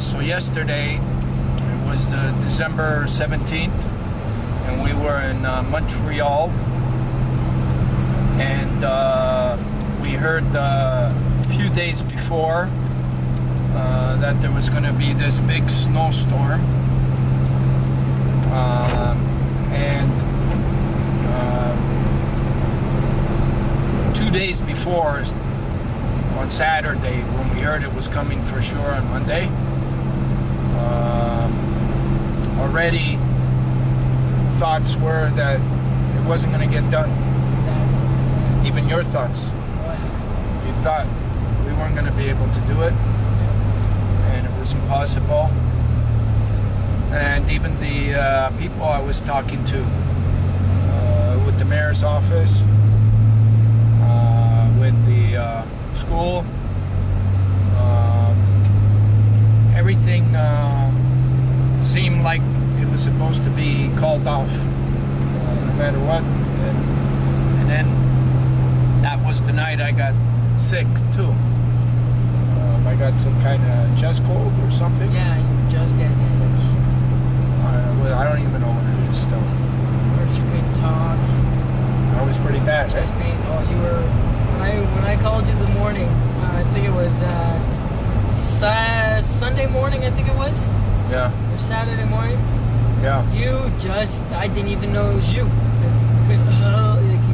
So yesterday, it was December 17th, and we were in Montreal, and we heard a few days before that there was going to be this big snowstorm, and 2 days before, on Saturday, when we heard it was coming for sure on Monday, already thoughts were that it wasn't going to get done. Exactly. Even your thoughts. You thought we weren't going to be able to do it, and it was impossible. And even the people I was talking to with the mayor's office, with the school, everything seemed like it was supposed to be called off, no matter what. And then that was the night I got sick too. I got some kind of chest cold or something. Yeah, you just getting it. I don't even know what it is still. First you couldn't talk. That was pretty bad. Chest pain. Oh, you were. When I called you the morning, I think it was Sunday morning. I think it was. Yeah. Or Saturday morning. Yeah. I didn't even know it was you. You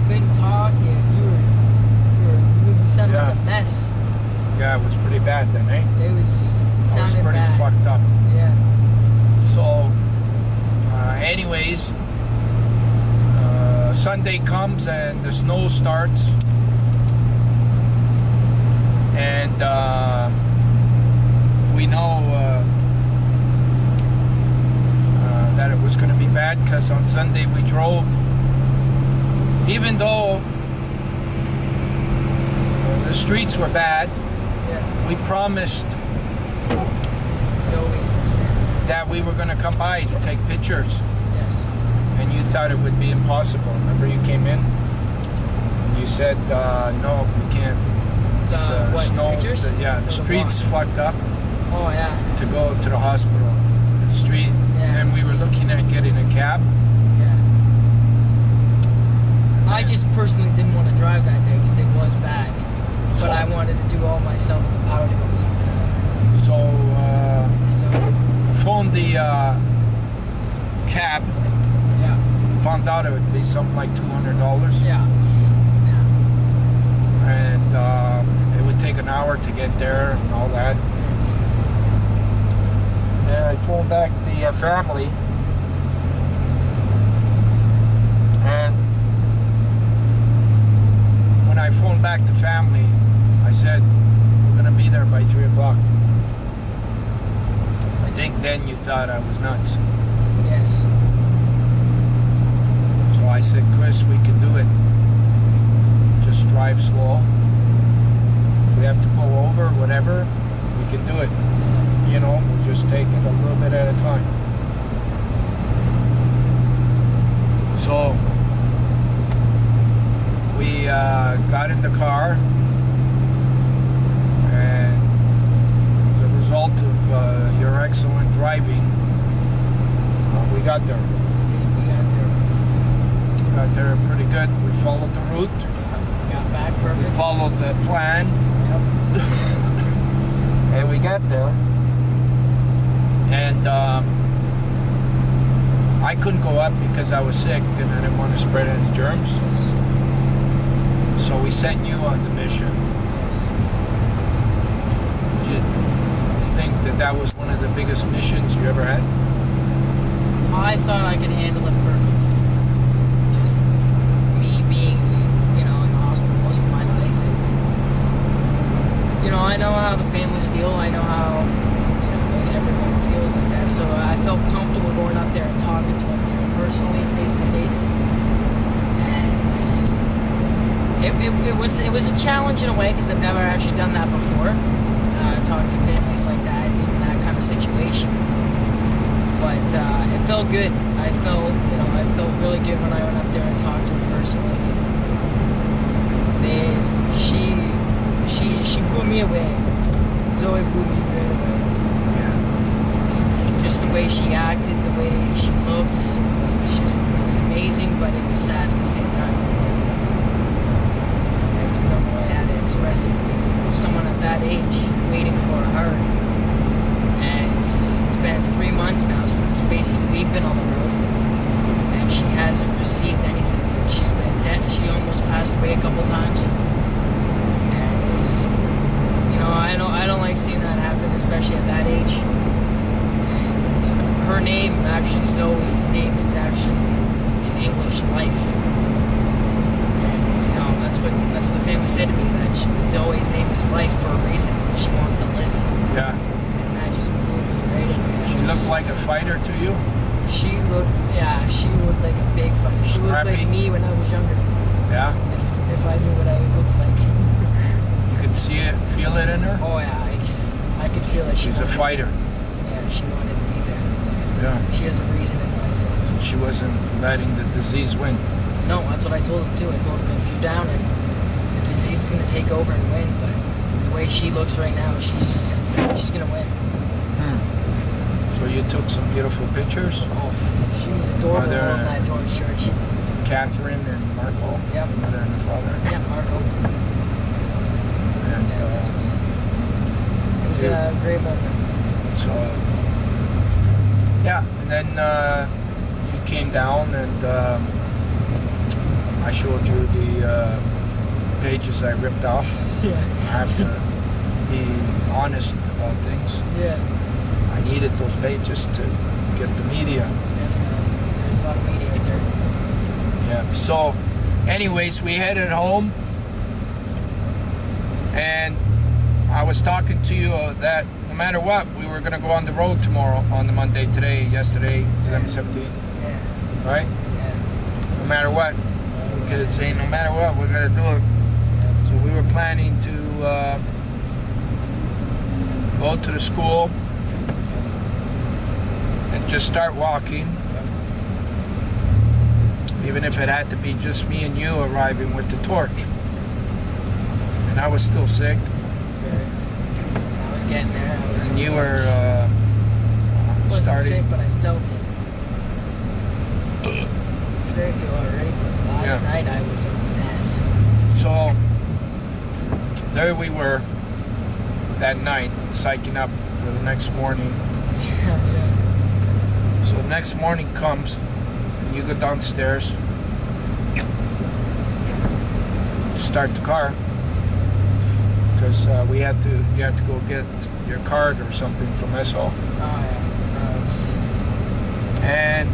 couldn't talk. You sounded like a mess. Yeah, it was pretty bad then, eh? It sounded pretty bad. fucked up. Yeah. So, anyways, Sunday comes and the snow starts, and we know that it was going to be bad, because on Sunday we drove, even though the streets were bad. Yeah. We promised that we were going to come by to take pictures. Yes. And you thought it would be impossible. Remember, you came in and you said, no, we can't. It's snow. Pictures? The streets fucked up. Oh, yeah. To go to the hospital. The street. Yeah. And we were looking at getting a cab. Yeah. I just personally didn't want to drive that day because it was bad. But I wanted to do all myself in the power to go eat. So, phoned the cab. Yeah. Found out it would be something like $200. Yeah. And it would take an hour to get there and all that. And I phoned back the family, and when I phoned back the family, I said, we're going to be there by 3 o'clock. I think then you thought I was nuts. Yes. So I said, Kris, we can do it. Just drive slow. If we have to pull over, whatever, we can do it. You know, we'll just take it a little bit at a time. So we got in the car, and as a result of your excellent driving, we got there. We got there pretty good. We followed the route. Got back perfect. We followed the plan. Yep. And we got there. And I couldn't go up because I was sick and I didn't want to spread any germs. So we sent you on the mission. Did you think that was one of the biggest missions you ever had? I thought I could handle it perfect. Just me being, in the hospital most of my life. And, I know how the families feel. I know how, everyone feels like that. So I felt comfortable going up there and talking to them, personally, face to face. And it was a challenge in a way because I've never actually done that before. Talked to families like that in that kind of situation. But it felt good. I felt really good when I went up there and talked to them personally. She blew me away. Zoe blew me right away. Yeah. just the way she acted, the way she looked, it was amazing, but it was sad at the same time. I just don't know how to express it, because someone at that age waiting for her, and it's been 3 months now since basically we've been on the road, and she hasn't received anything. She's been dead. She almost passed away a couple times, and I don't like seeing that happen, especially at that age. And her name, actually Zoe's name, is actually in English life. And that's what the family said to me, that Zoe's name is life for a reason. She wants to live. Yeah. And that just blew me right away. She looked like a fighter to you? She looked like a big fighter. She looked like me when I was younger. Yeah? If I knew what I looked like. You could see it, feel it in her? Oh yeah, I could feel it. She's a fighter. Yeah, she wanted to be there. Yeah. She has a reason in life. She wasn't letting the disease win. No, that's what I told him too. I told him, if you're down and the disease is going to take over and win, but the way she looks right now, she's going to win. So you took some beautiful pictures? Oh, she was adorable on that Torch Church. Catherine and Marco? Yep. The mother and the father? Yeah, Marco. And, it was a great moment. So, yeah, and then you came down and I showed you the pages I ripped off. Yeah. I have to be honest about things. Yeah. I needed those pages to get the media. Definitely. There's a lot of media right there. Yeah. So, anyways, we headed home, and I was talking to you that no matter what, we were going to go on the road tomorrow, on the Monday, yesterday, 17, Yeah. right? Yeah. No matter what. We could say no matter what, we're going to do it. So we were planning to go to the school and just start walking. Even if it had to be just me and you arriving with the torch. And I was still sick. I was getting there. And you were wasn't starting. sick, but I felt it. Today I feel alright. Last night I was a mess. So there we were that night, psyching up for the next morning. Yeah. So the next morning comes, and you go downstairs, start the car, because you had to go get your card or something from SO. Oh yeah.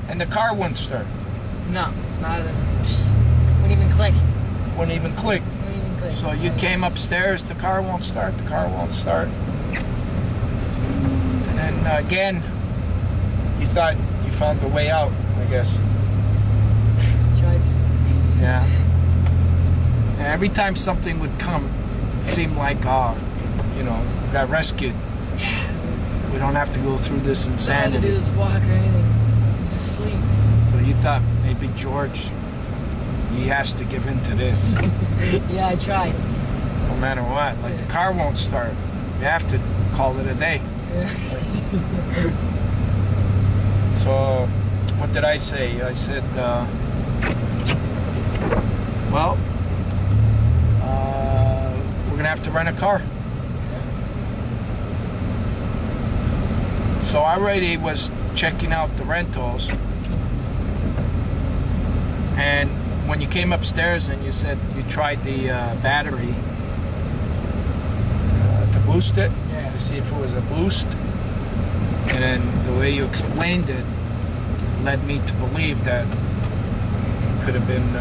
And the car wouldn't start. No, not even. Wouldn't even click. Wouldn't even click. Wouldn't even click. So you came upstairs, the car won't start, the car won't start. And then again, you thought you found the way out, I guess. Tried to. Yeah. And every time something would come, it seemed like, we got rescued. Yeah. We don't have to go through this Not to do insanity. this walk or anything. He's asleep. So you thought maybe George, he has to give in to this. Yeah, I tried. No matter what. Like the car won't start. You have to call it a day. Yeah. So, what did I say? I said, we're going to have to rent a car. So I already was checking out the rentals. And when you came upstairs and you said you tried the battery to boost it, to see if it was a boost, and then the way you explained it led me to believe that it could have been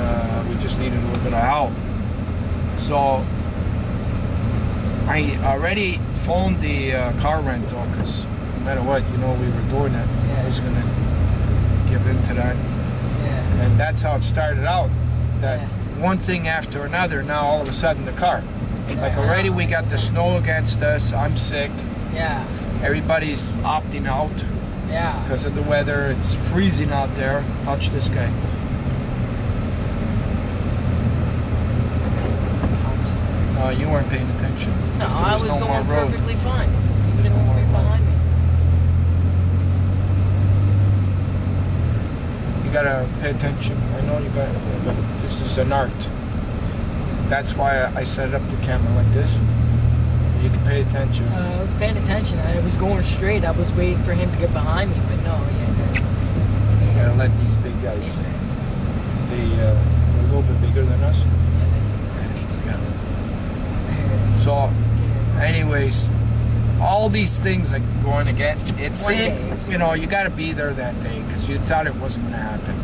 we just needed a little bit of help. So I already phoned the car rental, because no matter what, we were doing it. I was going to give in to that. Yeah. And that's how it started out. That one thing after another, now all of a sudden the car. Like already we got the snow against us, I'm sick. Yeah. Everybody's opting out Yeah. because of the weather. It's freezing out there. Watch this guy. You weren't paying attention. No, 'Cause there I was no more going road. perfectly fine. There's no more road. Behind me. You gotta pay attention. I know you got, but this is an art. That's why I set up the camera like this. You can pay attention. I was paying attention. I was going straight. I was waiting for him to get behind me, but no, You gotta let these big guys stay a little bit bigger than us. So, anyways, all these things are going to get. It seemed, you know, you got to be there that day because you thought it wasn't going to happen,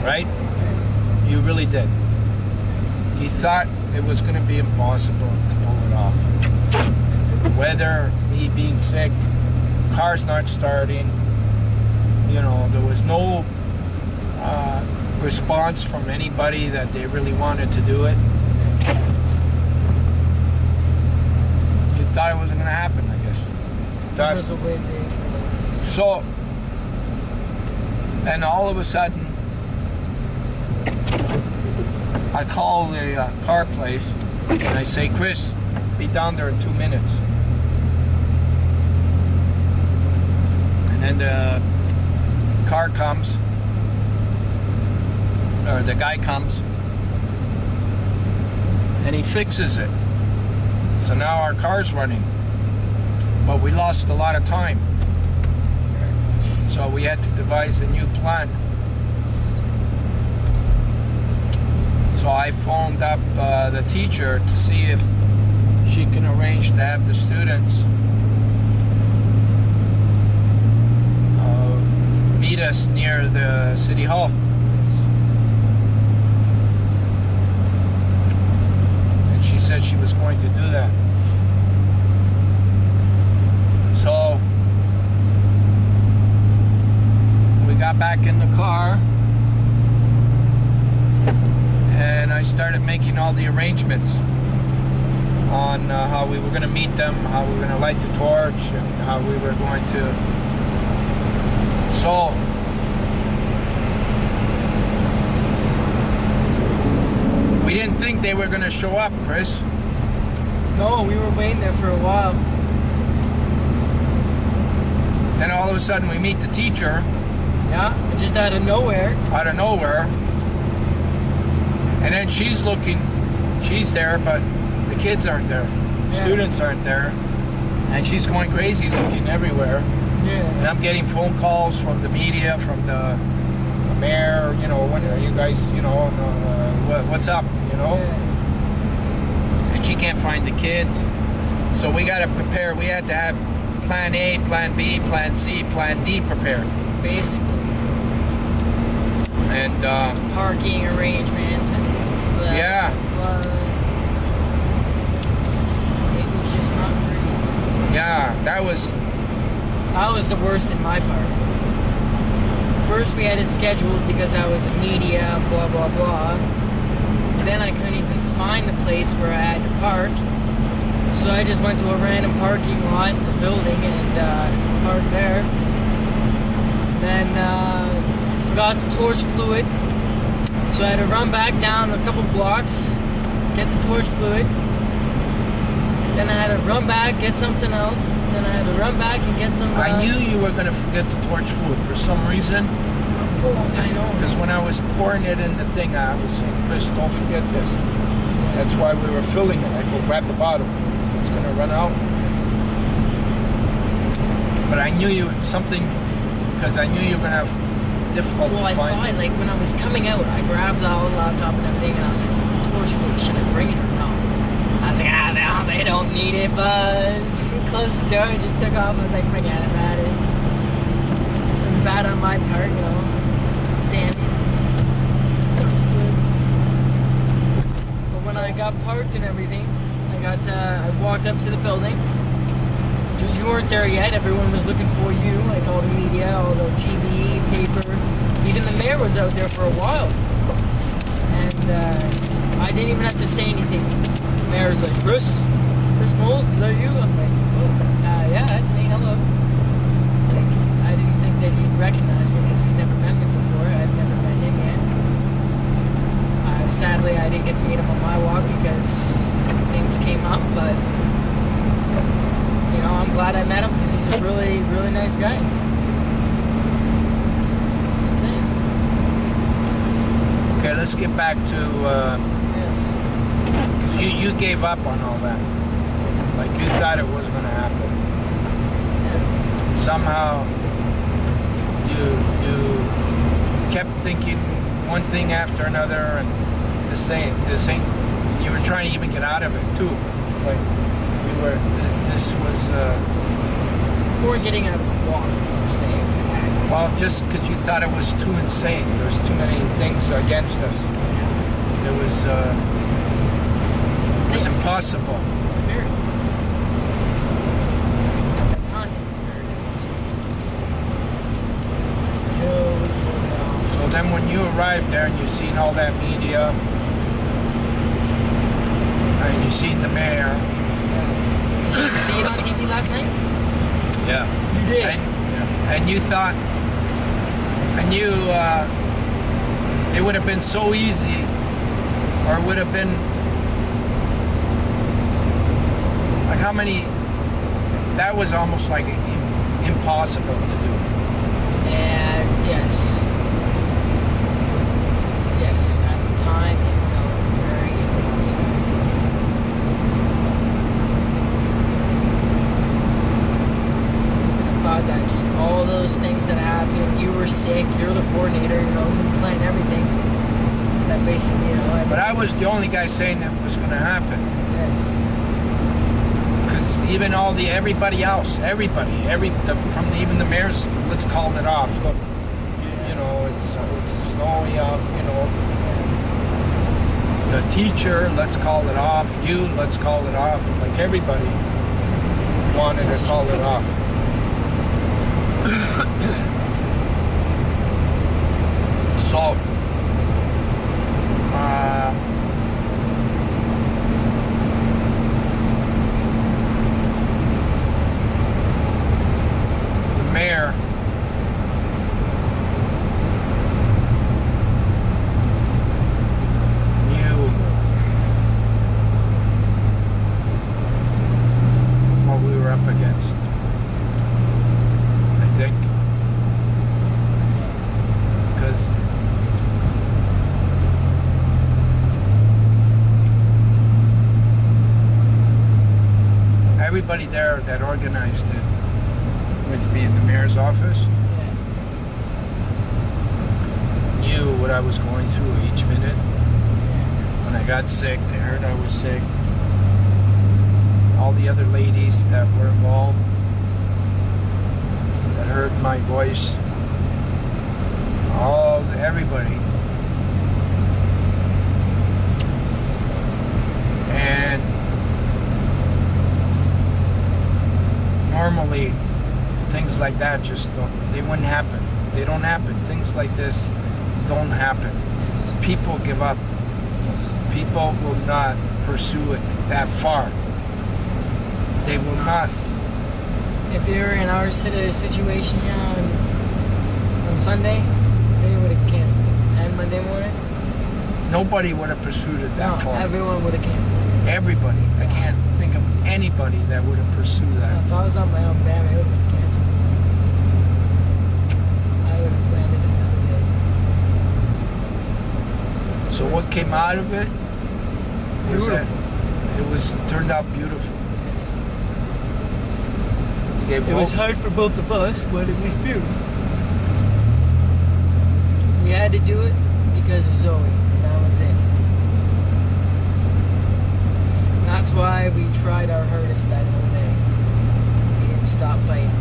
right? You really did. You thought it was going to be impossible to pull it off. Weather, me being sick, cars not starting. You know, there was no response from anybody that they really wanted to do it. You thought it wasn't going to happen, I guess. That was a weird day for us. So, and all of a sudden, I call the car place and I say, Kris, be down there in 2 minutes. And then the car comes, or the guy comes, and he fixes it. So now our car's running, but we lost a lot of time. So we had to devise a new plan. So I phoned up the teacher to see if she can arrange to have the students meet us near the city hall. And she said she was going to do that. So we got back in the car and I started making all the arrangements on how we were going to meet them, how we were going to light the torch, and how we were going to. So we didn't think they were going to show up, Kris. No, we were waiting there for a while. Then all of a sudden we meet the teacher. Yeah, just out of nowhere. Out of nowhere. And then she's looking, she's there, but the kids aren't there. Yeah. Students aren't there. And she's going crazy looking everywhere. Yeah. And I'm getting phone calls from the media, from the mayor, you know, when are you guys, you know, what's up, you know? Yeah. And she can't find the kids. So we got to prepare. We had to have plan A, plan B, plan C, plan D prepared. Basically. And Parking arrangements and yeah. It was just not pretty. Yeah, that was the worst in my part. First we had it scheduled because I was in media, blah blah blah. And then I couldn't even find the place where I had to park. So I just went to a random parking lot in the building and parked there. Then forgot the torch fluid. So I had to run back down a couple blocks, get the torch fluid. Then I had to run back, get something else. Then I had to run back and get some... I knew you were going to forget the torch fluid for some reason. I know. Because when I was pouring it in the thing, I was saying, Kris, don't forget this. That's why we were filling it. I go grab the bottle, so it's going to run out. But I knew you something, because I knew you were going to have difficulty Well, I finding thought, like, when I was coming out, I grabbed the whole laptop and everything, and I was like, torch fluid, should I bring it or no? I was like, no, they don't need it, Buzz. Closed the door and just took off. I was like, forget about it. And bad on my part, you know. Damn it. Torch fluid. But when I got parked and everything, I walked up to the building. You weren't there yet. Everyone was looking for you, like all the media, all the TV, paper. Even the mayor was out there for a while. And I didn't even have to say anything. The mayor's like, Kris Knowles, is that you? I'm like, oh, yeah, that's me, hello. Like, I didn't think that he'd recognize me because he's never met me before. I've never met him yet. Sadly, I didn't get to meet him on my walk because nice guy. That's it. Okay, let's get back to, Yes. because you gave up on all that. Like, you thought it wasn't going to happen. Somehow, you kept thinking one thing after another, and this ain't, you were trying to even get out of it, too. Like, this was, Or getting out of the water, per se, if you had. well, just because you thought it was too insane. There's too many things against us. It was impossible. Very. At the time, it was very impossible. So then when you arrived there and you seen all that media, and you seen the mayor. Did you see it on TV last night? Yeah. You did. And you thought, and you, it would have been so easy, or it would have been, like how many, that was almost like impossible to do. And yes. Yes, at the time it felt very impossible. About that, just all those things that happened. You were sick, you're the coordinator, you plan everything. That basically, But I was the only guy saying it was going to happen. Yes. Because even everybody else, even the mayors, let's call it off. Look, it's snowy out, The teacher, let's call it off. You, let's call it off. Like everybody wanted to call it off. So, the mayor knew what we were up against, I think. Because everybody there that organized it with me in the mayor's office knew what I was going through each minute. When I got sick, they heard I was sick. All the other ladies that were involved, that heard my voice, everybody. And normally things like that they wouldn't happen. They don't happen. Things like this don't happen. People give up. People will not pursue it that far. They will not. If you were in our situation on Sunday, they would have canceled it. And Monday morning? Nobody would have pursued it that far. Everyone would have canceled it. Everybody. I can't think of anybody that would have pursued that. If I was on my own family, I would have canceled it. I would have planned it another day. So what came out of it was that it turned out beautiful. It was hard for both of us, but it was beautiful. We had to do it because of Zoe. That was it. And that's why we tried our hardest that whole day. We didn't stop fighting.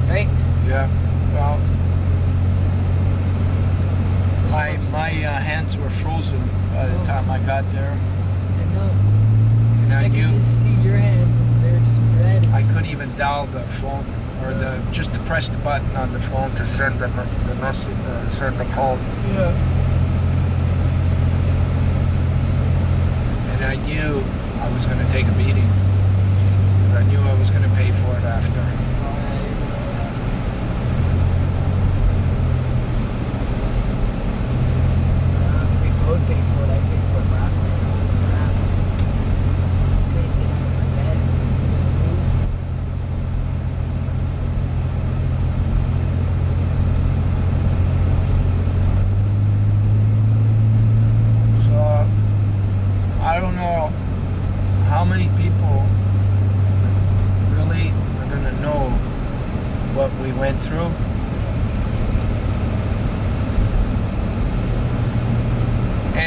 Right? Yeah. Well, my hands were frozen by the time I got there. I know. And I could just see your hands, and they're just red. I couldn't even dial the phone, or just to press the button on the phone to send the message, send the call. Yeah. And I knew I was going to take a beating, because I knew I was going to pay for it after. We both paid for it. I paid for it last night. Couldn't get out of my bed.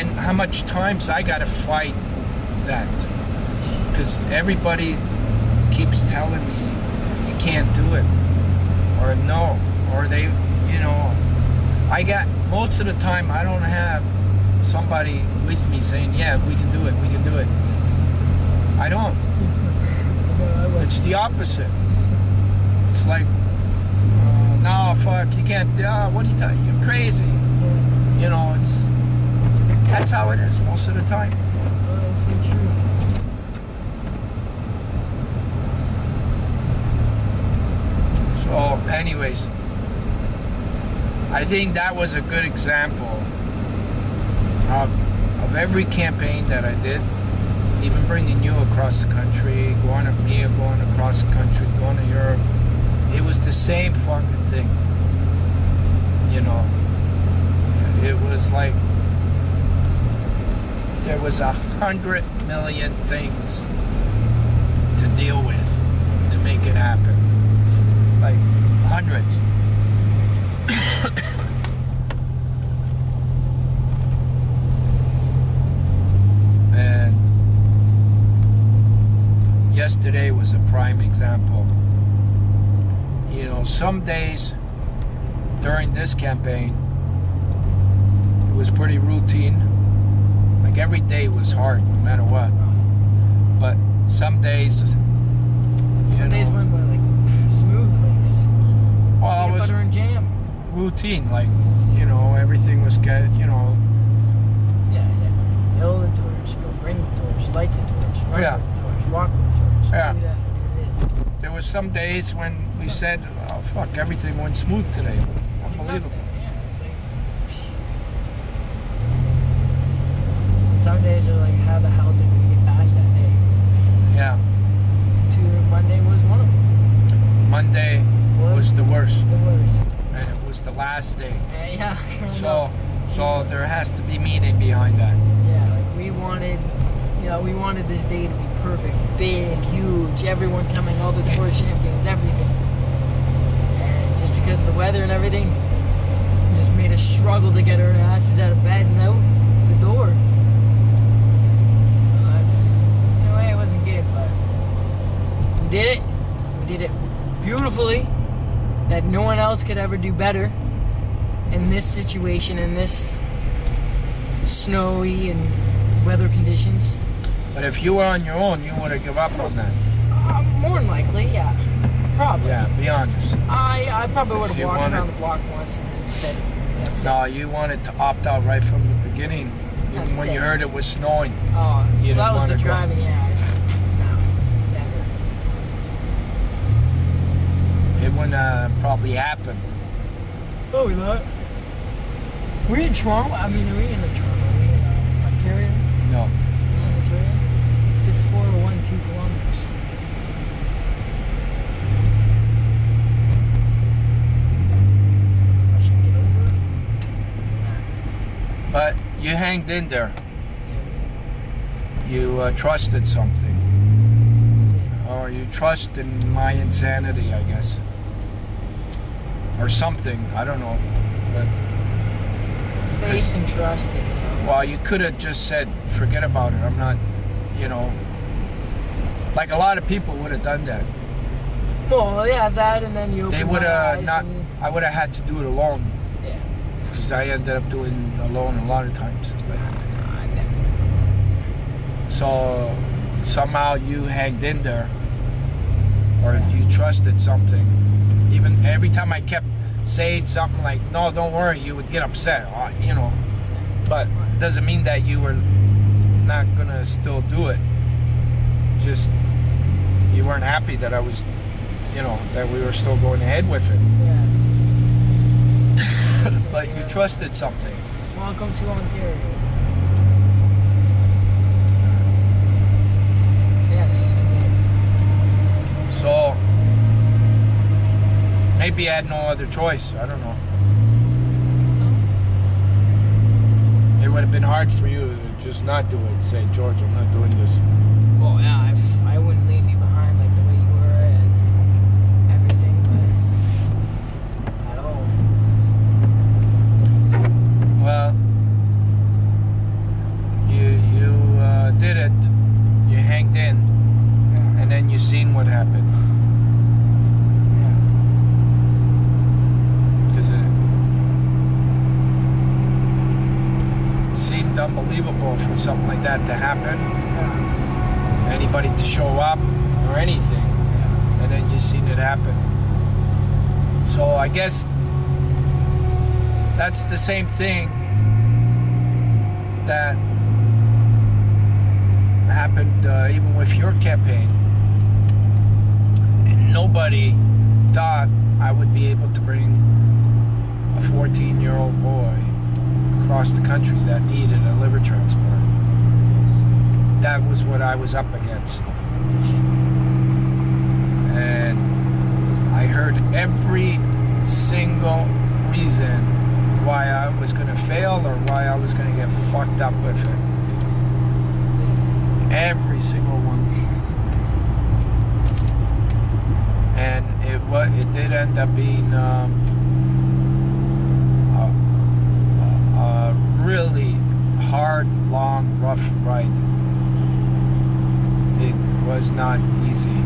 and how much times I gotta fight that, because everybody keeps telling me you can't do it, or no, or they, you know, I got, most of the time I don't have somebody with me saying, yeah, we can do it, we can do it. I don't. It's the opposite. It's like, no, fuck, you can't, what are you talking, you're crazy. You know, that's how it is most of the time. That's so true. So, anyways, I think that was a good example of every campaign that I did, even bringing you across the country, going across the country, going to Europe. It was the same fucking thing, you know. It was like there was 100 million things to deal with to make it happen, like hundreds. And yesterday was a prime example. You know, some days during this campaign, it was pretty routine. Like every day was hard, no matter what. But some days, Some days went by like smooth, like well, it was butter and jam. routine. Like, you know, everything was good. You know. Yeah. Fill the torch, go bring the torch, light the torch, run Yeah. with the torch, walk with the torch. Yeah. Do that, do this. There was some days when we said, "Oh fuck, everything went smooth today." Unbelievable. Yeah, it's like. Some days are like, how the hell did we get past that day? Yeah. Monday was one of them. Monday was the worst, The worst. and it was the last day. Yeah. So there has to be meaning behind that. Yeah, like we wanted this day to be perfect, big, huge, everyone coming, all the Torch Champions, everything. And just because of the weather and everything, it just made us struggle to get our asses out of bed and out the door. That's, in a way, it wasn't good, but we did it. We did it beautifully, that no one else could ever do better in this situation, in this snowy and weather conditions. But if you were on your own, you would have given up on that. More than likely, yeah. Probably. Yeah, be honest. I probably would have You walked wanted- around the block once and then said, that's No, you wanted to opt out right from the beginning, even That's when it. you heard it was snowing. it. Oh, You didn't that was the wanna go. driving, yeah. No, never. It wouldn't have probably happened. Oh, not. We in Toronto? I mean, are we in Toronto? Are we in Ontario? No. In Ontario? It's at 401.2 kilometers. If I should get over that. But you hanged in there. You trusted something. Or you trust in my insanity, I guess. Or something, I don't know. But Faith and trust in, you know. well, you could have just said, forget about it. I'm not, you know. Like a lot of people would have done that. Well, yeah, that, and then you. They open would my have eyes not. and you- I would have had to do it alone Yeah. because I ended up doing alone a lot of times. But, No, I never. so somehow you hanged in there, or you trusted something. Even every time I kept saying something like, "No, don't worry," you would get upset. You know. But doesn't mean that you were not gonna still do it. Just you weren't happy that I was, you know, that we were still going ahead with it. Yeah. But you trusted something. Welcome to Ontario. Yes, I did. So maybe I had no other choice. I don't know. It would have been hard for you to just not do it. Say, George, I'm not doing this. Well, yeah, I wouldn't leave you behind like the way you were and everything, but at all. Well, did it, you hanged in, and then you seen what happened. Because it seemed unbelievable for something like that to happen. Anybody to show up or anything, and then you seen it happen. So I guess that's the same thing that happened even with your campaign. Nobody thought I would be able to bring a 14-year-old boy across the country that needed a liver transplant. That was what I was up against. And I heard every single reason why I was going to fail or why I was going to get fucked up with it. Every single one. And it did end up being a really hard, long, rough ride. It was not easy.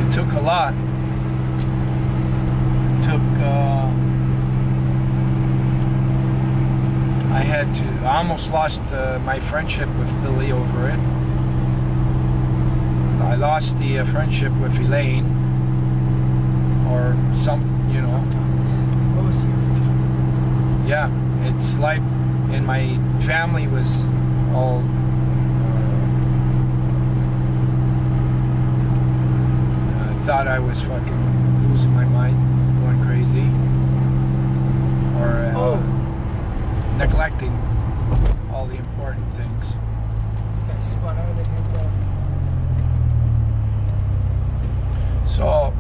It took a lot. It took I almost lost my friendship with Billy over it. I lost the friendship with Elaine, or some, you know. Yeah, it's like, and my family was all thought I was fucking losing my mind, going crazy, or neglecting all the important things. This guy spun out and hit the... So,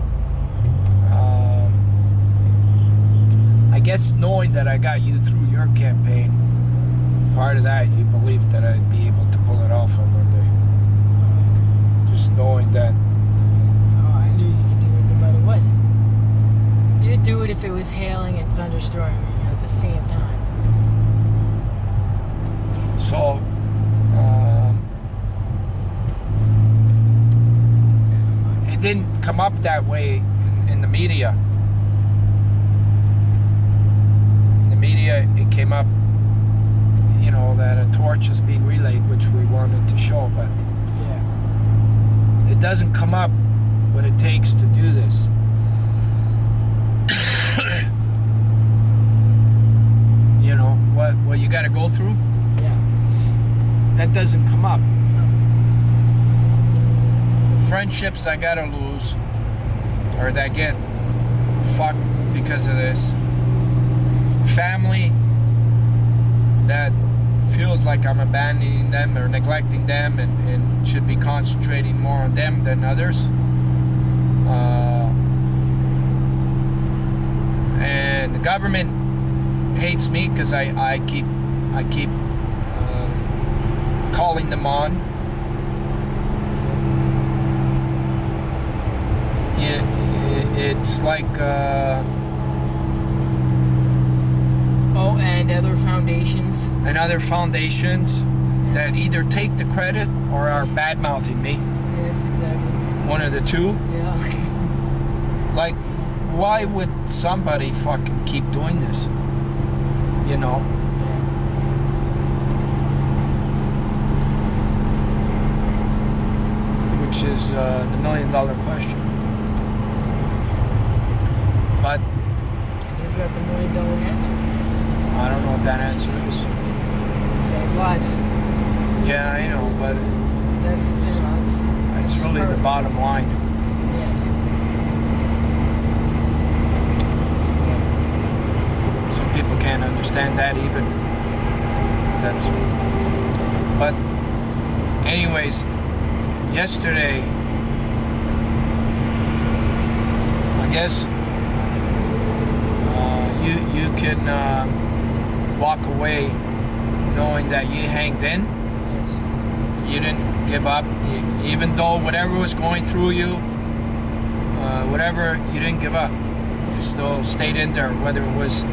I guess knowing that I got you through your campaign, part of that, you believed that I'd be able to pull it off on Monday. Just knowing that. Oh, I knew you could do it no matter what. You'd do it if it was hailing and thunderstorming at the same time. So, it didn't come up that way in the media. In the media, it came up, you know, that a torch is being relayed, which we wanted to show, but yeah, it doesn't come up what it takes to do this. You know, what you got to go through? That doesn't come up. Friendships I gotta lose, or that get fucked because of this. Family that feels like I'm abandoning them or neglecting them and should be concentrating more on them than others. And the government hates me because I keep calling them on. It's like oh, and other foundations. And other foundations that either take the credit or are bad-mouthing me. Yes, exactly. One of the two. Yeah. Like, why would somebody fucking keep doing this? You know? Which is the million-dollar question. But you've got the million-dollar answer. I don't know what that answer is. Save lives. Yeah, I know, but that's, you know, it's really the bottom line. Yes. Some people can't understand that even. But anyways, yesterday, I guess you can walk away knowing that you hanged in. Yes. You didn't give up, even though whatever was going through you, whatever, you didn't give up. Yeah. you still stayed in there, whether it was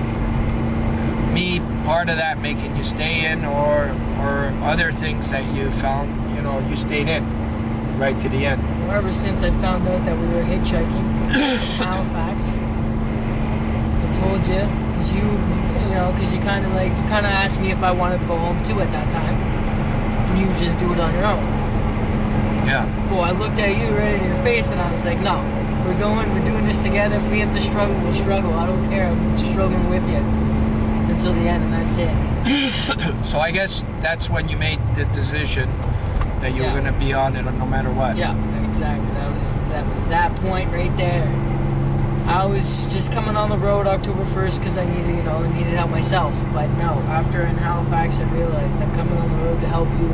me part of that making you stay in, or other things that you found, you know, you stayed in right to the end. Well, ever since I found out that we were hitchhiking from Halifax, I told you, because you kind of asked me if I wanted to go home too at that time, and you just do it on your own. Yeah. Well, I looked at you right in your face, and I was like, no, we're doing this together. If we have to struggle, we'll struggle. I don't care. I'm struggling with you until the end, and that's it. So I guess that's when you made the decision that you were going to be on it no matter what. Yeah, exactly. That was that point right there. I was just coming on the road October 1st because I needed help myself. But no, after in Halifax, I realized I'm coming on the road to help you.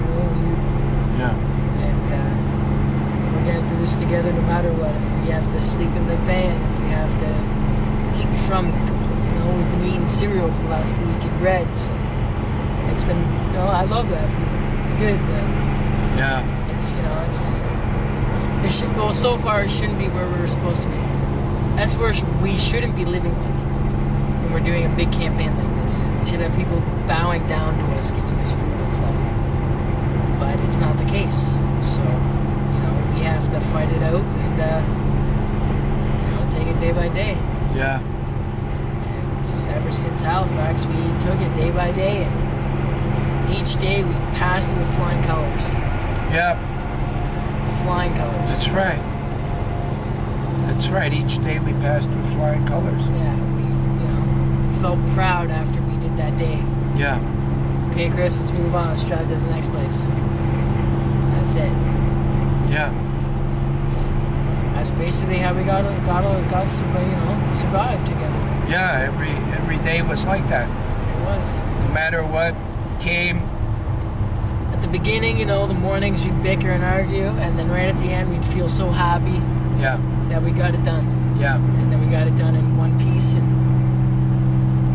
Yeah. And we're getting through this together no matter what. If we have to sleep in the van, if we have to eat from, we've been eating cereal for the last week and bread. So it's been, I love that food. It's good, but yeah. So far it shouldn't be where we were supposed to be. That's where we shouldn't be living like when we're doing a big campaign like this. We should have people bowing down to us, giving us food and stuff. But it's not the case. So, we have to fight it out and, take it day by day. Yeah. And ever since Halifax, we took it day by day, and each day we passed it with flying colors. Yeah. Flying colors. That's right. That's right. Each day we passed with flying colors. Yeah, we felt proud after we did that day. Yeah. Okay, Kris, let's move on. Let's drive to the next place. That's it. Yeah. That's basically how we got survived together. Yeah. Every day was like that. It was. No matter what came. At the beginning, the mornings we'd bicker and argue, and then right at the end we'd feel so happy. Yeah. That we got it done. Yeah. And then we got it done in one piece, and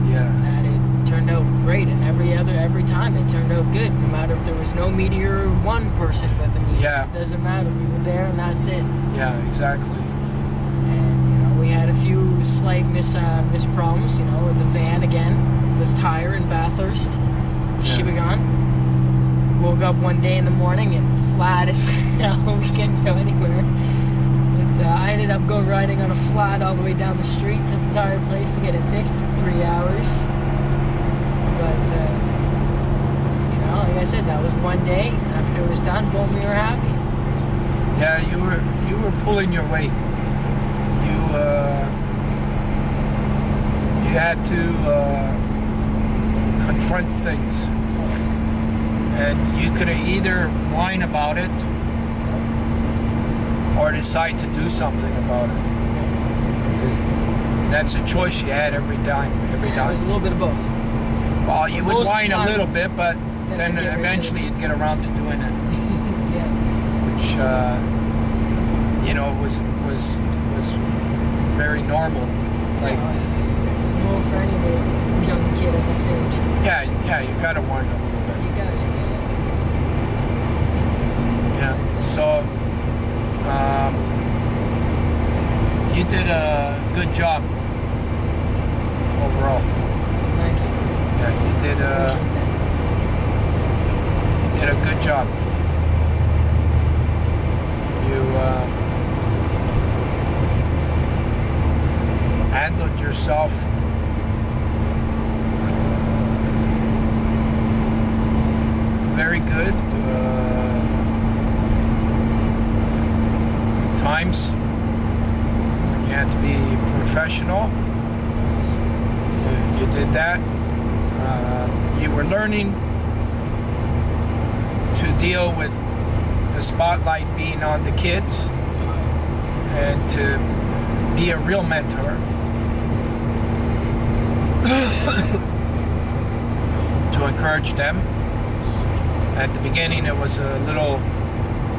it turned out great. And every time it turned out good, no matter if there was no meteor or one person with a meteor. Yeah. It doesn't matter. We were there, and that's it. Yeah, exactly. And we had a few slight problems. With the van again, this tire in Bathurst, Shibagon. Woke up one day in the morning and flat as hell. We couldn't go anywhere. I ended up riding on a flat all the way down the street to the tire place to get it fixed for 3 hours. But, like I said, that was one day. After it was done, boom, we were happy. Yeah, you were pulling your weight. You had to confront things. And you could have either whine about it or decide to do something about it. Because that's a choice you had every time. It was a little bit of both. Well, you would Most whine of the a little bit, but then eventually you'd get around to doing it. Yeah. Which, was very normal. Like, it's normal for any little young kid at this age. Yeah, you gotta whine a little bit. You got it. Yeah. So, you did a good job overall. Thank you. Yeah, you did a good job. You handled yourself very good. Times when you had to be professional, you did that. You were learning to deal with the spotlight being on the kids and to be a real mentor. To encourage them. At the beginning it was a little,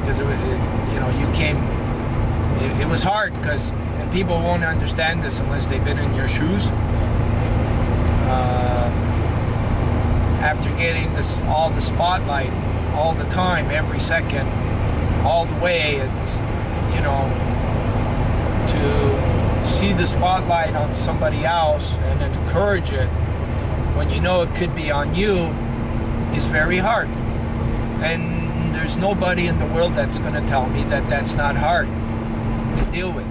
because you came, it was hard because people won't understand this unless they've been in your shoes. After getting all the spotlight all the time, every second, all the way, it's to see the spotlight on somebody else and encourage it when you know it could be on you is very hard. And there's nobody in the world that's going to tell me that that's not hard to deal with,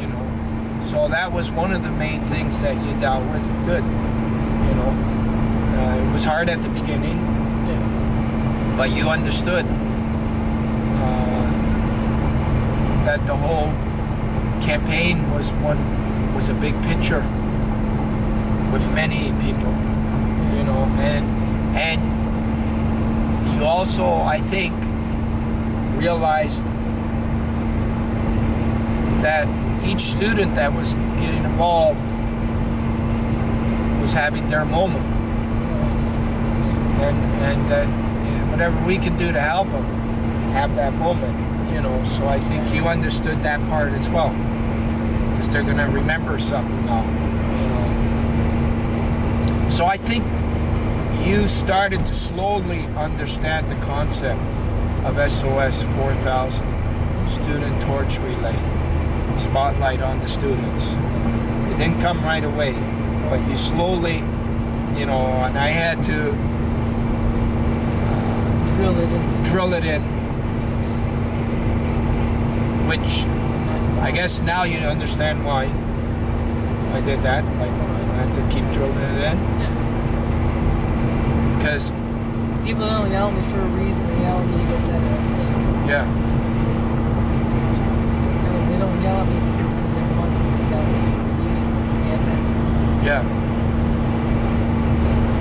you know. So that was one of the main things that you dealt with good, you know. It was hard at the beginning, but you understood that the whole campaign was a big picture with many people, you know, and you also, I think, realized that each student that was getting involved was having their moment, and that whatever we can do to help them have that moment, you know. So I think you understood that part as well, because they're going to remember something now, you know. So I think you started to slowly understand the concept of SOS 4000 Student Torch Relay, spotlight on the students. It didn't come right away, but you slowly, you know, and I had to drill it in, which I guess now you understand why I did that. Like, I had to keep drilling it in. Because people don't yell at me for a reason. They yell at me to get better. That's it. Yeah. No, they don't yell at me because they want to. They yell at me for a reason to get better. Yeah.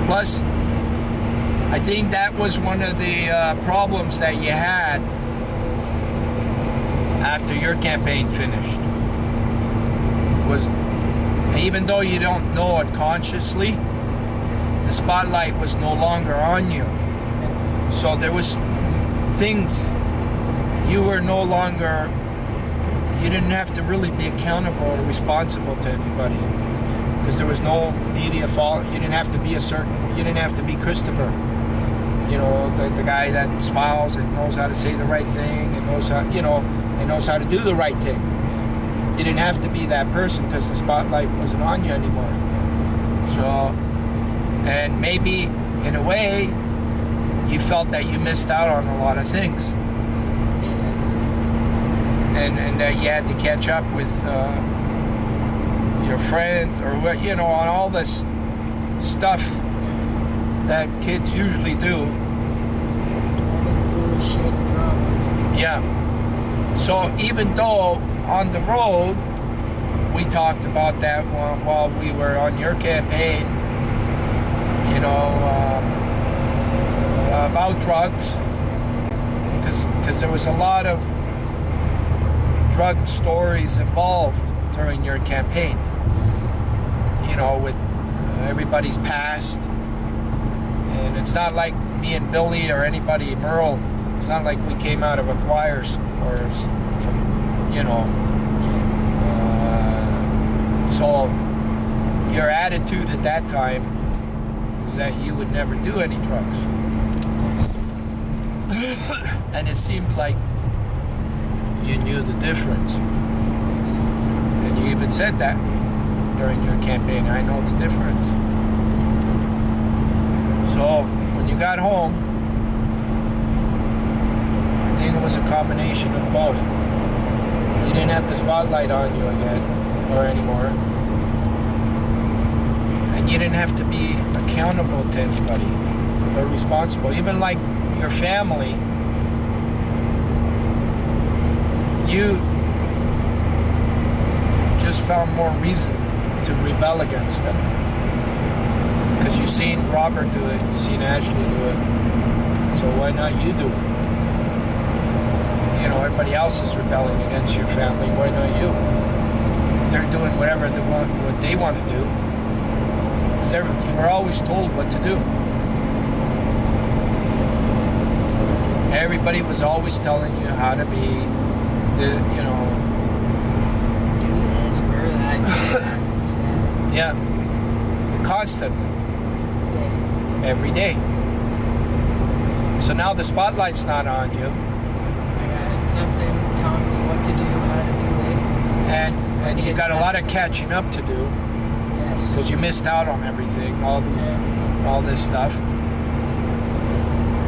Plus, I think that was one of the problems that you had after your campaign finished. Was, even though you don't know it consciously, the spotlight was no longer on you. So there was things you were no longer, you didn't have to really be accountable or responsible to anybody, because there was no media follow. You didn't have to be you didn't have to be Kristopher, you know, the guy that smiles and knows how to say the right thing and knows how, you know, and knows how to do the right thing. You didn't have to be that person because the spotlight wasn't on you anymore. So, and maybe in a way you felt that you missed out on a lot of things, and that you had to catch up with your friends, or what, you know, on all this stuff that kids usually do. Bullshit drama. Yeah. So even though on the road we talked about that while we were on your campaign, you know, about drugs, because there was a lot of drug stories involved during your campaign, you know, with everybody's past. And it's not like me and Billy or anybody, Merle, it's not like we came out of a choir or from, you know, so your attitude at that time was that you would never do any drugs. And it seemed like you knew the difference. And you even said that during your campaign, I know the difference. So when you got home, I think it was a combination of both. You didn't have the spotlight on you again, or anymore. And you didn't have to be accountable to anybody, or responsible. Even like your family, you just found more reason to rebel against them. Because you've seen Robert do it, you've seen Ashley do it, so why not you do it? You know, everybody else is rebelling against your family, why not you? They're doing whatever they want, what they want to do. Because you were always told what to do. Everybody was always telling you how to be, you know, do this, wear that, do that, use that. yeah, constantly, every day. So now the spotlight's not on you. I got nothing telling me what to do, how to do it. And you got a lot of catching up to do Yes. because you missed out on everything, all this stuff.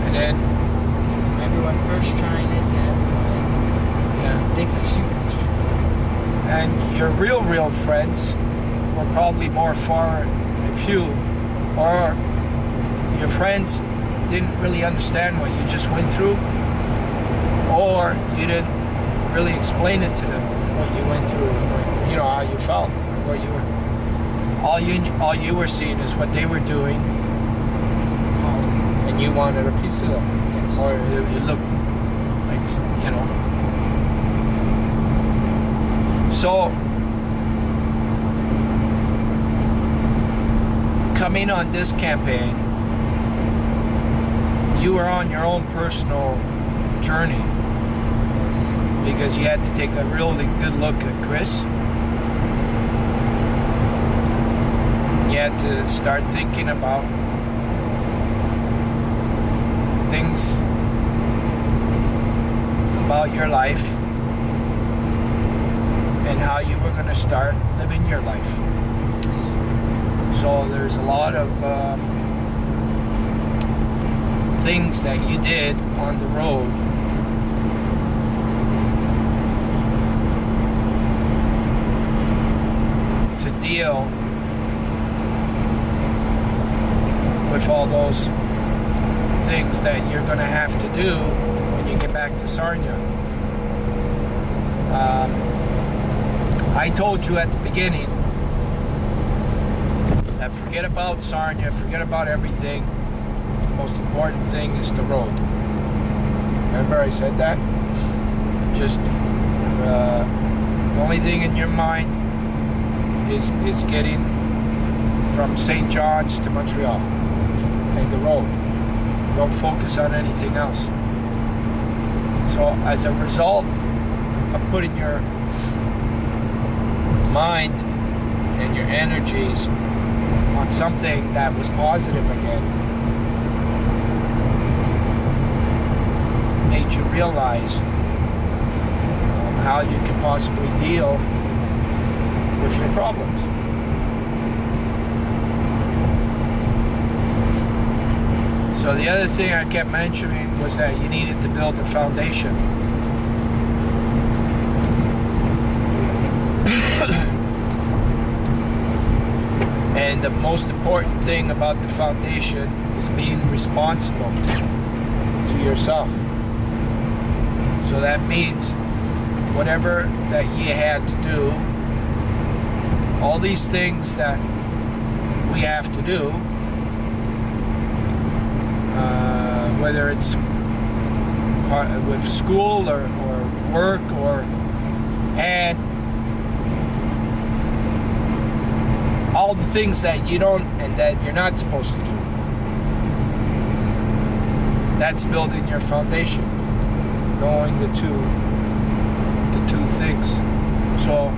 And then, Everyone first trying it, yeah. think And your real friends were probably more far and few, or your friends didn't really understand what you just went through, or you didn't really explain it to them what you went through, or, you know, how you felt, or what you were. All you were seeing is what they were doing, and you wanted a piece of them, Yes. or it looked like, you know. So, coming on this campaign, you were on your own personal journey because you had to take a really good look at Kris. You had to start thinking about things about your life and how you were going to start living your life. So there's a lot of things that you did on the road to deal with all those things that you're going to have to do when you get back to Sarnia. I told you at the beginning that forget about Sarnia, forget about everything. The most important thing is the road. Remember I said that? Just the only thing in your mind is getting from St. John's to Montreal and the road. Don't focus on anything else. So as a result of putting your mind and your energies on something that was positive again, made you realize how you can possibly deal with your problems. So the other thing I kept mentioning was that you needed to build a foundation. And the most important thing about the foundation is being responsible to yourself. So that means whatever that you had to do, all these things that we have to do, whether it's with school or work and all the things that you don't and that you're not supposed to do. That's building your foundation, knowing the two things. So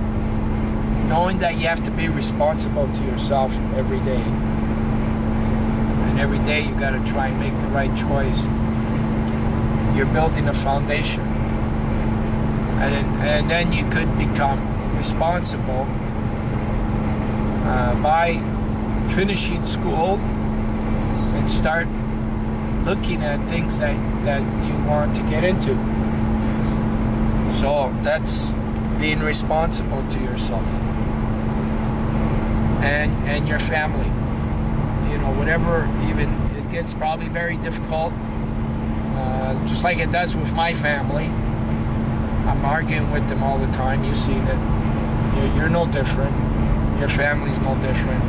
knowing that you have to be responsible to yourself every day. And every day you got to try and make the right choice. You're building a foundation. And then you could become responsible by finishing school and start looking at things that you want to get into. So that's being responsible to yourself and your family. You know, whatever, even it gets probably very difficult, just like it does with my family. I'm arguing with them all the time. You've seen it. You're no different. Your family's no different.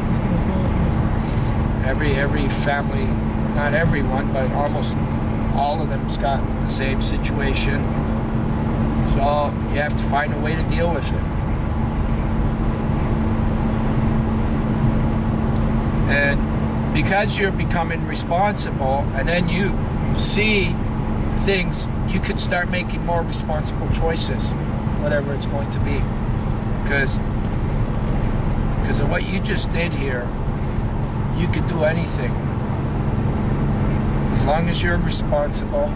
Every family, not everyone, but almost all of them's got the same situation. So you have to find a way to deal with it. And because you're becoming responsible, and then you see things, you could start making more responsible choices, whatever it's going to be. Because of what you just did here, you could do anything. As long as you're responsible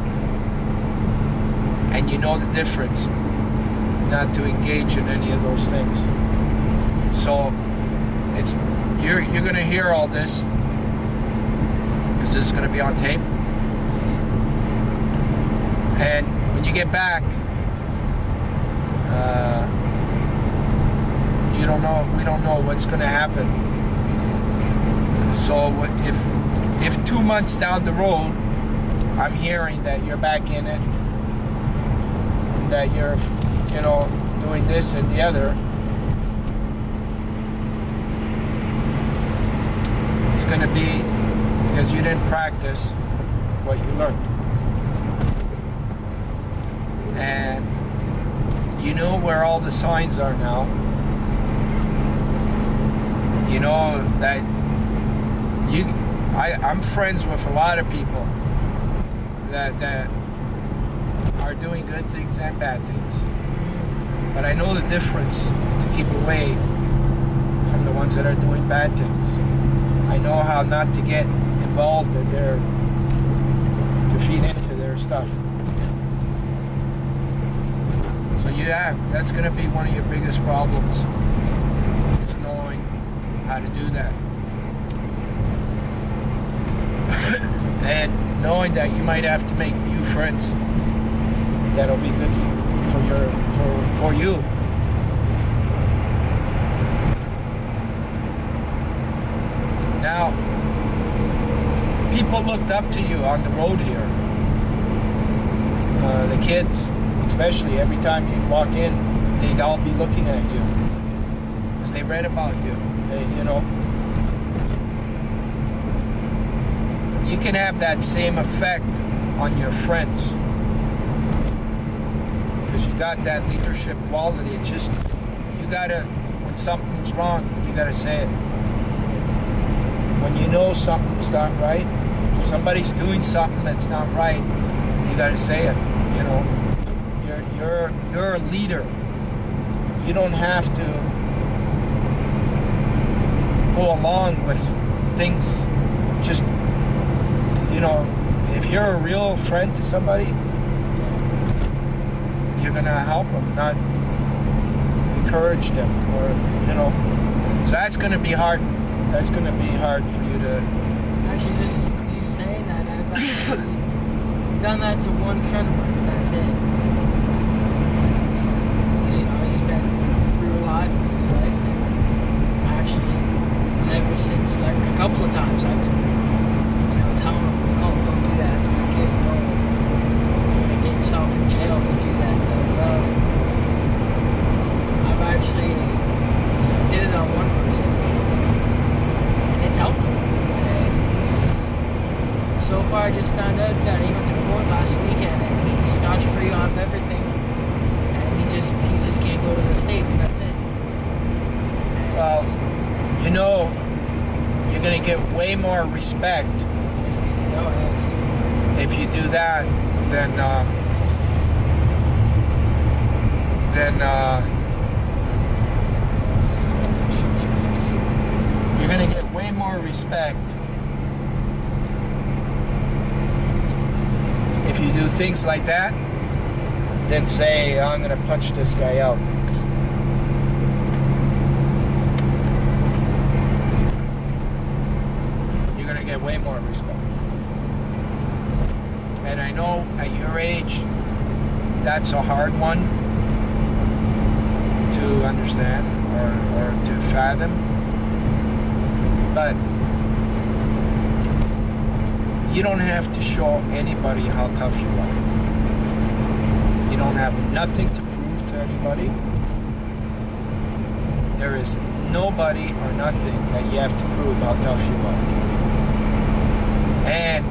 and you know the difference, not to engage in any of those things. So it's you're gonna hear all this because this is gonna be on tape. And when you get back, you don't know. We don't know what's gonna happen. So if 2 months down the road, I'm hearing that you're back in it, that you're, doing this and the other, it's going to be because you didn't practice what you learned. And you know where all the signs are now. You know that I'm friends with a lot of people that are doing good things and bad things. But I know the difference to keep away from the ones that are doing bad things. I know how not to get involved in to feed into their stuff. So that's going to be one of your biggest problems, is knowing how to do that. And knowing that you might have to make new friends that'll be good for you. Now, people looked up to you on the road here. The kids, especially, every time you walk in, they'd all be looking at you because they read about you. You can have that same effect on your friends because you got that leadership quality. It's just, you gotta, when something's wrong, you gotta say it. When you know something's not right, if somebody's doing something that's not right, you gotta say it. You're a leader. You don't have to go along with things just, if you're a real friend to somebody, you're gonna help them, not encourage them, or so that's gonna be hard. That's gonna be hard for you to. Actually, just you saying that, I've actually done that to one friend of mine. That's it. He's been through a lot in his life, and actually, ever since, like a couple of times, I've been, telling him, "Oh, don't do that. It's not good. No, you're gonna get yourself in jail if you do that." I've actually, did it on one person, and it's helped him. And so far, I just found out that he went to court last weekend, and he's scotch-free off everything. And he just can't go to the States, and that's it. And well, you're gonna get way more respect. If you do that, then you're gonna get way more respect if you do things like that than say, I'm gonna punch this guy out. You're gonna get way more respect. And I know at your age, that's a hard one to understand or to fathom. But you don't have to show anybody how tough you are. You don't have nothing to prove to anybody. There is nobody or nothing that you have to prove how tough you are. And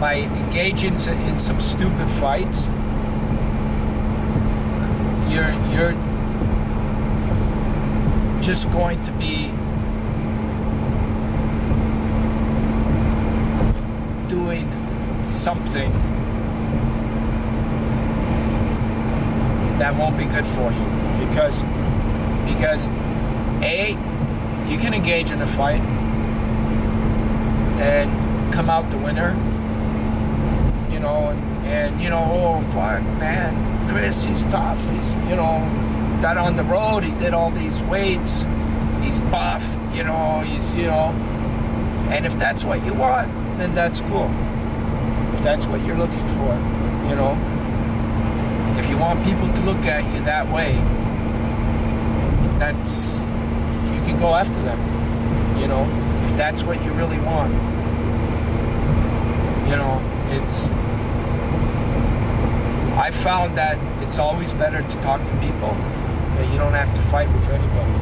by engaging in some stupid fights, you're just going to be doing something that won't be good for you, because A, you can engage in a fight and come out the winner, oh fuck, man, Kris, he's tough, he's got on the road, he did all these weights, he he's buffed, he's, and if that's what you want, then that's cool. If that's what you're looking for, if you want people to look at you that way, you can go after them, if that's what you really want. I found that it's always better to talk to people, that you don't have to fight with anybody.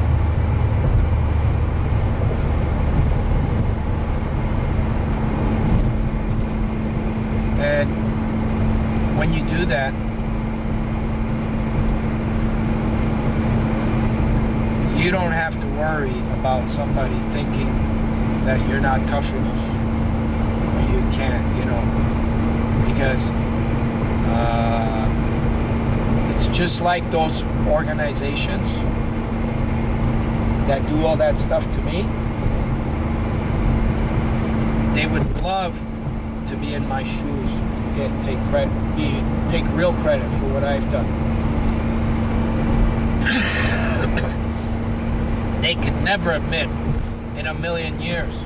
And when you do that, you don't have to worry about somebody thinking that you're not tough enough, or you can't, because it's just like those organizations that do all that stuff to me. They would love to be in my shoes and take real credit for what I've done. They could never admit in a million years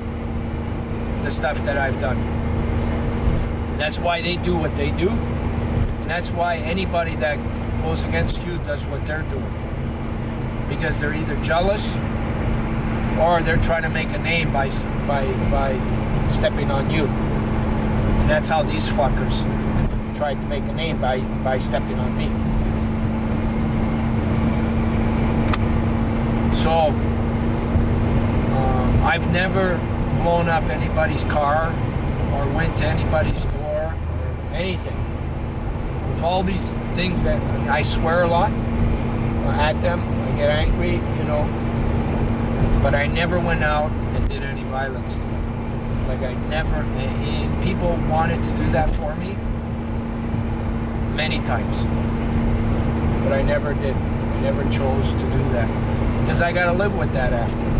the stuff that I've done. That's why they do what they do, and that's why anybody that goes against you does what they're doing, because they're either jealous or they're trying to make a name by stepping on you. And that's how these fuckers tried to make a name, by stepping on me. So I've never blown up anybody's car or went to anybody's door or anything. With all these things that I swear a lot at them, I get angry, but I never went out and did any violence to them. Like I never, and people wanted to do that for me many times, but I never did. I never chose to do that because I got to live with that after,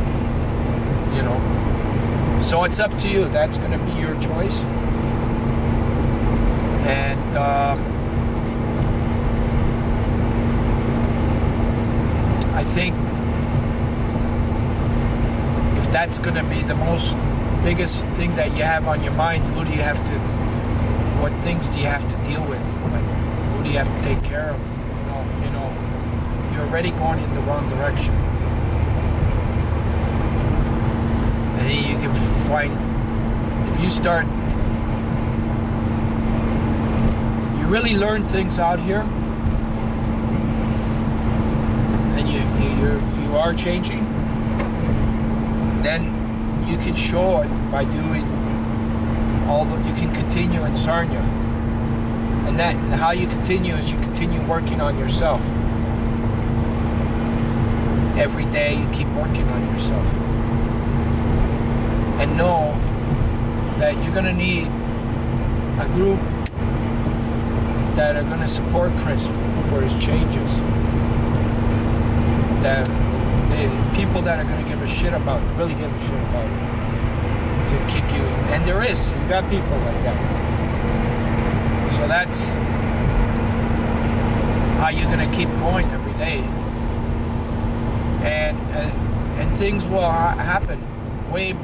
So it's up to you. That's going to be your choice. And I think if that's going to be the biggest thing that you have on your mind, what things do you have to deal with? Like, who do you have to take care of? You're already going in the wrong direction. And then you can find, if you start, you really learn things out here, and you are changing, then you can show it by doing you can continue in Sarnia. And that how you continue is you continue working on yourself. Every day you keep working on yourself. And know that you're going to need a group that are going to support Kris for his changes. That people that are going to give a shit about, really give a shit about it, to keep you. And you got people like that. So that's how you're going to keep going every day. And things will happen way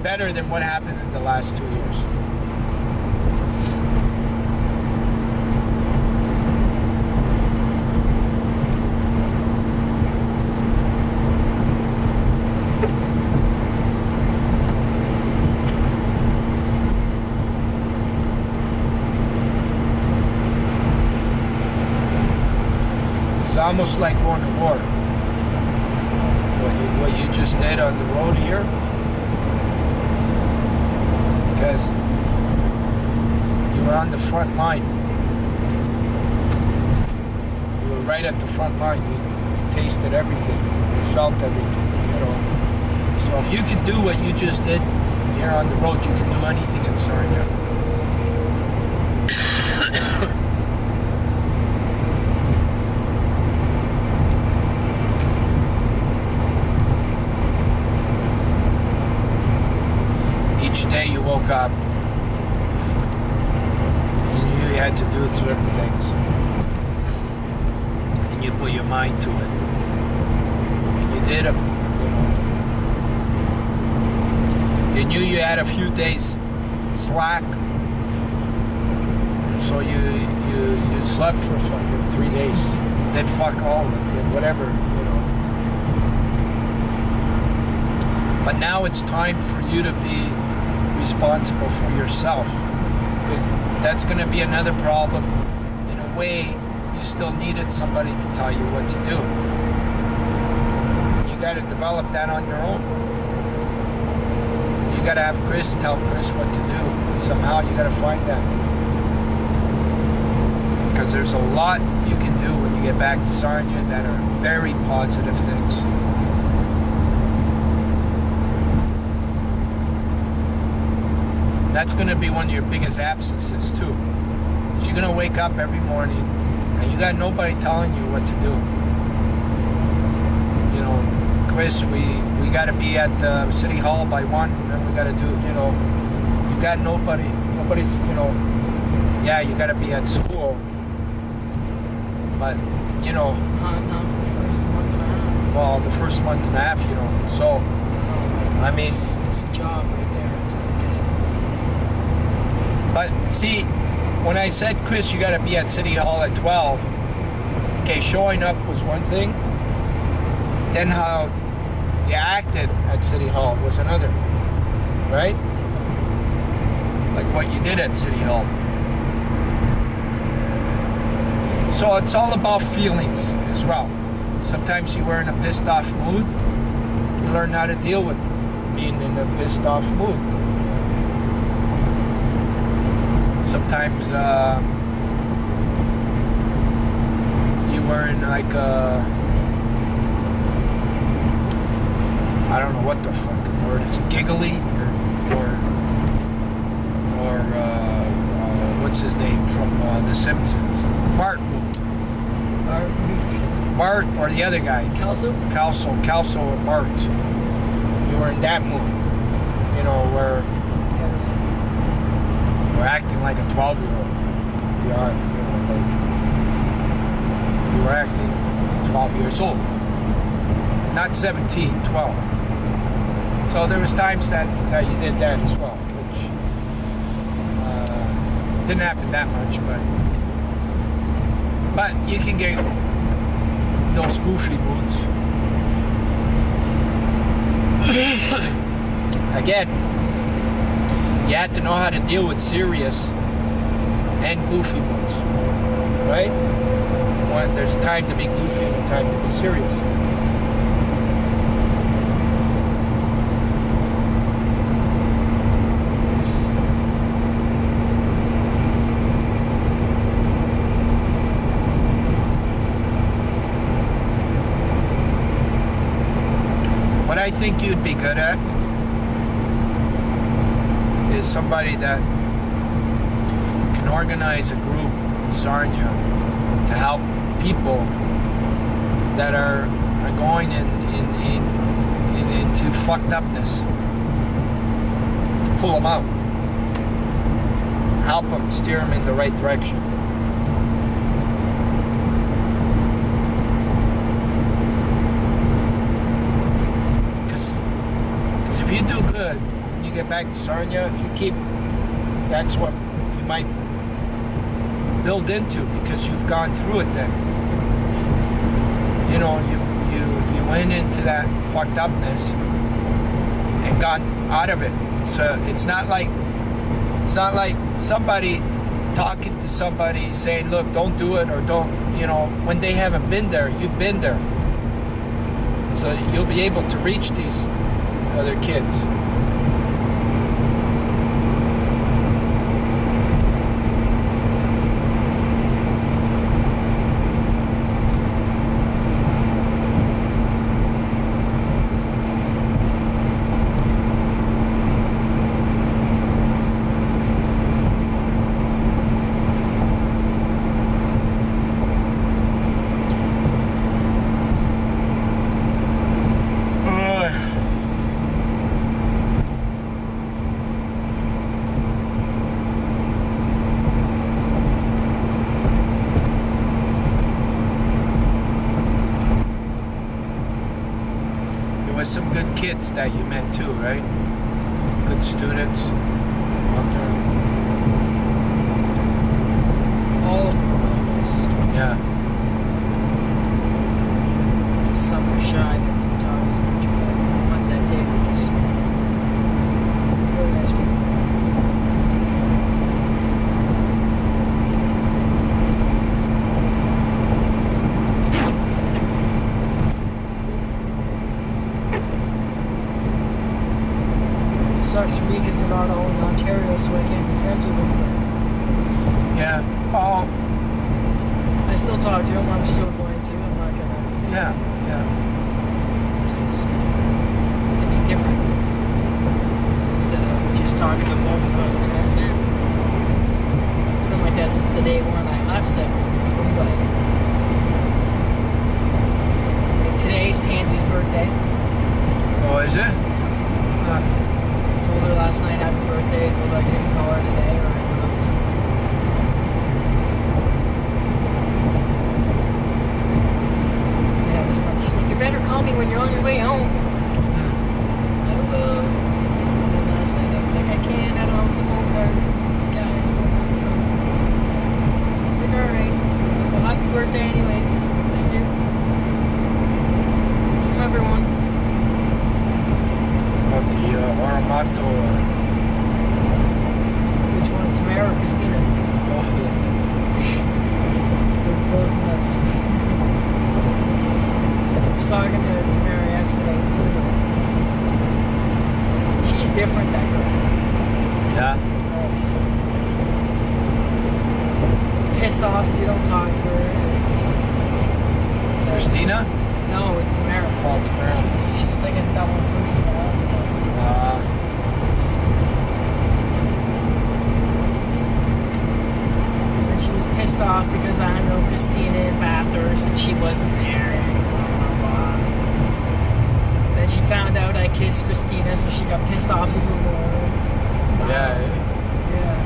better than what happened in the last 2 years. It's almost like going to war. What you just did on the road here, because you were on the front line. You were right at the front line. You tasted everything. You felt everything. So if you can do what you just did here on the road, you can do anything in Sarnia. Each day you woke up, you knew you had to do certain things, and you put your mind to it, and you did them, You knew you had a few days slack, so you slept for fucking 3 days. Then fuck all, then whatever, you know. But now it's time for you to be responsible for yourself, because that's going to be another problem. In a way, you still needed somebody to tell you what to do. You got to develop that on your own. You got to have Kris tell Kris what to do. Somehow you got to find that. Because there's a lot you can do when you get back to Sarnia that are very positive things. That's going to be one of your biggest absences too. You're going to wake up every morning and you got nobody telling you what to do. You know, Kris, we got to be at City Hall by 1, and then we got to do, you know, you got nobody's, you know, yeah, you got to be at school. But, you know, not for the first month and a half. Well, the first month and a half, you know. So, I mean, it's a job right there. But see, when I said, Kris, you got to be at City Hall at 12. Okay, showing up was one thing. Then how you acted at City Hall was another, right? Like what you did at City Hall. So it's all about feelings as well. Sometimes you were in a pissed off mood. You learn how to deal with being in a pissed off mood. Sometimes you were in like a, I don't know what the fucking word is, giggly or what's his name from The Simpsons? Bart mood. Bart or the other guy. Kelso or Bart. You were in that mood. You know, where you're acting like a 12-year-old. You are, you know, like you were acting 12 years old. Not 17, 12. So there was times that you did that as well, which didn't happen that much, but you can get those goofy moods. Again, you have to know how to deal with serious and goofy moods, right? When there's time to be goofy and time to be serious. What I think you'd be good at is somebody that can organize a group in Sarnia to help people that are going into fucked upness, to pull them out, help them, steer them in the right direction. Because if you do good, get back to Sarnia, if you keep, that's what you might build into, because you've gone through it then. You know, you went into that fucked upness and got out of it. So it's not like somebody talking to somebody saying, look, don't do it, or don't, you know, when they haven't been there, you've been there. So you'll be able to reach these other kids. Some good kids that you met too, right? good students out there. All of them are really nice. Yeah. Some were shy that didn't talk as much, but the ones that did were just really nice people. Sucks for me because they're not all in Ontario, so I can't be friends with them. Yeah. Oh. I still talk to them. I'm still going to. I'm not gonna. Yeah. Yeah. It's gonna be different instead of just talking to both of them and that's it. It's been like that since the day when I left several people, but like today's Tansy's birthday. Oh, is it? Told her last night happy birthday. Told her I couldn't call her today or I would have. Yeah, it was funny. She's like, you better call me when you're on your way home. I will. And then last night I was like, I can't. I don't have phone cards. The guy stole mine from me. She's like, alright. Well, happy birthday anyways. Thank you. From everyone. About the Aramato. Which one? Tamara or Christina? Both of them. They're both nuts. I was talking to Tamara yesterday too. She's different, that girl. Yeah. Pissed off if you don't talk to her. It's like- Christina? No, it's Tamara. Oh, Tamara. She's like a double person. And she was pissed off because I know Christina in Bathurst and she wasn't there. And blah, blah, blah. Then she found out I kissed Christina, so she got pissed off even more. Yeah. Yeah.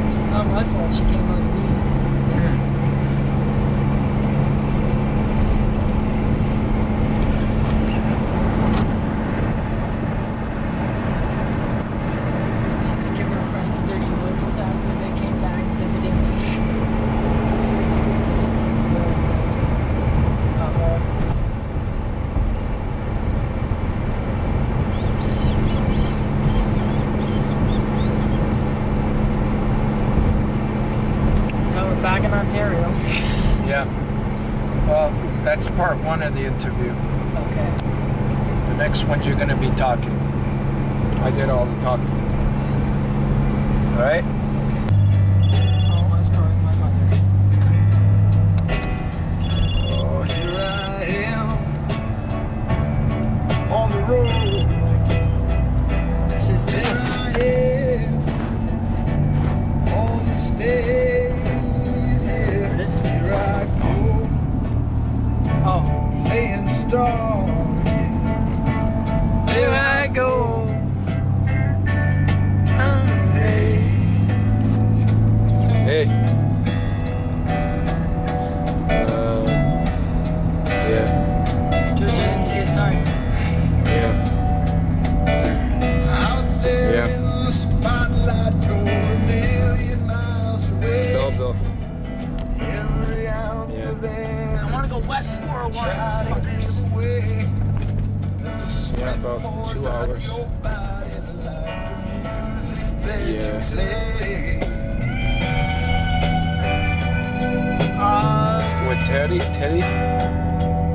It's not my fault she came on to me. She was giving her friends dirty looks after they came back visiting me. Very nice. We're back in Ontario. Yeah. Well, that's part one of the interview. Okay. The next one you're going to be talking. I did all the talking. All right? Oh, I was probably my mother. Oh, here I am on the road. This is Here I am on the stage. Here I go, oh, laying stars. here I go. Hey, Hey. Yeah. George, I didn't see a sign. Yeah. out there Yeah. in the spotlight, going a million miles away. Belleville. Every ounce Yeah. of air. I want to go west 401, Try to fuckers. get away. Yeah, about 2 hours. Yeah. With Teddy?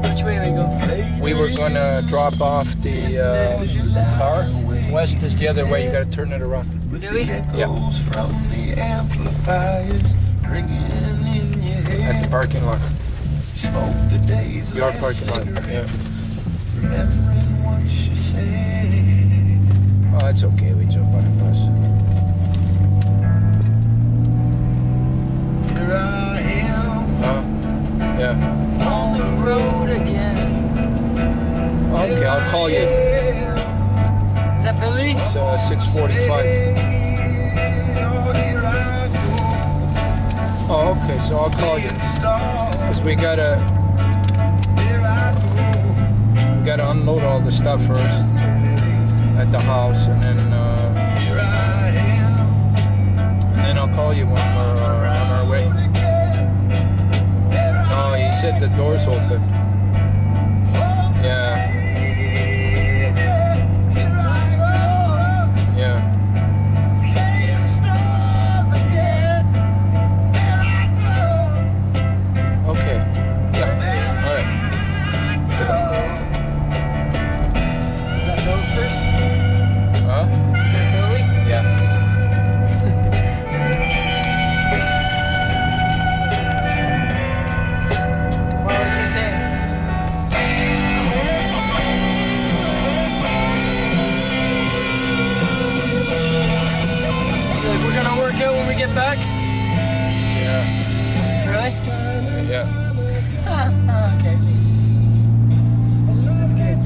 Which way do we go? We were gonna drop off the car. West is the other way. You gotta turn it around. Do we? Yeah. From the amplifiers ringing in your head. At the parking lot. Smoke the days Your last parking lot. cigarette, Yeah. remembering what she said. Oh, it's okay. We jump on the bus. Here I am Yeah. On the road again. Okay, I'll call you. Is that Billy? It's 6:45. Oh, okay. So I'll call you. Cause we gotta. we gotta unload all the stuff first at the house, and then I'll call you when we're on our way. No, he said the door's open. Yeah. Yeah. Okay. Yeah. All right. Is that Bill, sirs? Huh? Is that Billy? Yeah. What's he saying? He's like, we're gonna work out when we get back? Yeah. Really? Yeah. Okay. That's good.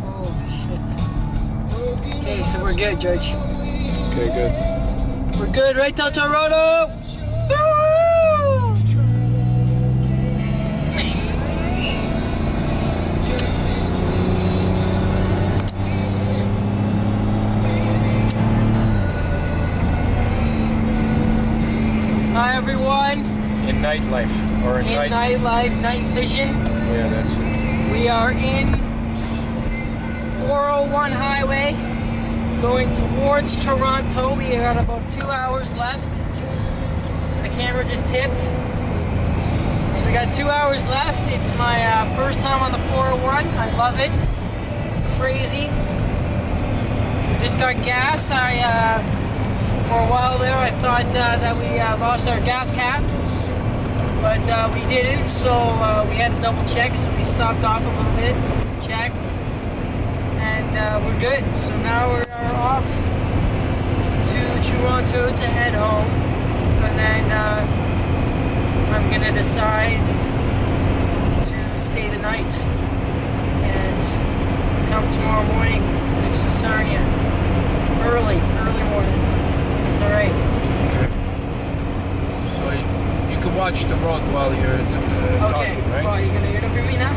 Oh, shit. Okay, so we're good, George. Okay, good. We're good, right, Del Toronto? Woo! Hi, everyone. In nightlife or In night. nightlife, night vision. Yeah, that's it. We are in 401 highway going towards Toronto. We got about 2 hours left. The camera just tipped. So we got 2 hours left. It's my first time on the 401. I love it. Crazy. We just got gas. For a while there, I thought that we lost our gas cap. But we didn't, so we had to double check, so we stopped off a little bit, checked, and we're good. So now we're off to Toronto to head home, and then I'm gonna decide to stay the night and come tomorrow morning to Sarnia. Early morning. It's alright. Okay. So you can watch the road while you're talking, right? Well, you're gonna interview me now?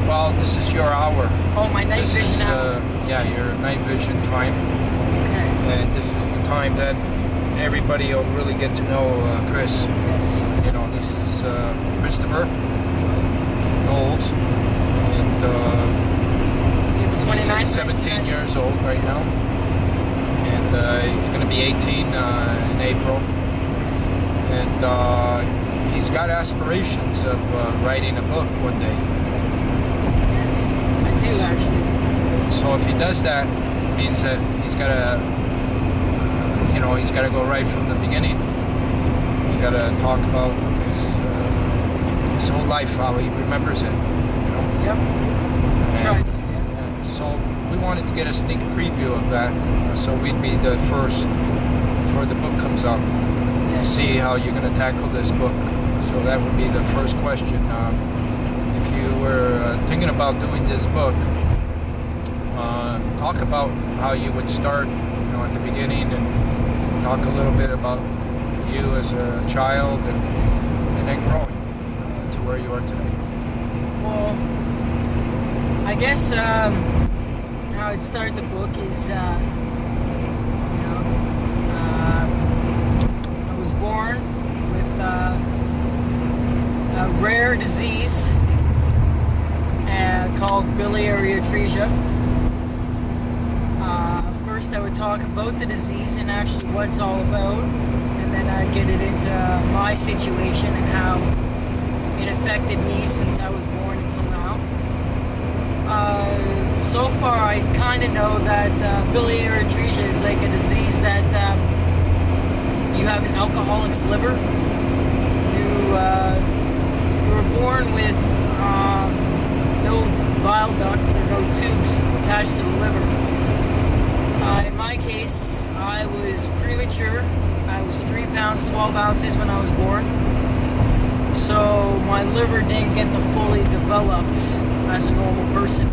Well, this is your hour. Oh, my night This vision is, hour. yeah, your night vision time. Okay. And this is the time that everybody will really get to know Kris. Yes. You know, this is Kristopher Knowles, and April 29th, he's 17 years old right now, and he's going to be 18 in April, and he's got aspirations of writing a book one day. Yes, I do actually. So if he does that, it means that he's got to, he's got to go right from the beginning. He's got to talk about his whole life, how he remembers it. Yep. And, Tried to. and so we wanted to get a sneak preview of that, so we'd be the first before the book comes out. Yes. See how you're going to tackle this book. So that would be the first question. If you were thinking about doing this book, talk about how you would start, at the beginning, and talk a little bit about you as a child, and then growing to where you are today. Well, I guess how I'd start the book is, I was born with a rare disease called biliary atresia. First, I would talk about the disease and actually what it's all about, and then I'd get it into my situation and how it affected me since I was born until now. So far, I kind of know that biliary atresia is like a disease that you have an alcoholic's liver. You were born with no bile duct or no tubes attached to the liver. In my case, I was premature. I was 3 pounds 12 ounces when I was born. So my liver didn't get to fully developed as a normal person.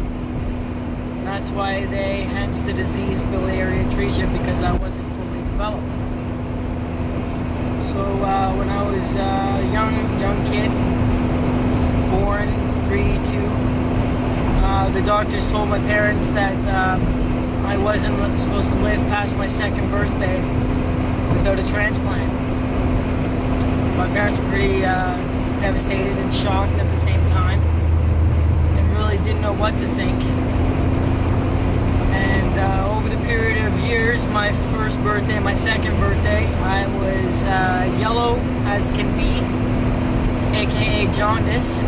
That's why hence the disease biliary atresia, because I wasn't fully developed. So when I was a young kid, the doctors told my parents that I wasn't supposed to live past my 2nd birthday without a transplant. My parents were pretty devastated and shocked at the same time, and really didn't know what to think. And over the period of years, my 1st birthday, my 2nd birthday, I was yellow as can be, aka jaundice.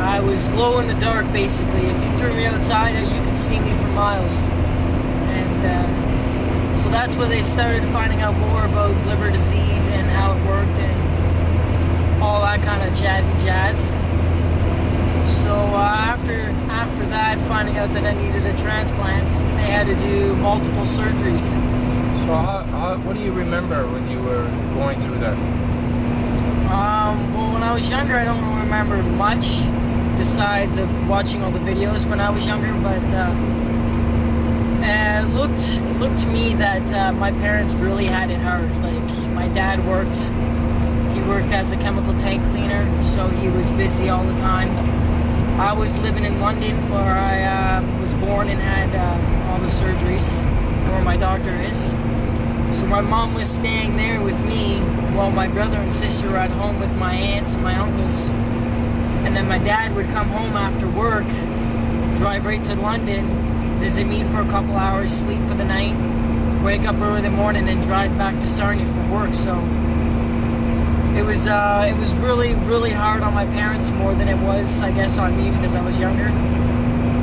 I was glow in the dark, basically. If you threw me outside, you could see me for miles. And so that's where they started finding out more about liver disease and how it worked and all that kind of jazzy jazz. So after that, finding out that I needed a transplant, they had to do multiple surgeries. So what do you remember when you were going through that? Well, when I was younger, I don't remember much besides of watching all the videos when I was younger, but it looked to me that my parents really had it hard. Like, my dad worked as a chemical tank cleaner, so he was busy all the time. I was living in London, where I was born and had all the surgeries, and where my doctor is. So my mom was staying there with me while my brother and sister were at home with my aunts and my uncles. And then my dad would come home after work, drive right to London, visit me for a couple hours, sleep for the night, wake up early in the morning, and drive back to Sarnia for work. So it was really, really hard on my parents, more than it was, I guess, on me, because I was younger.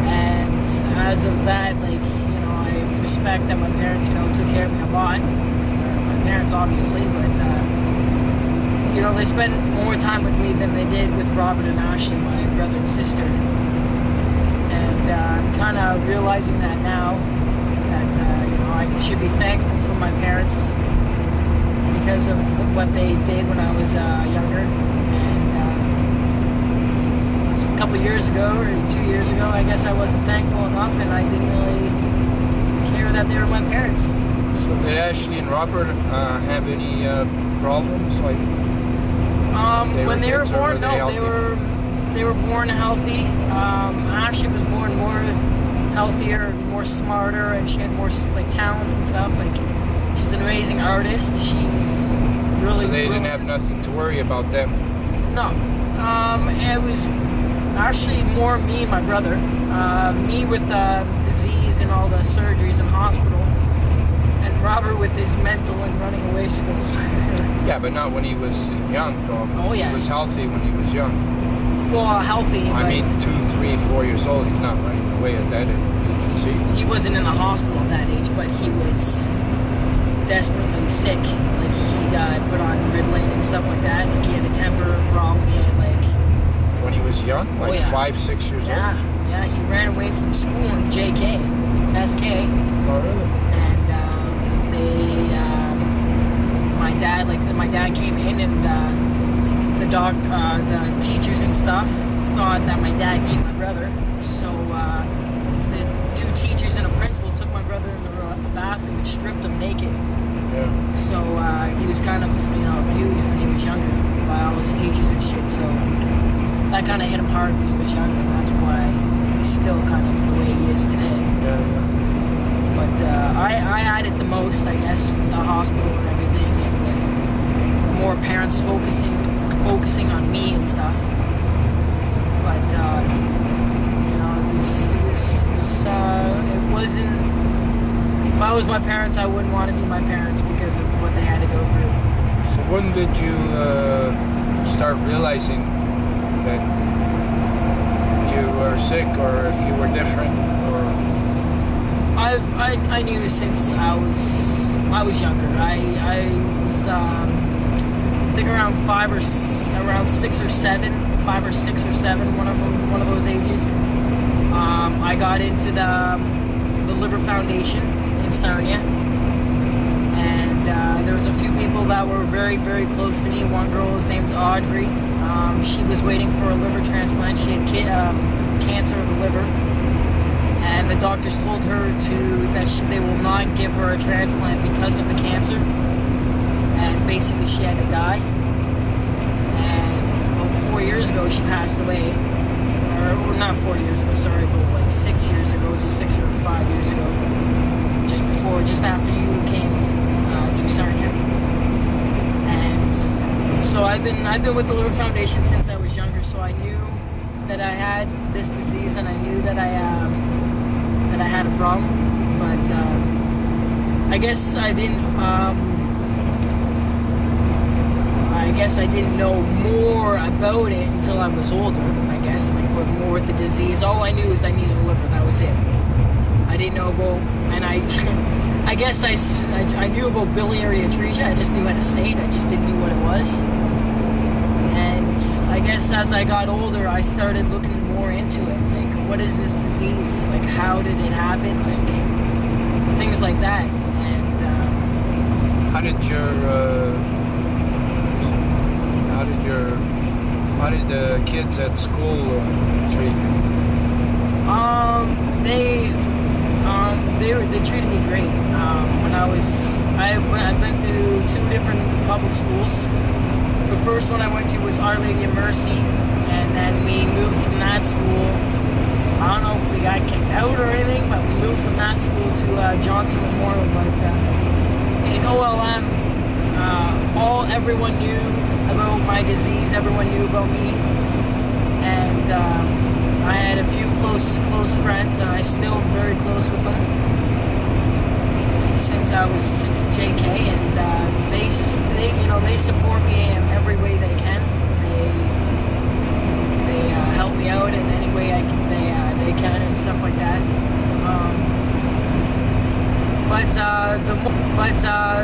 And as of that, like, I respect that my parents, took care of me a lot, because they're my parents, obviously, but they spent more time with me than they did with Robert and Ashley, my brother and sister. And I'm kind of realizing that now, that I should be thankful for my parents because of what they did when I was younger. And a couple years ago, or 2 years ago, I guess I wasn't thankful enough, and I didn't really care that they were my parents. So did Ashley and Robert have any problems? Like, when they were kids, or born, no, healthy? they were born healthy. Ashley was born more healthier, more smarter, and she had more talents and stuff. Like, she's an amazing artist. She's really. So they didn't have nothing to worry about them. No, it was actually more me and my brother. Me with disease and all the surgeries in hospital, and Robert with his mental and running away skills. Yeah, but not when he was young, though. Oh, yes. He was healthy when he was young. Well, healthy. I but mean, 2, 3, 4 years old. He's not running away at that age. Did you see? He wasn't in the hospital at that age, but he was desperately sick. Like, he got put on Ritalin and stuff like that. Like, he had a temper problem. He had, When he was young? Like, oh, yeah. 5, 6 years old? Yeah, he ran away from school in SK. Oh, really? And my dad came in, and the teachers and stuff thought that my dad beat my brother. So the 2 teachers and a principal took my brother into the bathroom and stripped him naked. Yeah. So he was kind of abused when he was younger by all his teachers and shit. So that kind of hit him hard when he was younger, and that's why he's still kind of the way he is today. Yeah. But I had it the most, I guess, with the hospital and everything, and with more parents focusing on me and stuff. But it wasn't. If I was my parents, I wouldn't want to be my parents because of what they had to go through. So when did you start realizing that you were sick, or if you were different, or? I knew since I was younger. I was I think around 6 or 7, one of those ages. I got into the Liver Foundation in Sarnia, and there was a few people that were very, very close to me. One girl, his name's Audrey. She was waiting for a liver transplant. She had cancer of the liver. And the doctors told her that they will not give her a transplant because of the cancer. And basically she had to die. And about 4 years ago she passed away. Or or not 4 years ago, sorry, but like 6 years ago, 6 or 5 years ago, just after you came to Sarnia. And so I've been with the Liver Foundation since I was younger, so I knew that I had this disease, and I knew that I had a problem, but I guess I didn't know more about it until I was older. I guess, like, what more with the disease. All I knew is I needed a liver. That was it. I didn't know about, and I guess I knew about biliary atresia. I just knew how to say it. I just didn't know what it was. And I guess as I got older, I started looking more into it. Like, what is this disease? Like, how did it happen? Like, things like that. And How did the kids at school treat you? They treated me great. I've been to 2 different public schools. The first one I went to was Our Lady of Mercy, and then we moved from that school. I don't know if we got kicked out or anything, but we moved from that school to Johnson Memorial. But in OLM, everyone knew about my disease. Everyone knew about me, and I had a few close friends, and I still am very close with them since JK, and they support me in every way they can. They help me out in any way they can and stuff like that.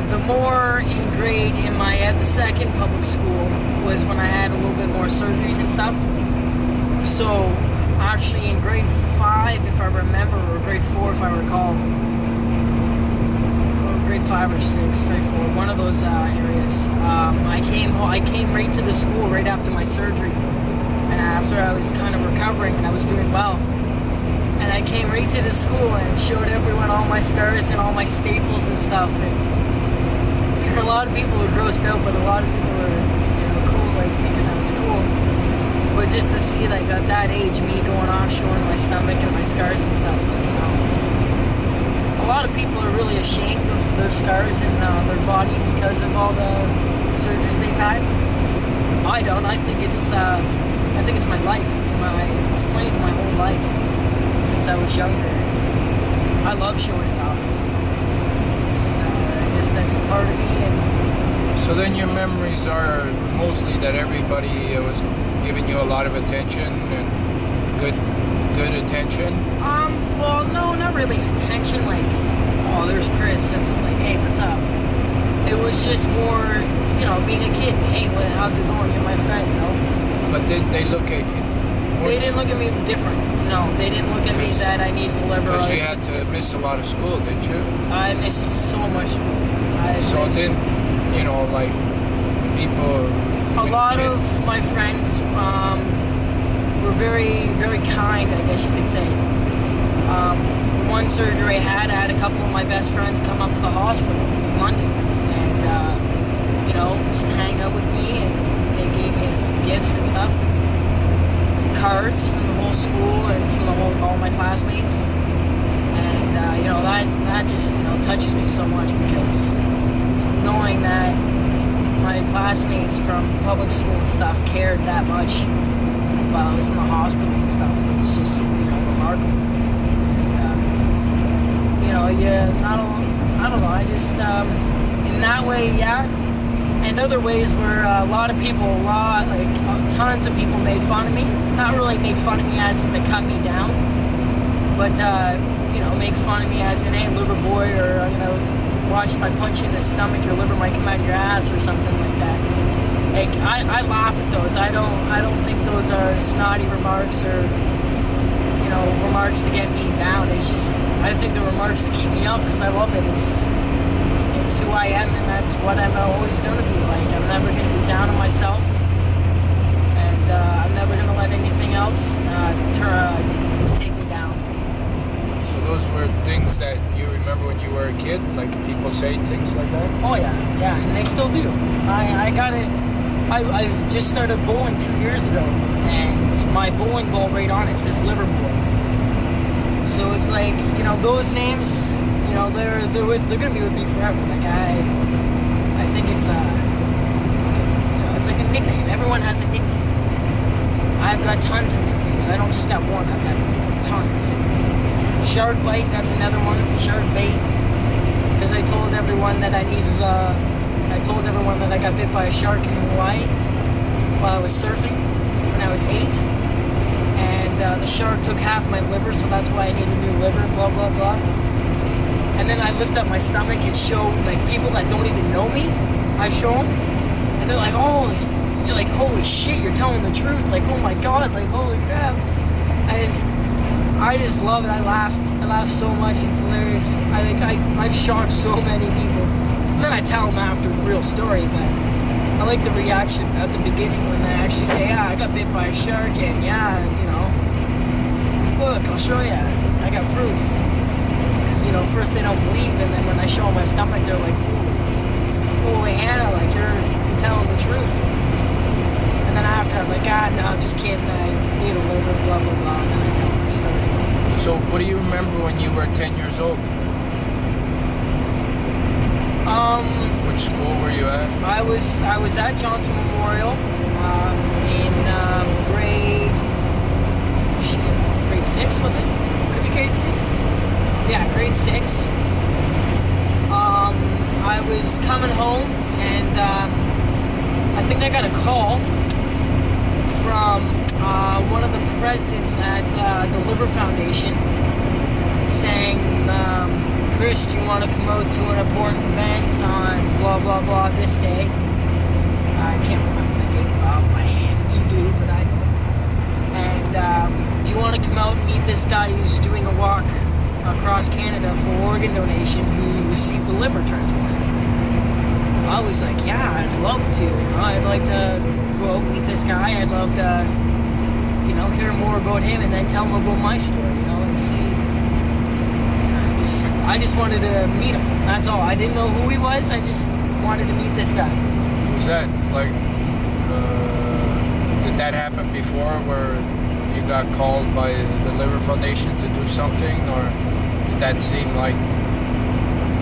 The more ingrained in the second public school was when I had a little bit more surgeries and stuff. So actually in grade 5, if I remember, or grade 4 if I recall, or grade 5 or 6, grade 4, one of those areas, I came right to the school right after my surgery, and after I was kind of recovering and I was doing well. And I came right to the school and showed everyone all my scars and all my staples and stuff. And a lot of people were grossed out, but a lot of people were, cool, like thinking that was cool. But just to see, like, at that age, me going off showing my stomach and my scars and stuff, like, a lot of people are really ashamed of their scars and their body because of all the surgeries they've had. I don't. I think it's my life. It explains my whole life since I was younger. I love showing it off. I guess that's a part of me. And So then your memories are mostly that everybody was giving you a lot of attention and good attention? Well, no, not really attention, like, oh, there's Kris, it's like, hey, what's up? It was just more, being a kid. Hey, how's it going? You're my friend, But did they look at you? They didn't look at me different. No, they didn't look at me that I need the liver. Because you had to miss a lot of school, didn't you? I missed so much school. Like, people... A lot of my friends were very, very kind, I guess you could say. The one surgery I had a couple of my best friends come up to the hospital in London and, just hang out with me, and they gave me some gifts and stuff, and cards from the whole school and from all my classmates. And, that just, touches me so much, because it's knowing that my classmates from public school and stuff cared that much while I was in the hospital and stuff. It's just, remarkable. And, I don't know, I just, in that way, yeah. And other ways where tons of people made fun of me. Not really made fun of me as in to cut me down, but, make fun of me as in, hey, liver boy, or, watch, if I punch you in the stomach, your liver might come out of your ass, or something like that. Like, I laugh at those. I don't think those are snotty remarks or, remarks to get me down. It's just, I think the remarks to keep me up, because I love it. It's who I am, and that's what I'm always going to be like. I'm never going to be down on myself, and I'm never going to let anything else take me down. So those were things that you remember when you were a kid? Like, people say things like that? Oh, yeah, and they still do. I got it. I've just started bowling 2 years ago, and my bowling ball right on it says Liverpool. So it's like, you know, those names, you know, they're gonna be with me forever. Like I think it's you know, it's like a nickname. Everyone has a nickname. I've got tons of nicknames. I don't just got one. I've got tons. Shark bite, that's another one. Shark bait, because I told everyone that I needed. I told everyone that I got bit by a shark in Hawaii while I was surfing when I was 8. And the shark took half my liver, so that's why I need a new liver, blah, blah, blah. And then I lift up my stomach and show, like, people that don't even know me, I show them. And they're like, oh, you're like, holy shit, you're telling the truth. Like, oh my God, like, holy crap. I just love it. I laugh so much. It's hilarious. I've shocked so many people. And then I tell them after the real story, but I like the reaction at the beginning when they actually say, yeah, I got bit by a shark, and yeah, it's, you know, look, I'll show you. I got proof. Because, you know, first they don't believe, and then when I show them my stomach, they're like, holy Hannah, like, you're telling the truth. And then after, I'm like, no, I'm just kidding. I need a liver, blah, blah, blah. And then I tell them my story. So what do you remember when you were 10 years old? Which school were you at? I was at Johnson Memorial in grade 6, was it? Would it be grade 6? Yeah, grade 6. I was coming home, and I think I got a call from one of the presidents at the Liver Foundation saying, Kris, do you want to come out to an important event on blah, blah, blah this day? I can't remember the date off my hand. You do, but I don't. And do you want to come out and meet this guy who's doing a walk across Canada for organ donation who received a liver transplant? I was like, yeah, I'd love to. You know, I'd like to go out and meet this guy. I'd love to, you know, hear more about him and then tell him about my story, you know, and see. I just wanted to meet him. That's all. I didn't know who he was. I just wanted to meet this guy. Was that, like, did that happen before where you got called by the Liver Foundation to do something, or did that seem like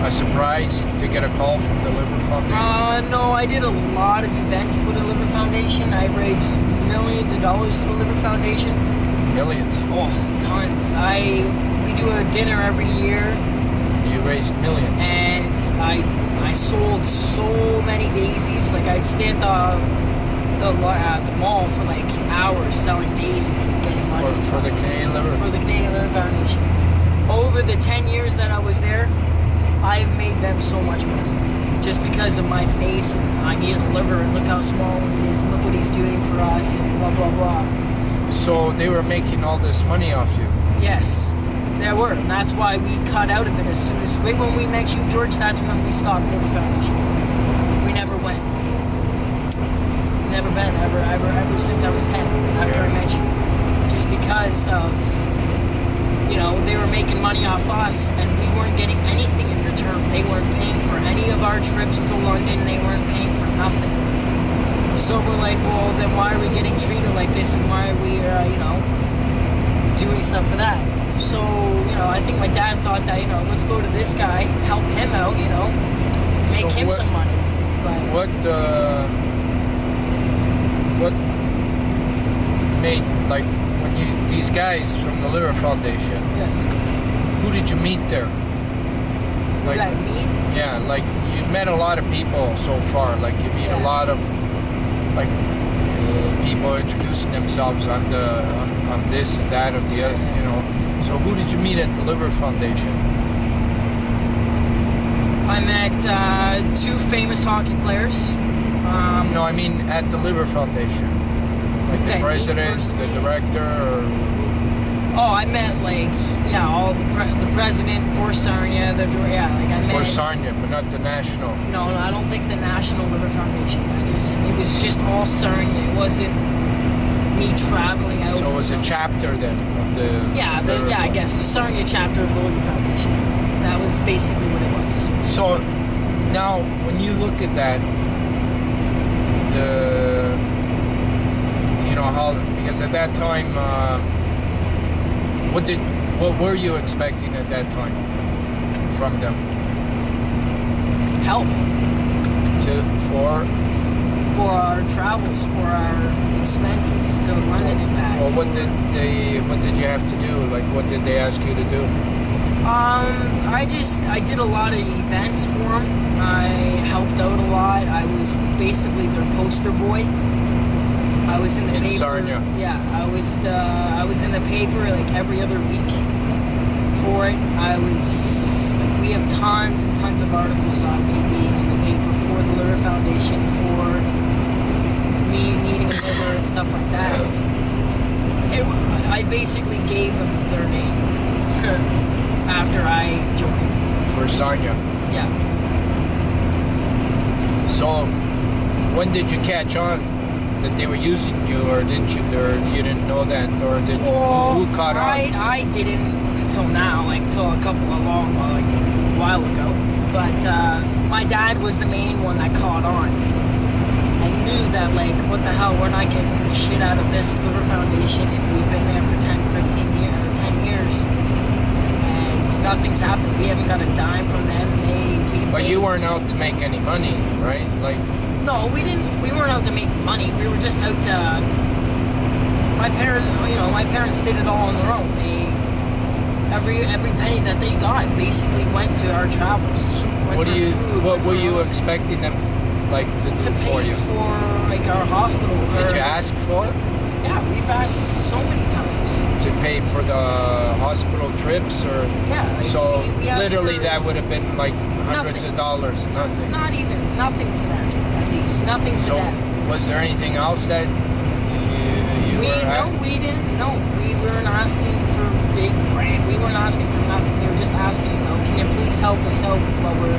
a surprise to get a call from the Liver Foundation? No, I did a lot of events for the Liver Foundation. I raised millions of dollars for the Liver Foundation. Millions? Oh, tons. We do a dinner every year. You raised millions. And I sold so many daisies. Like, I'd stay at the mall for like hours selling daisies and getting money. For the Canadian Liver? For the Canadian Liver Foundation. Over the 10 years that I was there, I've made them so much money. Just because of my face, and I need a liver, and look how small he is, and look what he's doing for us, and blah, blah, blah. So they were making all this money off you? Yes. There were, and that's why we cut out of it as soon as... Right when we met you, George, that's when we stopped Liver Foundation. We never went. Never been, ever since I was 10, after I met you. Just because of, you know, they were making money off us, and we weren't getting anything in return. They weren't paying for any of our trips to London. They weren't paying for nothing. So we're like, well, then why are we getting treated like this, and why are we, you know, doing stuff for that? So, you know, I think my dad thought that, you know, let's go to this guy, help him out, you know, make him some money. But what made, like, when you, these guys from the Liver Foundation, yes, who did you meet there? Like, that meet? Yeah, like, you've met a lot of people so far, like, you meet a lot of, like, people introducing themselves on this and that or the other, you know. So who did you meet at the Liver Foundation? I met 2 famous hockey players. No, I mean at the Liver Foundation. Like the president, the director, or... Oh, I met, like, yeah, all the president, Forsarnia, like I met... Forsarnia, but not the national. No, I don't think the National Liver Foundation. It was just all Sarnia. It wasn't me traveling out. So it was a chapter then of the... Yeah, I guess the Sarnia chapter of the Liver Foundation. That was basically what it was. So now, when you look at that, know, how, because at that time, what were you expecting at that time from them? Help For our travels, for our expenses to London and back. well, what did you have to do? Like, what did they ask you to do? I did a lot of events for them. I helped out a lot. I was basically their poster boy. I was in the paper. Sarnia. Yeah, I was in the paper like every other week for it. We have tons and tons of articles on me being in the paper for the Liver Foundation, for me needing a liver and stuff like that. I basically gave them their name after I joined. For Sarnia. Yeah. So, when did you catch on that they were using you, or didn't you, or you didn't know that, or did you? Well, who caught on? I didn't until now, like till a while ago. But my dad was the main one that caught on. I knew that, like, what the hell, we're not getting shit out of this Liver Foundation, and we've been there for 10 years, and nothing's happened. We haven't got a dime from them. But you weren't out to make any money, right? Like, no, we didn't. We weren't out to make money. We were just out to. My parents did it all on their own. Every penny that they got basically went to our travels. What were you expecting them, like, to do for you? To pay for, like, our hospital. Did you ask for it? Yeah, we've asked so many times. To pay for the hospital trips, or? Yeah. Like, so we asked literally for that would have been like hundreds nothing. of dollars. Nothing. Not even. Nothing to them, at least. Nothing to So them. was there anything else that you were? No, we didn't. No, we weren't asking for big grant. We weren't asking for nothing. We were just asking, can you please help us out while we're,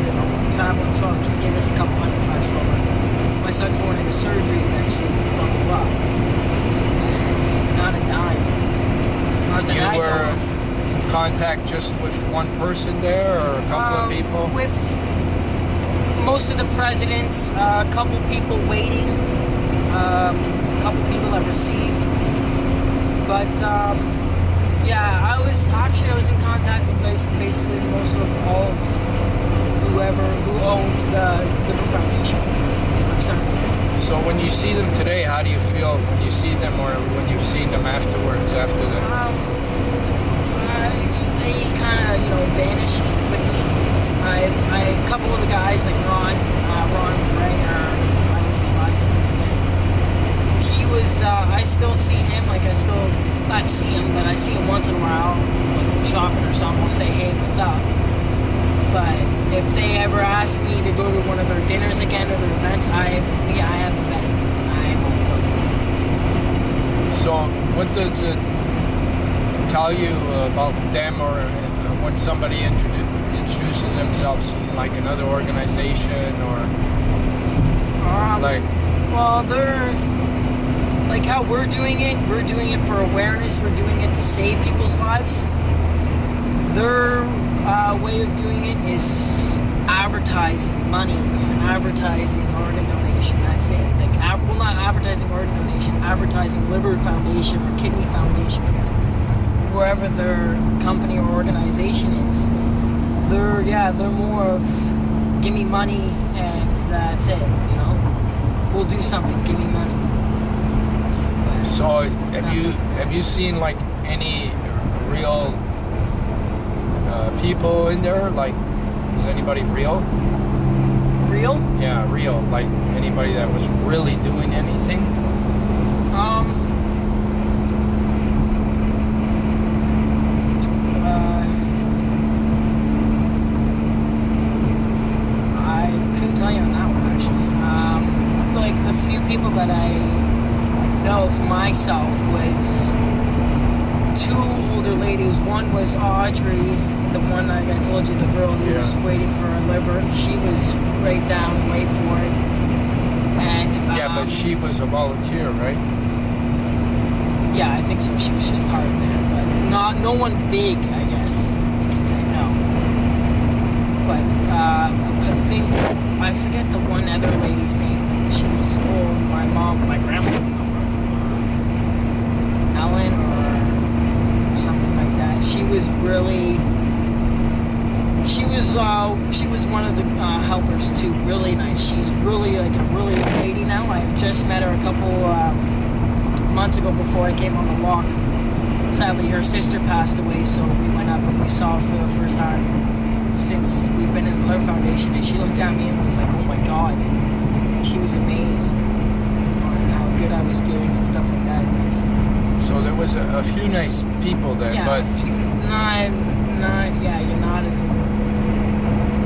traveling truck? Can you give us a couple $100 while my son's going into surgery next week? Blah blah blah. And not a dime. Not that I You know were of. in contact just with one person there, or a couple of people? With most of the presidents, a couple people waiting, a couple people that received. But yeah, I was in contact with basically most of all of who owned the Liver Foundation of Sarnia. So when you see them today, how do you feel when you see them, or when you've seen them afterwards, after that? They kind of, vanished with me. A couple of the guys, like Ron Ranger, I don't know his last name, I forget. He was, I still see him, like I still, not see him, but I see him once in a while, like shopping or something, I'll say, hey, what's up? But if they ever ask me to go to one of their dinners again or their events, I haven't been. I won't go. So what does it tell you about them, or when somebody introduces themselves from, like, another organization, or like? Well, they're like how we're doing it. We're doing it for awareness. We're doing it to save people's lives. Their way of doing it is advertising money, advertising organ donation. That's it. Like, well, not advertising organ donation, advertising Liver Foundation or Kidney Foundation, wherever their company or organization is. They're more of give me money and that's it. We'll do something. Give me money. But So have you seen, like, any real people in there? Like, is anybody real? Real? Yeah, real. Like, anybody that was really doing anything? I couldn't tell you on that one, actually. Like, the few people that I know for myself was two older ladies. One was Audrey, the one like I told you, the girl who was waiting for her liver. She was right down, wait for it. And Yeah, but she was a volunteer, right? yeah, I think so. She was just part of it, but no one big, I guess you can say. No, but I forget the one other lady's name. She was old. My grandma. really. She was one of the helpers too. Really nice. She's really like a really good lady now. I just met her a couple months ago before I came on the walk. Sadly, her sister passed away, so we went up and we saw her for the first time since we've been in the Love Foundation. And she looked at me and was like, "Oh my God!" And she was amazed on how good I was doing and stuff like that. So there was a few nice people there, Yeah, but a few,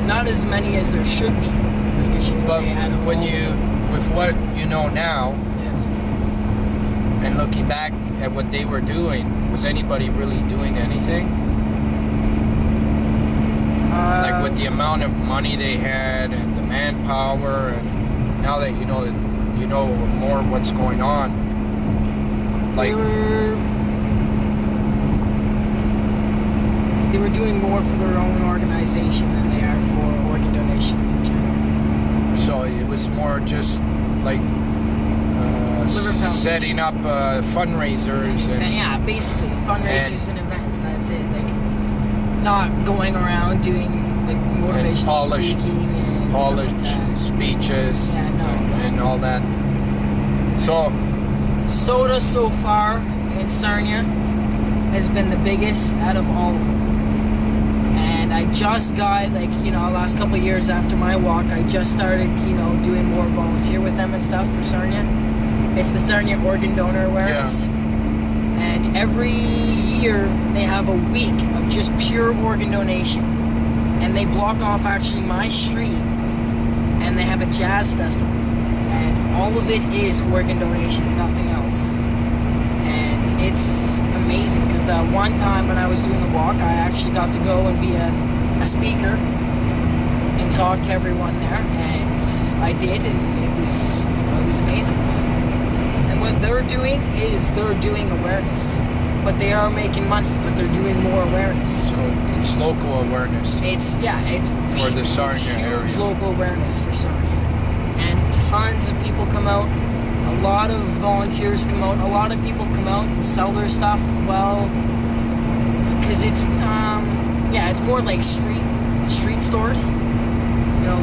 not as many as there should be. I guess you could but say. Out of when all. you, with what you know now, Yes. and looking back at what they were doing, was anybody really doing anything? Like with the amount of money they had and the manpower, and now that you know more what's going on, like they were doing more for their own organization than they are for organ donation in general. so it was more just like Liver Foundation. setting up fundraisers and Yeah, basically fundraisers and events. That's it. Like not going around doing like motivational speaking and polished stuff like that. speeches Yeah, no. and all that. So Soda so far in Sarnia has been the biggest out of all of them. And I just got, like, last couple of years after my walk, I just started, doing more volunteer with them and stuff for Sarnia. It's the Sarnia Organ Donor Awareness. And every year they have a week of just pure organ donation. And they block off actually my street and they have a jazz festival. And all of it is organ donation, nothing else. And it's amazing because the one time when I was doing the walk, I actually got to go and be a speaker and talk to everyone there, and I did, and it was amazing. And what they're doing is they're doing awareness, but they are making money, but they're doing more awareness. So it's local awareness. It's For the Sarnia huge area. local awareness for Sarnia, and tons of people come out. A lot of volunteers come out. A lot of people come out and sell their stuff. Well, because it's it's more like street stores.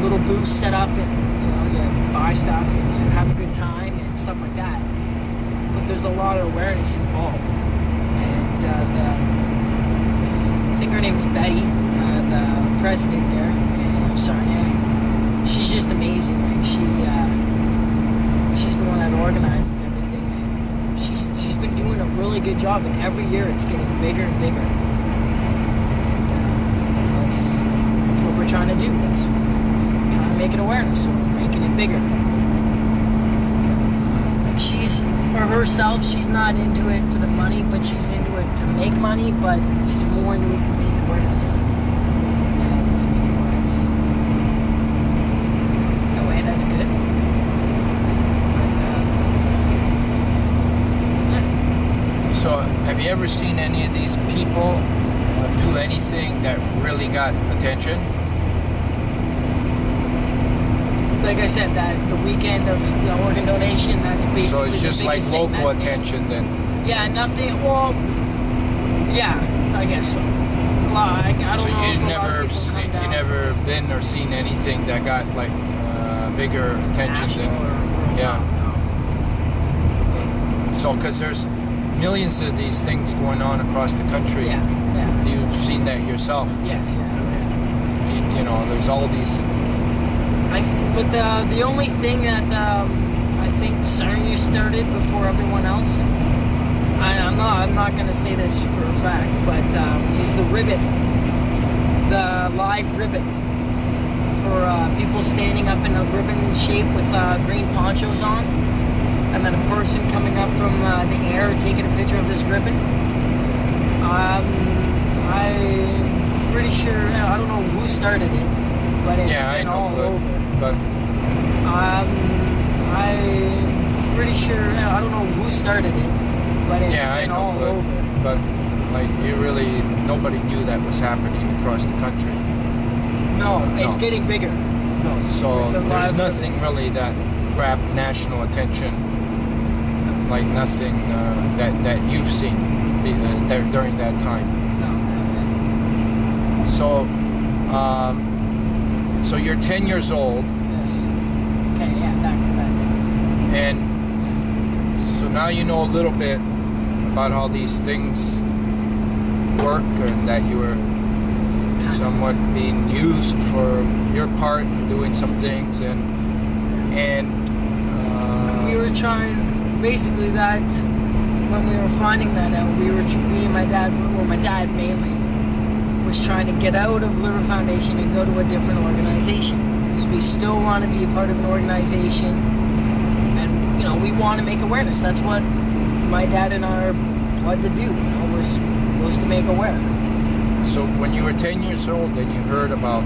Little booths set up, and you buy stuff and you have a good time and stuff like that. But there's a lot of awareness involved, and I think her name's Betty, the president there of Sarnia. She's just amazing. Like she's the one that organizes everything, and she's been doing a really good job. And every year it's getting bigger and bigger. And that's what we're trying to do. It's trying to make it awareness, so we're making it bigger. Like she's for herself, she's not into it for the money, but she's into it to make money. But she's more into it to make awareness. And it's in a way that's good. So have you ever seen any of these people do anything that really got attention? Like I said, that the weekend of the organ donation, that's basically So it's the just like biggest thing. local That's it. attention then. Yeah, nothing. Well, yeah, I guess so. I don't So know if you've a lot of people come down never been or seen anything that got like bigger attention national than or world. yeah. No. So because there's millions of these things going on across the country. Yeah, yeah. You've seen that yourself. Yes, yeah. You know, there's all these. But the only thing that I think Sarnia started before everyone else, I'm not going to say this for a fact, but is the ribbon, the live ribbon for people standing up in a ribbon shape with green ponchos on, and then a person coming up from the air taking a picture of this ribbon. I'm pretty sure, I don't know who started it, but it's been all over. But I'm pretty sure, I don't know who started it, but it's been all over. But like nobody knew that was happening across the country. No, it's getting bigger. No, So the there's live nothing really that grabbed national attention, like nothing that you've seen during that time. No. So you're 10 years old, Yes. Okay, yeah, back to that. and so now you know a little bit about how these things work, and that you were somewhat being used for your part in doing some things, and We were trying, basically that, when we were finding that out, me and my dad, well, my dad mainly, was trying to get out of Liver Foundation and go to a different organization, because we still want to be a part of an organization, and, you know, we want to make awareness. That's what my dad and I are blood to do, you know, we're supposed to make aware. So when you were 10 years old and you heard about...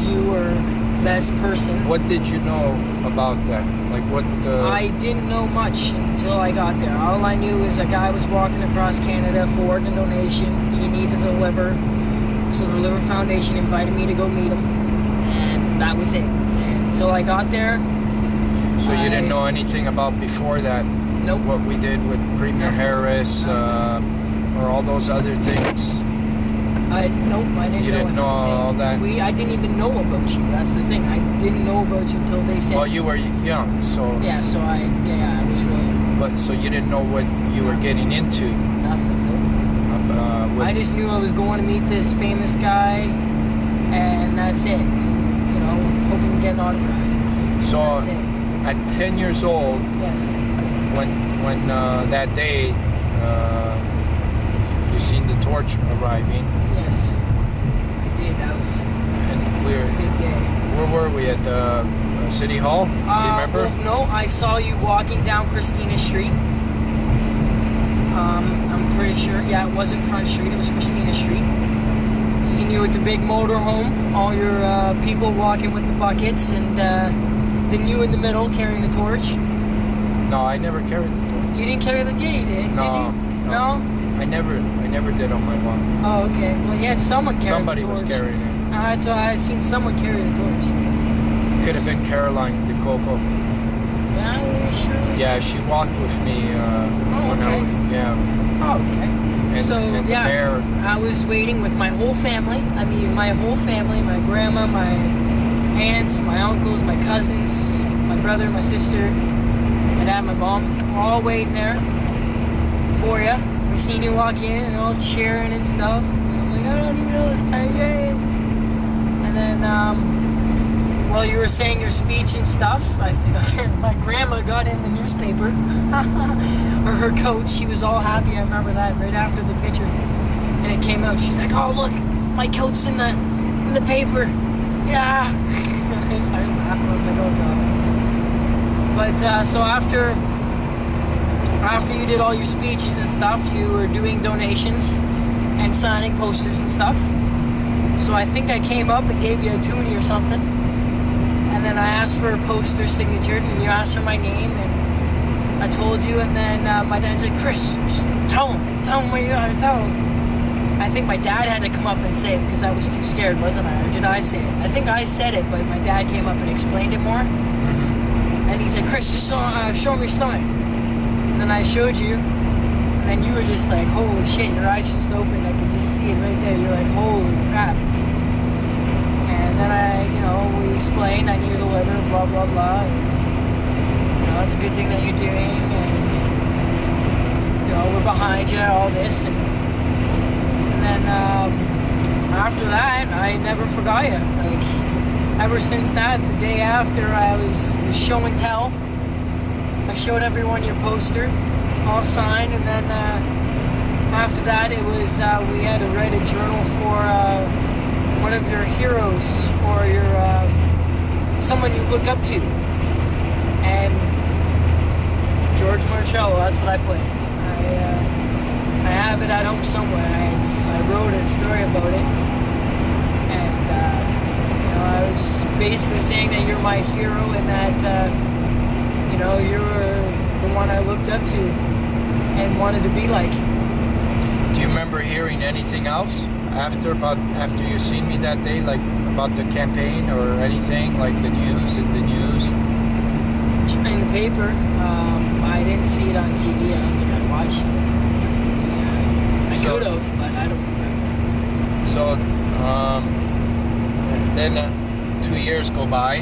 You were the best person. what did you know about that? Like what... I didn't know much until I got there. All I knew is a guy was walking across Canada for organ donation. He needed a liver. So the Liver Foundation invited me to go meet him. And that was it. And until I got there... So you didn't know anything about before that? Nope. What we did with Premier Harris, or all those other things? Nope, I didn't You know didn't know all that? I didn't even know about you. That's the thing. I didn't know about you until they said... Well, you were young, so... Yeah, so I was really... But so you didn't know what you were getting into? Nothing, nope. I just knew I was going to meet this famous guy, and that's it. You know, hoping to get an autograph. So That's it. at 10 years old, Yes. when that day you seen the torch arriving, Yes. I did. That was and we a were... big day. Where were we? At the City Hall? Do you remember? Well, no, I saw you walking down Christina Street. I'm pretty sure. Yeah, it wasn't Front Street. It was Christina Street. Seen you with the big motorhome. All your people walking with the buckets, and then you in the middle carrying the torch. No, I never carried the torch. You didn't carry the gate, did you? No, No? I never did on my walk. Oh, okay. Well, you had someone carrying Somebody the torch. was carrying it. That's why I seen someone carry the torch. Could have been Caroline de Coco. Yeah, you sure? Yeah, she walked with me when I okay. was... Yeah. Oh, okay. And, So, and the yeah, mayor... I was waiting with my whole family. I mean, my whole family, my grandma, my aunts, my uncles, my cousins, my brother, my sister, my dad, my mom, all waiting there for you. We seen you walk in and all cheering and stuff. And I'm like, I don't even know this guy, yay. And then, while you were saying your speech and stuff, I think my grandma got in the newspaper, or her coat. She was all happy. I remember that right after the picture, and it came out. She's like, "Oh, look, my coat's in the paper." Yeah. I started laughing. I was like, "Oh god." But so after you did all your speeches and stuff, you were doing donations and signing posters and stuff. So I think I came up and gave you a toonie or something. And then I asked for a poster signatured, and you asked for my name, and I told you, and then my dad said, "Kris, tell him what you gotta tell him." I think my dad had to come up and say it because I was too scared, wasn't I? Or did I say it? I think I said it, but my dad came up and explained it more. And he said, "Kris, just show him your stomach." And then I showed you, and then you were just like, "Holy shit," your eyes just opened. I could just see it right there. You're like, "Holy crap." And then we explained I needed a liver, blah, blah, blah. And, it's a good thing that you're doing, and, we're behind you, all this. And then after that, I never forgot you. Like, ever since that, the day after, it was show and tell. I showed everyone your poster, all signed, and then after that, it was, we had to write a journal for one of your heroes, or your someone you look up to, and George Marcello. That's what I put. I have it at home somewhere. I wrote a story about it, and I was basically saying that you're my hero, and that you're the one I looked up to and wanted to be like. Do you remember hearing anything else after you seen me that day, like about the campaign or anything, like in the news? In the paper. I didn't see it on TV. I don't think I watched it on TV. I could have, but I don't remember. So then 2 years go by.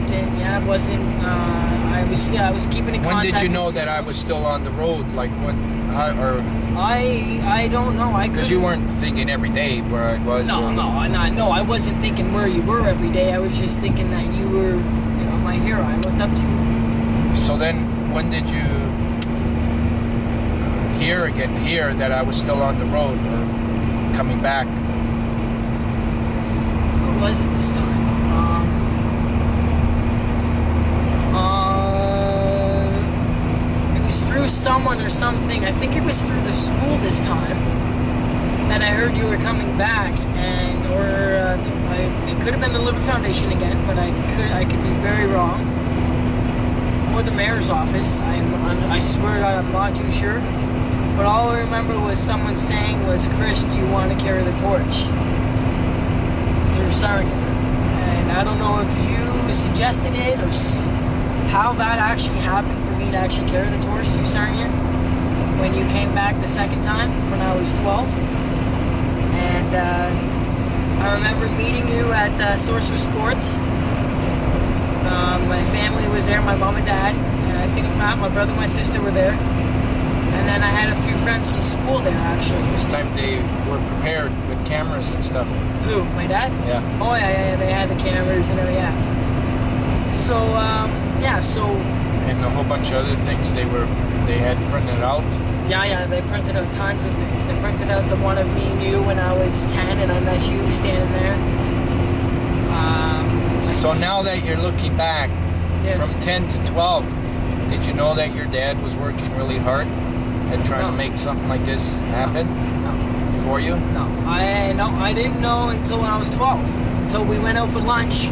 Then yeah, I wasn't. I was keeping in When contact. did you know with that I was still on the road? Like when, or I don't know. because you weren't thinking every day where I was. No, or, no, I wasn't thinking where you were every day. I was just thinking that you were, my hero. I looked up to you. So then, when did you hear that I was still on the road or coming back? Who was it this time? It was through someone or something. I think it was through the school this time that I heard you were coming back, it could have been the Liver Foundation again, but I could be very wrong. Or the mayor's office. I swear to God, I'm not too sure. But all I remember was someone saying was, "Kris, do you want to carry the torch?" Through Sarnia. And I don't know if you suggested it or how that actually happened for me to actually carry the torch through Sarnia when you came back the second time when I was 12. And I remember meeting you at Source for Sports. My family was there, my mom and dad, and I think my brother and my sister were there. And then I had a few friends from school there, actually. This time they were prepared with cameras and stuff. Who? My dad? Yeah. Oh, yeah, they had the cameras and everything, yeah. So, And a whole bunch of other things they had printed out. Yeah, they printed out tons of things. They printed out the one of me and you when I was 10 and I met you standing there. So now that you're looking back, Yes. from 10 to 12, did you know that your dad was working really hard at trying No. to make something like this happen No. for you? No, I didn't know until when I was 12. Until we went out for lunch,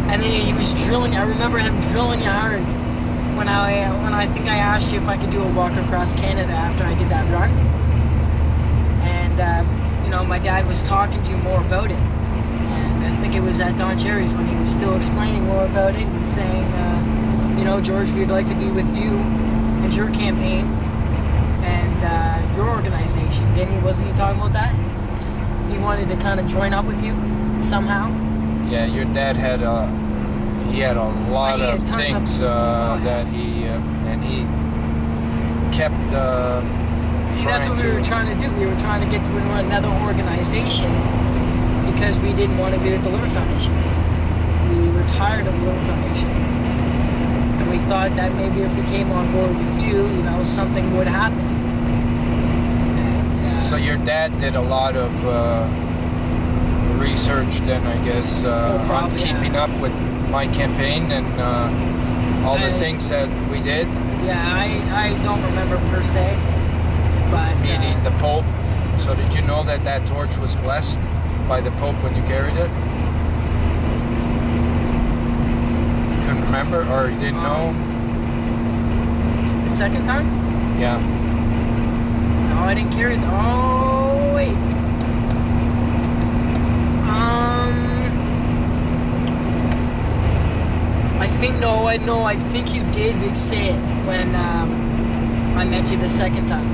and then he was drilling. I remember him drilling you hard when I think I asked you if I could do a walk across Canada after I did that run. And my dad was talking to you more about it, and I think it was at Don Cherry's when he was still explaining more about it and saying, George, we'd like to be with you and your campaign and your organization. Wasn't he talking about that? He wanted to kind of join up with you somehow. Yeah, your dad had a lot He had of tons of things stuff. that he kept. See, that's what we were trying to do. We were trying to get to another organization because we didn't want to be with the Liver Foundation. We were tired of the Liver Foundation. And we thought that maybe if we came on board with you, something would happen. And, So your dad did a lot of research then, I guess, on probably, keeping up with my campaign and all the things that we did. Yeah, I don't remember per se, but Meeting the Pope. So did you know that torch was blessed by the Pope when you carried it? You couldn't remember, or you didn't know? the second time? Yeah. No, I didn't carry it. Oh, wait. I think you did say it when I met you the second time.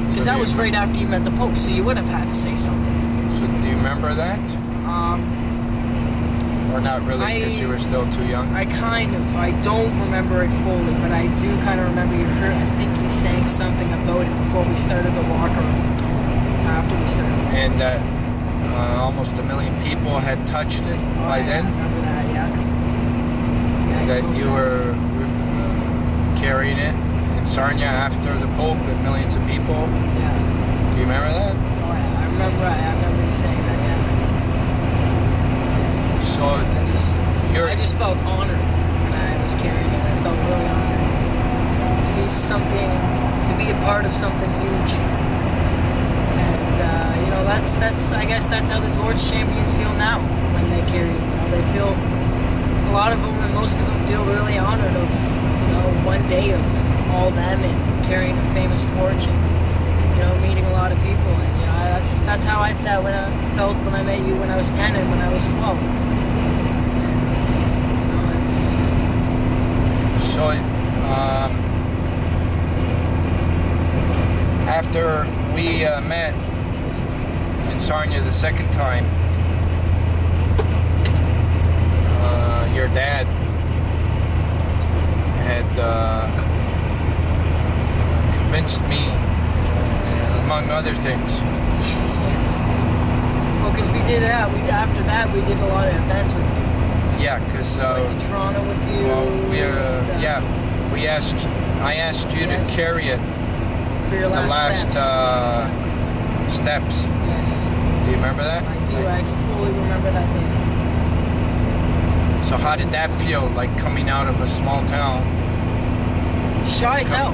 Because that was right after you met the Pope, so you would have had to say something. So do you remember that? Or not really, because you were still too young? I don't remember it fully, but I do kind of remember I think you saying something about it before we started the walk around. After we started. And almost 1 million people had touched it by then? I remember that, yeah. That you were carrying it in Sarnia after the Pope and millions of people? Yeah. Do you remember that? Oh, yeah. I remember you saying that, yeah. So I just felt honored when I was carrying it. I felt really honored to be a part of something huge. And I guess that's how the Torch Champions feel now when they carry it. They feel, a lot of them and most of them feel really honored of one day of all them and carrying a famous torch and meeting a lot of people. And that's how I felt when I met you when I was 10 and when I was 12. So, after we met in Sarnia the second time, your dad had convinced me, among other things. Yes. Well, because we did that. After that, we did a lot of events with you. Yeah, because Went to Toronto with you. well, and, I asked you Yes. to carry it for your the last steps. steps. Yes, Do you remember that? I do. I fully remember that day. So how did that feel, like coming out of a small town, Shy as hell.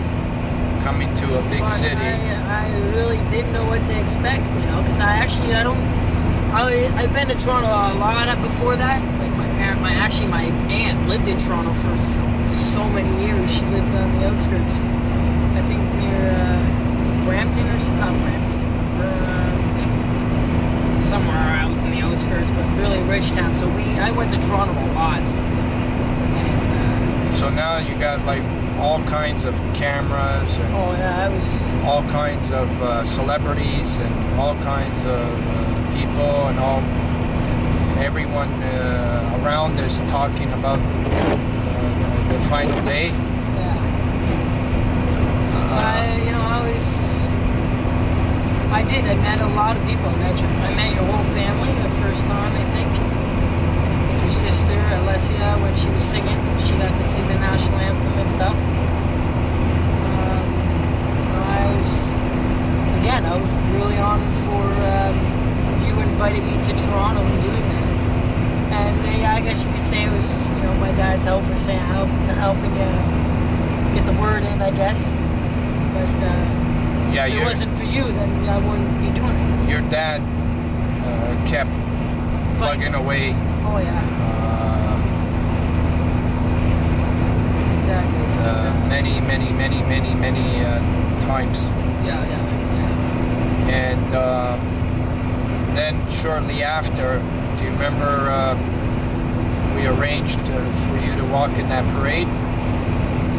coming to a big Fuck, city? I really didn't know what to expect, because I've been to Toronto a lot before that. Like my aunt lived in Toronto for so many years. She lived on the outskirts. I think near Brampton or something. Not Brampton. Somewhere out in the outskirts, but really rich town. So I went to Toronto a lot. And So now you got like all kinds of cameras and oh yeah, I was. all kinds of celebrities and all kinds of people and everyone around is talking about the final day. Yeah. I met a lot of people. I met your whole family the first time, I think. Like your sister, Alessia, when she was singing. She got to sing the national anthem and stuff. I was really honored for you invited me to Toronto and doing that. And I guess you could say it was, my dad's helping get the word in, I guess. But Yeah, if it wasn't for you, then I wouldn't be doing it. your dad kept plugging away. Oh yeah, exactly. Many times. Yeah. And then shortly after, do you remember we arranged for you to walk in that parade?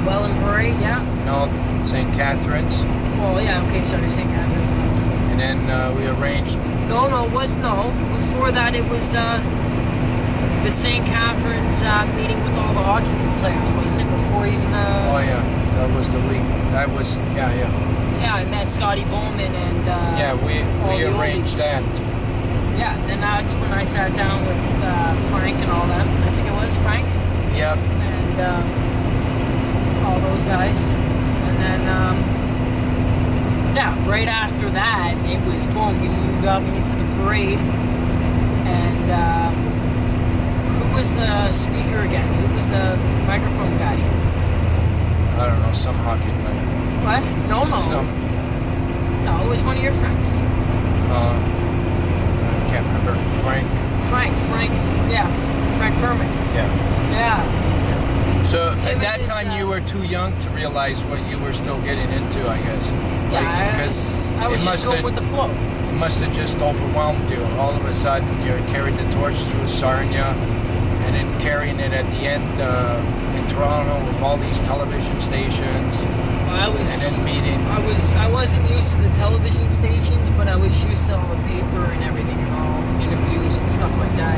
Well, in parade, yeah. No, St. Catherine's. Well, yeah. Okay, sorry, St. Catharines. And then we arranged. No. Before that, it was the St. Catharines meeting with all the hockey players, wasn't it? Before even. Oh yeah, that was the week. That was yeah. Yeah, I met Scotty Bowman and. Yeah, we the arranged oldies. that. Yeah, then that's when I sat down with Frank and all them. I think it was Frank. Yep. And all those guys. And then, right after that, it was boom, you got me into the parade. And who was the speaker again? Who was the microphone guy? I don't know, some hockey player. What? No. No, it was one of your friends. I can't remember. Frank. Frank Furman. Yeah. Yeah. So Him at and that his, time you were too young to realize what you were still getting into, I guess. Yeah, because I was just going with the flow. It must have just overwhelmed you. All of a sudden you're carrying the torch through Sarnia and then carrying it at the end in Toronto with all these television stations. And then meeting. I wasn't used to the television stations, but I was used to all the paper and everything and all interviews and stuff like that.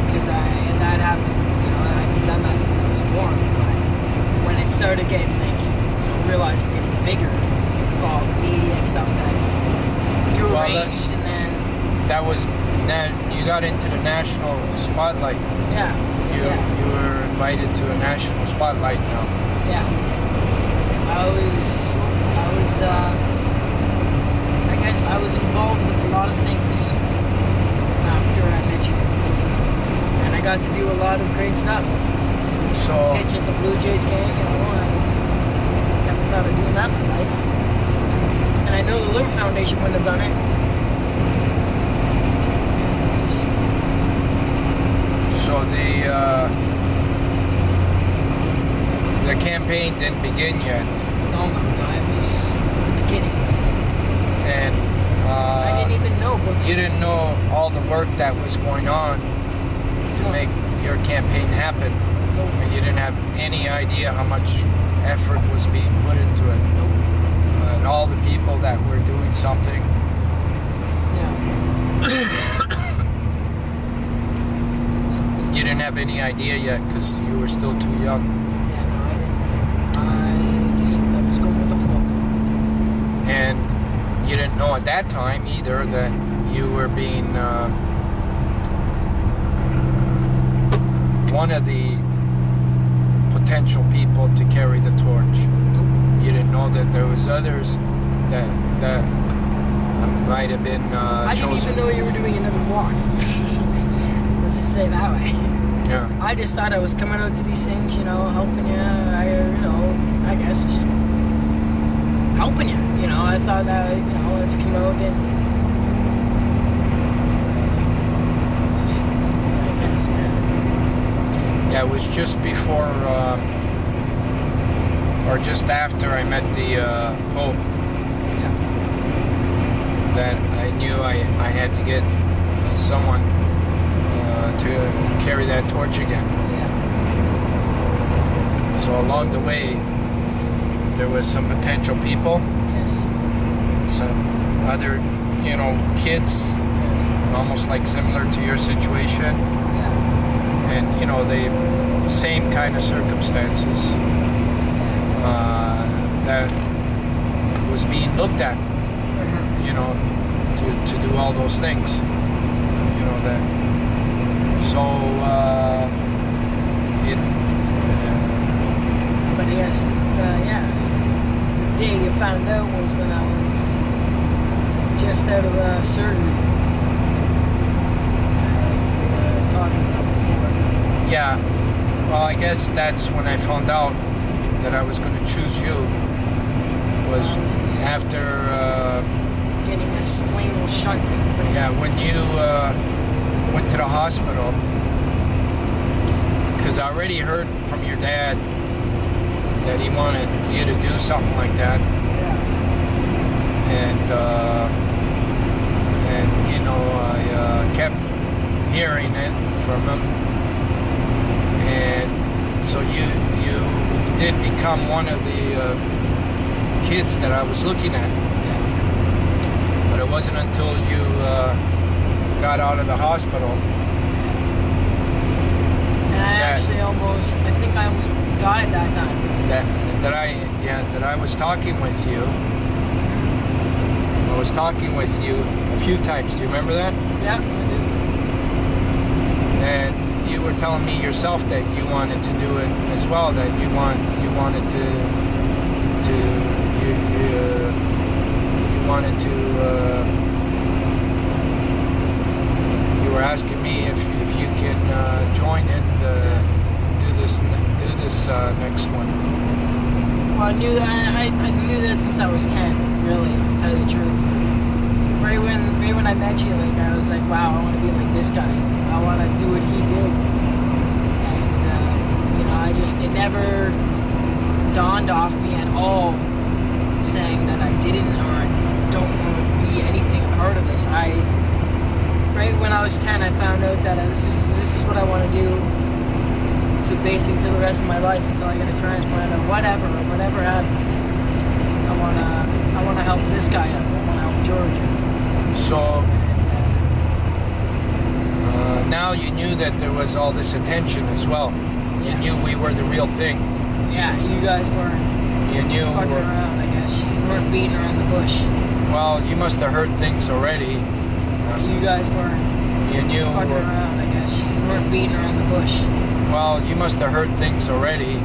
Because that happened, I've done that since I was born. But when it started getting realized it getting bigger with all the media and stuff that you arranged, and then you got into the national spotlight. Yeah. You were invited to a national spotlight now. Yeah. I was involved with a lot of things after I met you. And I got to do a lot of great stuff. So Pitch at the Blue Jays game, I never thought of doing that in my life. And I know the Liver Foundation wouldn't have done it. So the campaign didn't begin yet. No, it was the beginning. And I didn't even know. You didn't know all the work that was going on to make your campaign happen. Nope. And you didn't have any idea how much effort was being put into it. Nope. And all the people that were doing something. Yeah. didn't have any idea yet because you were still too young. Yeah, no, I didn't. I was going with the flow. And you didn't know at that time either that you were being one of the potential people to carry the torch. You didn't know that there was others that might have been I didn't chosen. even know you were doing another walk. Let's just say that way. Yeah. I just thought I was coming out to these things, helping you. I guess just helping you. I thought that, let's come out and just, I guess, yeah. Yeah, it was just before or just after I met the Pope Yeah. that I knew I had to get someone to carry that torch again. Yeah. So along the way, there was some potential people, Yes. some other, kids, Yes. almost like similar to your situation, Yeah. and the same kind of circumstances that was being looked at, to do all those things, that. So it. But I guess, the day you found out was when I was just out of surgery. Like we were talking about before. Yeah, well, I guess that's when I found out that I was going to choose you. Was after. Getting a spinal shunt. Yeah, when you went to the hospital, because I already heard from your dad that he wanted you to do something like that, Yeah. and I kept hearing it from him, and so you did become one of the kids that I was looking at. But it wasn't until you got out of the hospital. And I think I almost died that time. That I was talking with you. I was talking with you a few times. Do you remember that? Yeah, I do. And you were telling me yourself that you wanted to do it as well. That you wanted to you were asking me if you can join and do this next one. Well, I knew that since I was 10, really, to tell you the truth. Right when I met you, I was like, wow, I want to be like this guy. I want to do what he did. And it never dawned off me at all saying that I didn't or I don't want to be anything a part of this. Right when I was 10, I found out that this is what I want to do to basically to the rest of my life until I get a transplant or whatever happens. I want to help this guy out. I want to help George. So now you knew that there was all this attention as well. You knew we were the real thing. Yeah, you guys weren't You knew. fucking around, I guess. You weren't beating around the bush. Well, you must have heard things already. You guys weren't You knew. fucking around, I guess. You weren't beating around the bush. Well, you must have heard things already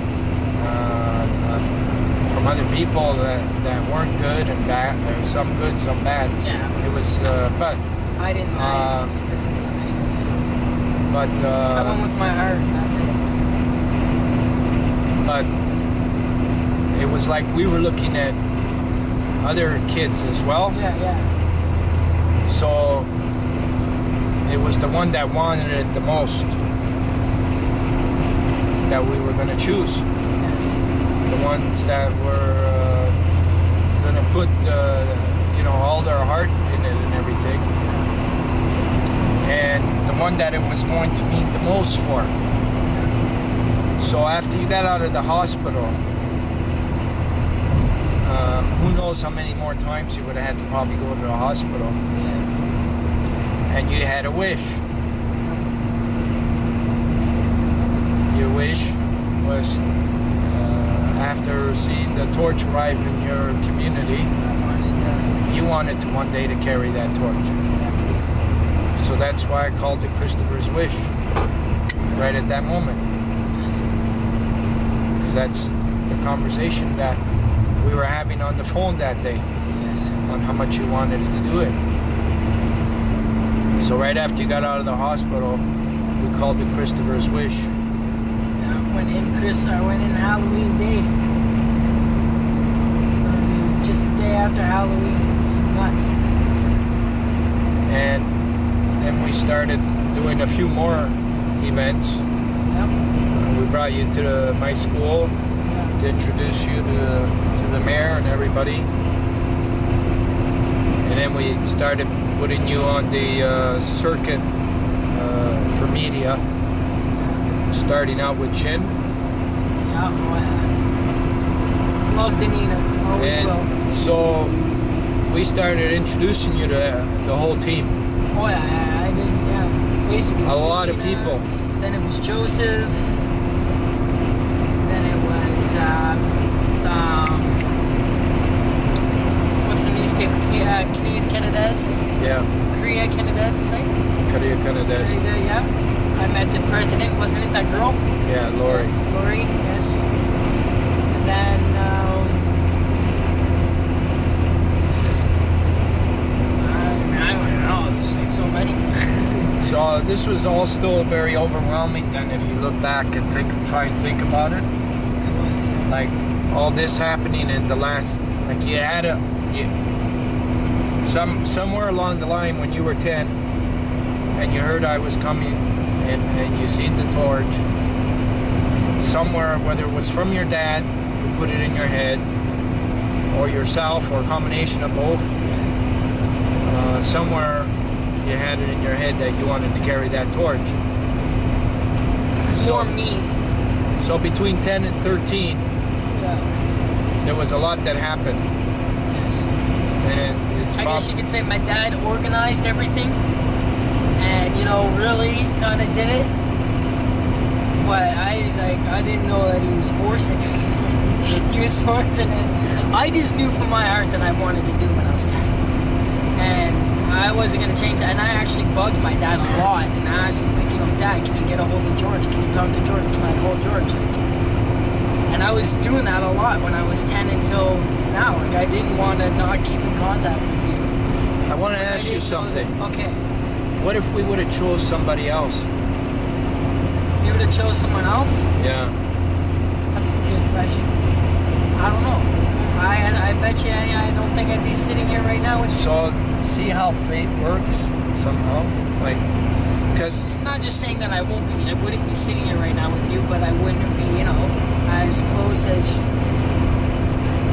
from other people that weren't good and bad, or some good, some bad. Yeah. It was, but I didn't listen to them anyways. but I went with my heart, that's it. but it was like we were looking at other kids as well. Yeah. So it was the one that wanted it the most that we were going to choose. Yes. The ones that were going to put, all their heart in it and everything. And the one that it was going to mean the most for. So after you got out of the hospital, who knows how many more times you would have had to probably go to the hospital. Yeah. And you had a wish. wish was, after seeing the torch arrive in your community, you wanted to one day to carry that torch. So that's why I called it Kristopher's wish right at that moment. Because that's the conversation that we were having on the phone that day. Yes. On how much you wanted to do it. So right after you got out of the hospital, we called it Kristopher's wish. I went in Halloween day. Just the day after Halloween. It was nuts. And then we started doing a few more events. Yep. We brought you to my school to introduce you to the mayor and everybody. And then we started putting you on the circuit for media, starting out with Chin. Yeah, love Danina, always will. And so we started introducing you to the whole team. Oh yeah, I did, yeah. Basically. A lot of Danina, people. Then it was Joseph. Then it was, what's the newspaper? Canadian Canada's? Yeah. Korea Canada's, right? Korea Canada's. Korea, yeah. I met the president, wasn't it that girl? Yeah, Lori. Yes, Lori, yes. And then, I don't know, there's like so many. So this was all still very overwhelming then if you look back and try and think about it. It was, Like all this happening in the last, like you had somewhere along the line when you were 10 and you heard I was coming and you seen the torch, somewhere, whether it was from your dad who put it in your head or yourself or a combination of both, somewhere you had it in your head that you wanted to carry that torch. it's more me. So between 10 and 13, Yeah. there was a lot that happened. Yes. And it's I guess you could say my dad organized everything and, you know, really kind of did it. But I didn't know that he was forcing it. He was forcing it. I just knew from my heart that I wanted to do it when I was 10. And I wasn't going to change that. And I actually bugged my dad a lot and asked him, like, you know, Dad, can you get a hold of George? Can you talk to George? Can I call George? Like, and I was doing that a lot when I was 10 until now. Like, I didn't want to not keep in contact with you. I want to I ask you didn't know something. that- Okay. What if we would have chose somebody else? If you would have chose someone else? Yeah. That's a good question. I don't know. I bet you I don't think I'd be sitting here right now with you. So see how fate works somehow, like, because I'm not just saying that I wouldn't be sitting here right now with you, but I wouldn't be, you know, as close as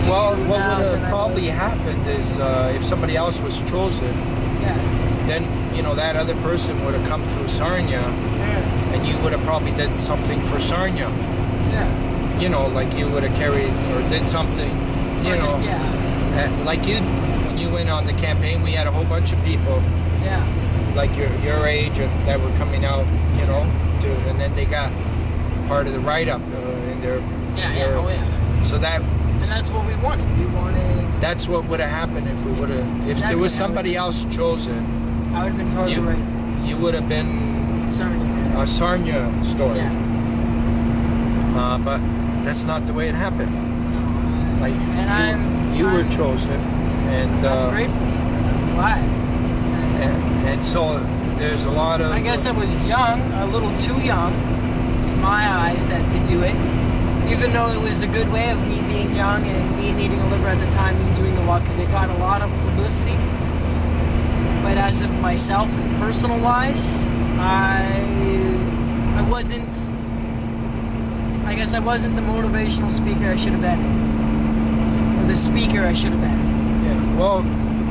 well, you what now would than have I probably was. happened is if somebody else was chosen, Yeah. then you know that other person would have come through Sarnia, Yeah. and you would have probably did something for Sarnia. Yeah. You know, like you would have carried or did something. You Or know, just, yeah. like you when you went on the campaign, we had a whole bunch of people Yeah. like your age and that were coming out, you know, and then they got part of the write-up in their. Yeah, yeah, oh yeah. So And that's what we wanted. We wanted. that's what would have happened if we would have. If Exactly. there was somebody else chosen, I would have been totally right. you would have been Sorry. a Sarnia story. Yeah. But that's not the way it happened. No, Like and you were I'm chosen, and I'm grateful for it. I'm glad. and so there's a lot of. I guess I was young, a little too young, in my eyes, that to do it. Even though it was a good way of me being young and me needing a liver at the time, me doing the walk, because it got a lot of publicity. But as of myself and personal wise, I wasn't. I guess I wasn't the motivational speaker I should have been, or the speaker I should have been. Yeah. Well,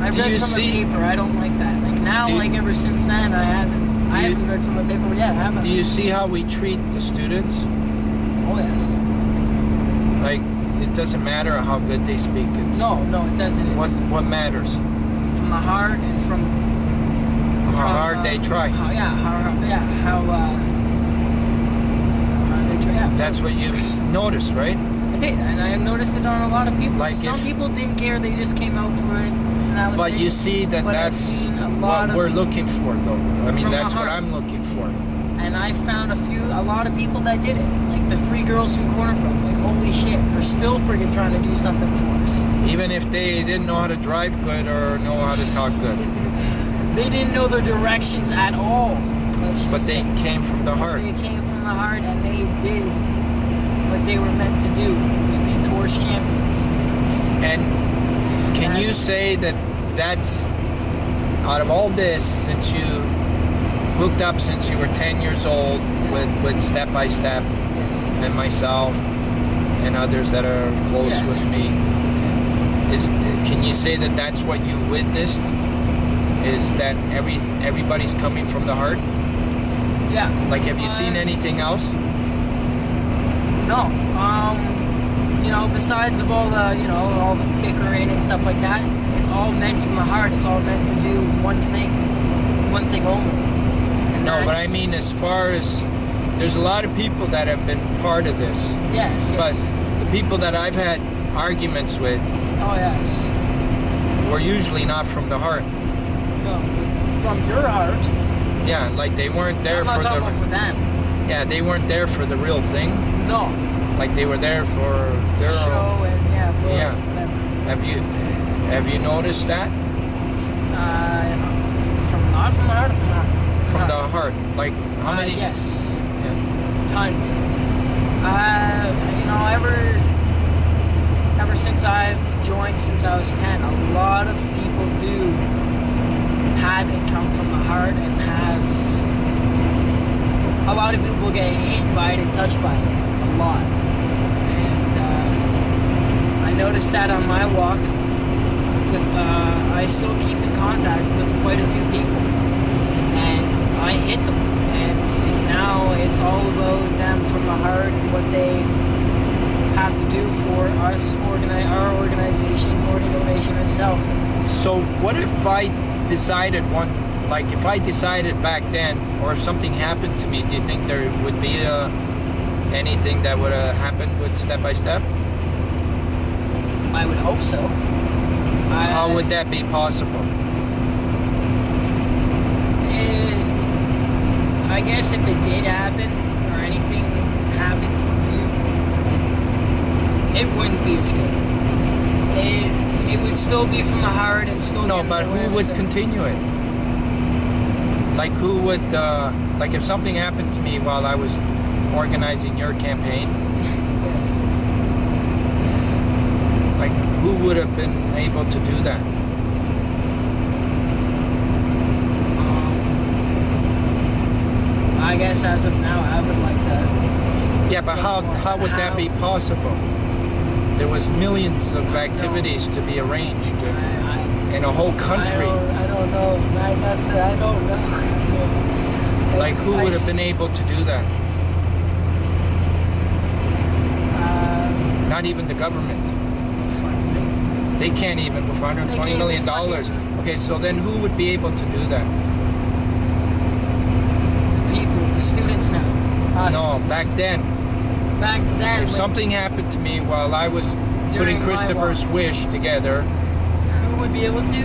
I do read you from see? a paper. I don't like that. Like now, Do you- like ever since then, I haven't. I you- haven't read from a paper yet. I haven't. Do you see how we treat the students? Oh yes. Like it doesn't matter how good they speak. It's No, it doesn't. It's what matters. from the heart and from How hard they try. How hard they try. Yeah, Yeah. That's what you've noticed, right? I did, and I noticed it on a lot of people. Like Some people didn't care; they just came out for it, and that was But it. you see that But I've that's seen a what lot of we're people looking for, though. I mean, from the that's what heart. I'm looking for. And I found a lot of people that did it. Like the 3 girls from Corner Brook. Like, holy shit, they're still friggin' trying to do something for us. Even if they didn't know how to drive good or know how to talk good. They didn't know their directions at all. Let's But just they say. came from the heart. They came from the heart, and they did what they were meant to do, was be torch champions. And can you That's- say that that's, out of all this, since you hooked up since you were 10 years old with Step by Step Yes. and myself and others that are close Yes. with me, can you say that that's what you witnessed? Is that everybody's coming from the heart? Yeah. Like, have you seen anything else? No. You know, besides of all the, you know, all the bickering and stuff like that, it's all meant from the heart. It's all meant to do one thing only. And No, but I that's- mean, as far as, there's a lot of people that have been part of this, Yes, but yes. the people that I've had arguments with Oh, yes. were usually not from the heart. No. From your heart. Yeah, like they weren't there I'm not for talking the. about for them. Yeah, they weren't there for the real thing. No. Like they were there for their own. Show and yeah, well, Yeah. whatever. Have you noticed that Not from the heart, or from the heart. from the heart? Like how many? Yes. Yeah. Tons. You know, ever since I've joined since I was 10, a lot of people do have it come from the heart and have a lot of people get hit by it and touched by it a lot. And I noticed that on my walk with I still keep in contact with quite a few people, and I hit them, and now it's all about them from the heart and what they have to do for us, our organization, Organ Donation itself. So what if I decided if I decided back then, or if something happened to me, do you think there would be anything that would have happened with Step by Step? I would hope so. How would that be possible? I guess if it did happen, or anything happened to you, it wouldn't be as good. It would still be from the heart and still. No, get but who awareness would of- continue it? Like who would, like if something happened to me while I was organizing your campaign, Yes. Yes. like who would have been able to do that? I guess as of now, I would like to. Yeah, but how would that be possible? There was millions of activities to be arranged in a whole country. I don't know. I don't know. Like who would have been able to do that? Not even the government. They can't even with $120 million. Okay, so then who would be able to do that? The students now. Us. No, back then. Back then. If something happened to me while I was During putting my Christopher's walk. wish together, Who would be able to?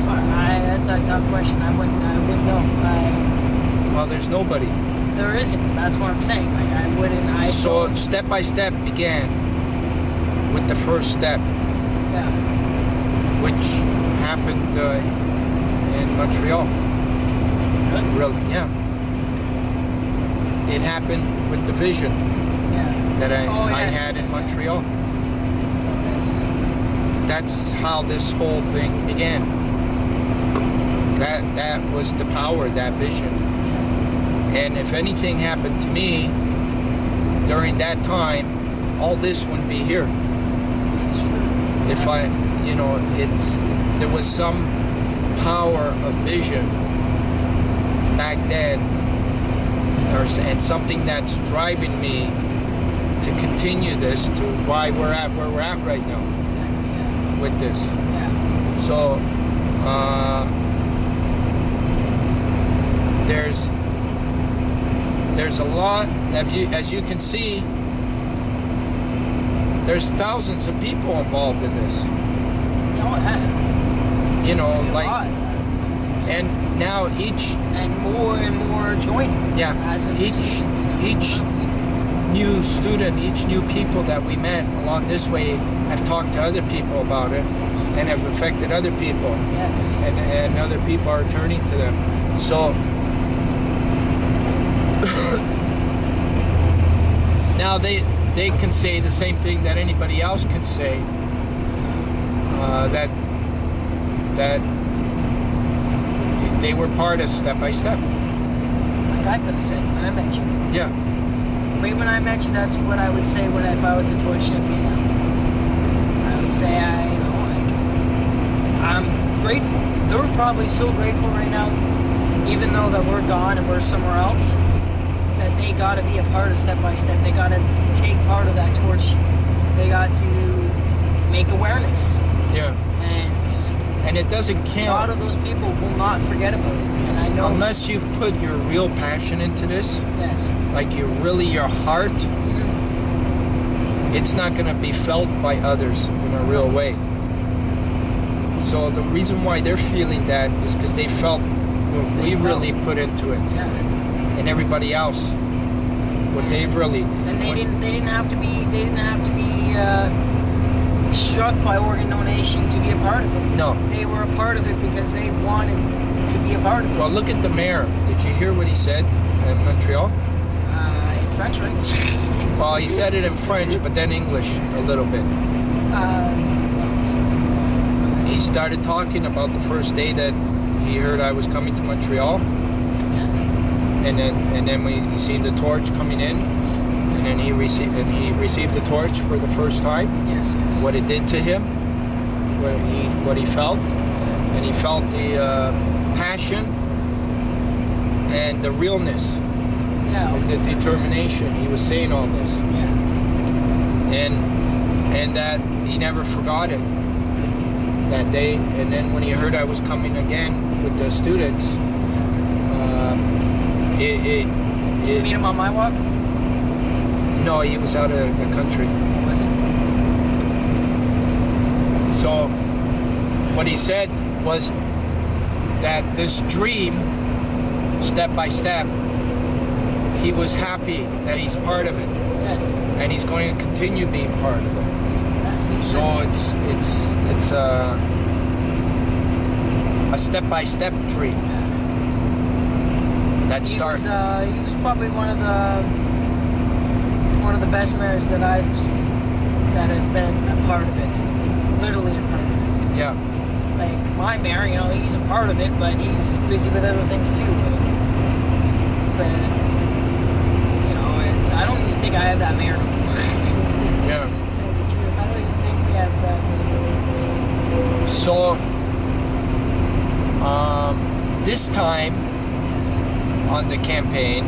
That's a tough question. I wouldn't know. well, there's nobody. There isn't. That's what I'm saying. Like I wouldn't. So Step by Step began with the first step, Yeah. which happened in Montreal. Really, yeah. It happened with the vision Yeah. that I Yes. had in Montreal. Yes. That's how this whole thing began. That was the power, that vision. And if anything happened to me during that time, all this wouldn't be here. It's true. If there was some power of vision back then, and something that's driving me to continue this to why we're at where we're at right now Exactly. Yeah. with this. Yeah. So there's there's a lot, as you can see, there's thousands of people involved in this. Oh, yeah. You know, A like, lot. and now each, And more joining. yeah, As of each new student, each new people that we met along this way have talked to other people about it and have affected other people. Yes. And other people are turning to them. So now they can say the same thing that anybody else can say, that they were part of Step by Step. Like I could have said when I met you. Yeah. Right when I met you, that's what I would say if I was a torch champion now. I would say I'm grateful. They're probably so grateful right now, even though that we're gone and we're somewhere else, that they got to be a part of Step by Step. They got to take part of that torch. They got to make awareness. Yeah. And it doesn't A lot count of those people will not forget about it. And I know. unless you've put your real passion into this, Yes. like your heart. It's not going to be felt by others in a real way. So the reason why they're feeling that is because they felt what we really put into it, Yeah. and everybody else what they've really. And they didn't have to be struck by organ donation to be a part of it. No. They were a part of it because they wanted to be a part of it. Well, look at the mayor. Did you hear what he said in Montreal? In French or English? Well, he said it in French, but then English a little bit. He started talking about the first day that he heard I was coming to Montreal, Yes. and then we seen the torch coming in, and then he received the torch for the first time. Yes. Yes. What it did to him, what he felt, and he felt the passion and the realness Yeah. and his determination. He was saying all this, Yeah. and that he never forgot it that day. And then when he heard I was coming again with the students, Did you meet him on my walk? no, he was out of the country. Was it? So what he said was that this dream, step by step, he was happy that he's part of it, Yes. and he's going to continue being part of it. So it's a step-by-step dream that starts. He was probably one of the best mayors that I've seen that have been a part of it, literally a part of it. Yeah, Like my mayor, you know, he's a part of it, but he's busy with other things too. But you know, I don't even think I have that mayor. yeah. I don't even think we have that. So this time Yes. on the campaign,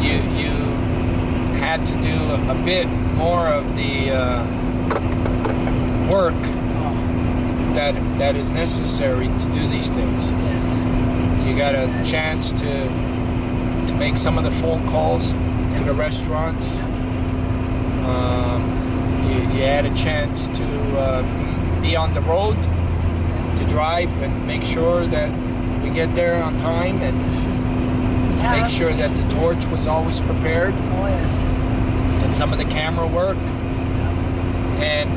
you had to do a bit more of the work that is necessary to do these things. Yes. You got a chance to make some of the phone calls to the restaurants. You had a chance to be on the road, to drive and make sure that we get there on time, and Yeah. make sure that the torch was always prepared, Oh yes. and some of the camera work, and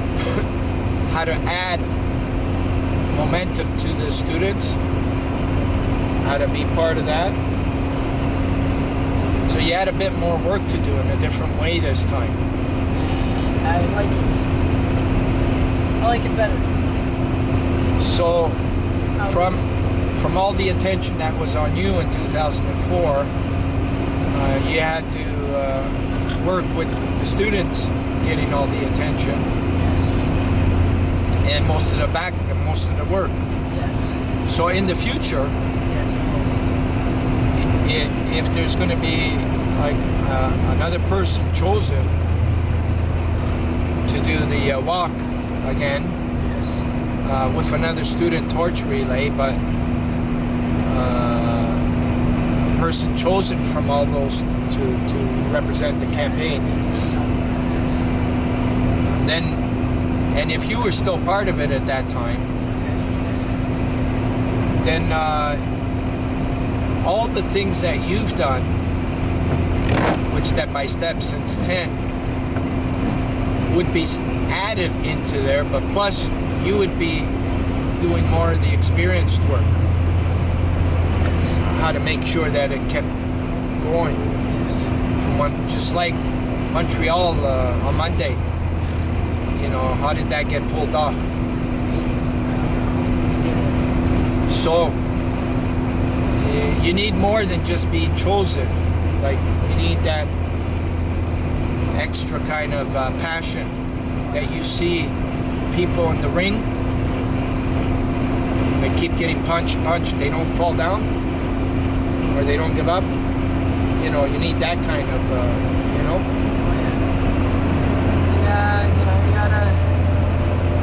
how to add momentum to the students, how to be part of that. So you had a bit more work to do in a different way this time. I like it. I like it better. So from all the attention that was on you in 2004, you had to work with the students getting all the attention Yes. and most of the work. Yes. So in the future, Yes. Always. if there's going to be like another person chosen to do the walk again, Yes. with another student torch relay, but person chosen from all those to represent the campaign. And if you were still part of it at that time, then all the things that you've done with Step by Step since 10 would be added into there, but plus you would be doing more of the experienced work, how to make sure that it kept going. From one, just like Montreal on Monday, you know, how did that get pulled off? So you need more than just being chosen. Like, you need that extra kind of passion that you see people in the ring. They keep getting punched, they don't fall down, or they don't give up. You know, you need that kind of, you know. Yeah, you know, you gotta,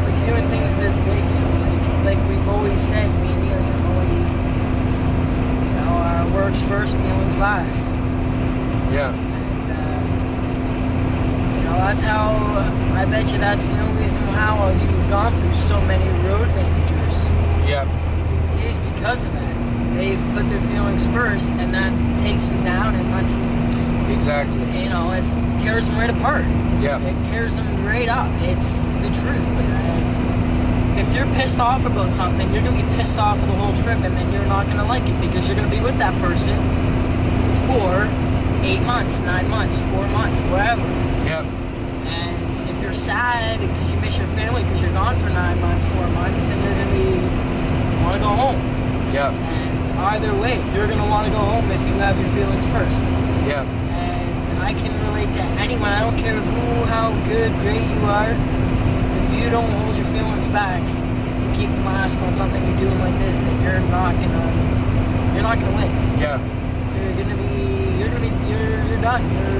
when you're doing things this big, you know, like we've always said, me and you know, works first, feelings last. Yeah. And, you know, that's how, I bet you that's the only reason how you've gone through so many road managers. Yeah. Is because of that. They've put their feelings first, and that takes them down and lets them, exactly. You know, it tears them right apart. Yeah. It tears them right up. It's the truth. If you're pissed off about something, you're going to be pissed off for the whole trip, and then you're not going to like it because you're going to be with that person for 8 months, 9 months, 4 months, wherever. Yeah. And if you're sad because you miss your family because you're gone for 9 months, 4 months, then you're going to want to go home. Yeah. And either way, you're going to want to go home if you have your feelings first. Yeah. And I can relate to anyone. I don't care who, how good, great you are. If you don't hold your feelings back, you keep them last on something you're doing like this, then you're not gonna win. Yeah. You're done. You're the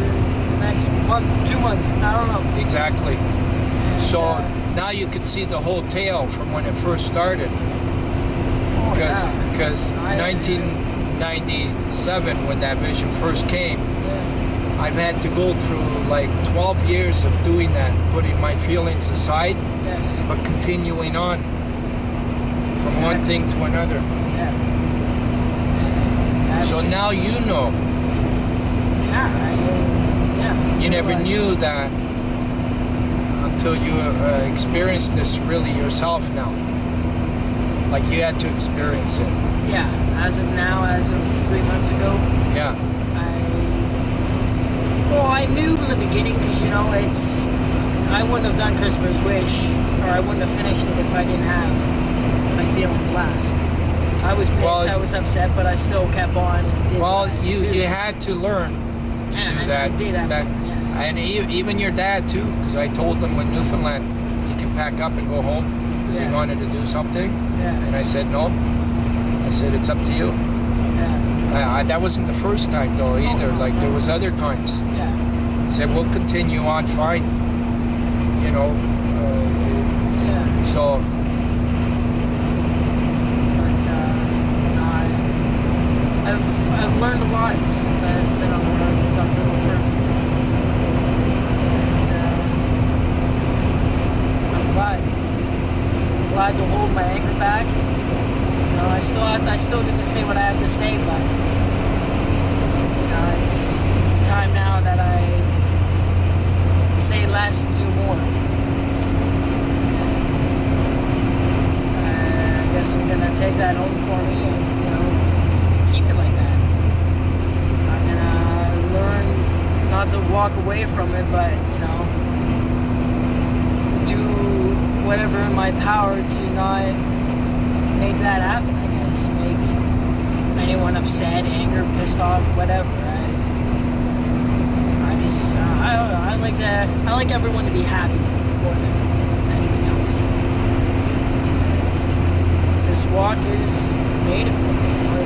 next month, 2 months, I don't know. Exactly. And, So now you can see the whole tale from when it first started. Because 1997, when that vision first came, I've had to go through like 12 years of doing that, putting my feelings aside, yes, but continuing on from one thing to another. Yeah. So now you know. Yeah. You never knew that until you experienced this really yourself now. Like, you had to experience it. Yeah, as of now, as of 3 months ago. Yeah. I knew from the beginning, because, you know, I wouldn't have done Christopher's Wish, or I wouldn't have finished it if I didn't have my feelings last. I was pissed, I was upset, but I still kept on and did. Well, you had to learn to do that. I did have to, yes. And even your dad too, because I told him when Newfoundland, you can pack up and go home, because he wanted to do something. Yeah. And I said no. I said it's up to you. Yeah. That wasn't the first time though either. Like, there was other times. Yeah. I said we'll continue on fine. You know. Yeah. So. I've learned a lot since I've been on the road since October 1st. And I'm glad to hold my anger back. You know, I still get to say what I have to say, but you know, it's time now that I say less and do more. And I guess I'm gonna take that home for me and, you know, keep it like that. I'm gonna learn not to walk away from it, but, you know, do whatever in my power to not make that happen, I guess. Make anyone upset, anger, pissed off, whatever. I don't know. I like everyone to be happy more than anything else. This walk is made it for me. You know,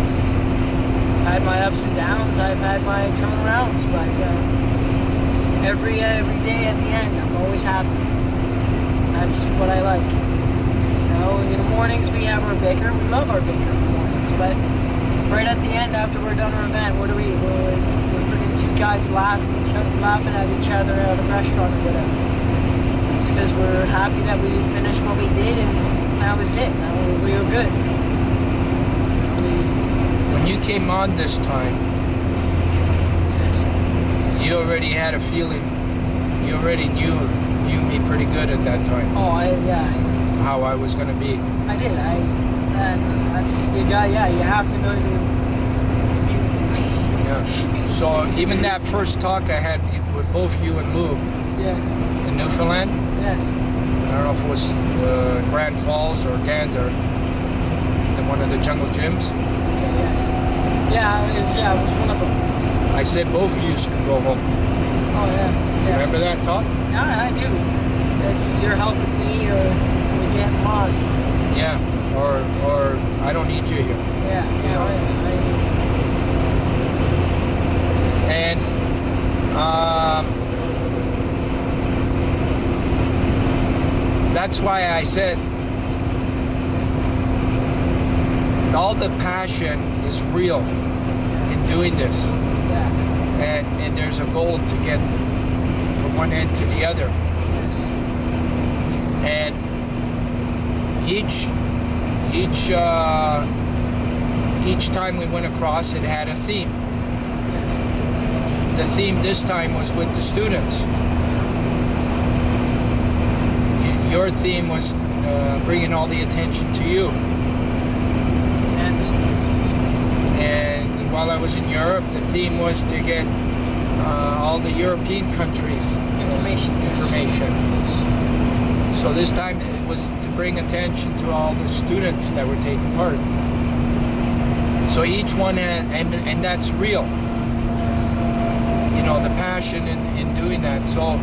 I've had my ups and downs, I've had my turnarounds, but every day at the end, I'm always happy. That's what I like. You know, in the mornings we have our bicker. We love our bicker in the mornings, but right at the end, after we're done our event, what do we? We're freaking two guys laughing at each other at a restaurant or whatever. It's because we're happy that we finished what we did, and that was it. Now we were good. When you came on this time, you already had a feeling. You already knew me pretty good at that time. Oh, How I was gonna be. I did. You have to know to be with you. Yeah. So even that first talk I had with both you and Lou Yeah. in Newfoundland, Yes. I don't know if it was Grand Falls or Gander, in one of the jungle gyms. Okay. Yes. Yeah. It was one of them. I said both of you can go home. Oh yeah. Remember that talk? Yeah, I do. It's you're helping me, or we're getting lost. Yeah. Or I don't need you here. Yeah. You know. And that's why I said all the passion is real in doing this. Yeah. And there's a goal to get from one end to the other. Yes. And each time we went across, it had a theme. Yes. The theme this time was with the students. Your theme was bringing all the attention to you. And the students. And while I was in Europe, the theme was to get all the European countries Information. So this time it was to bring attention to all the students that were taking part. So each one had, and that's real. Yes. You know, the passion in doing that. So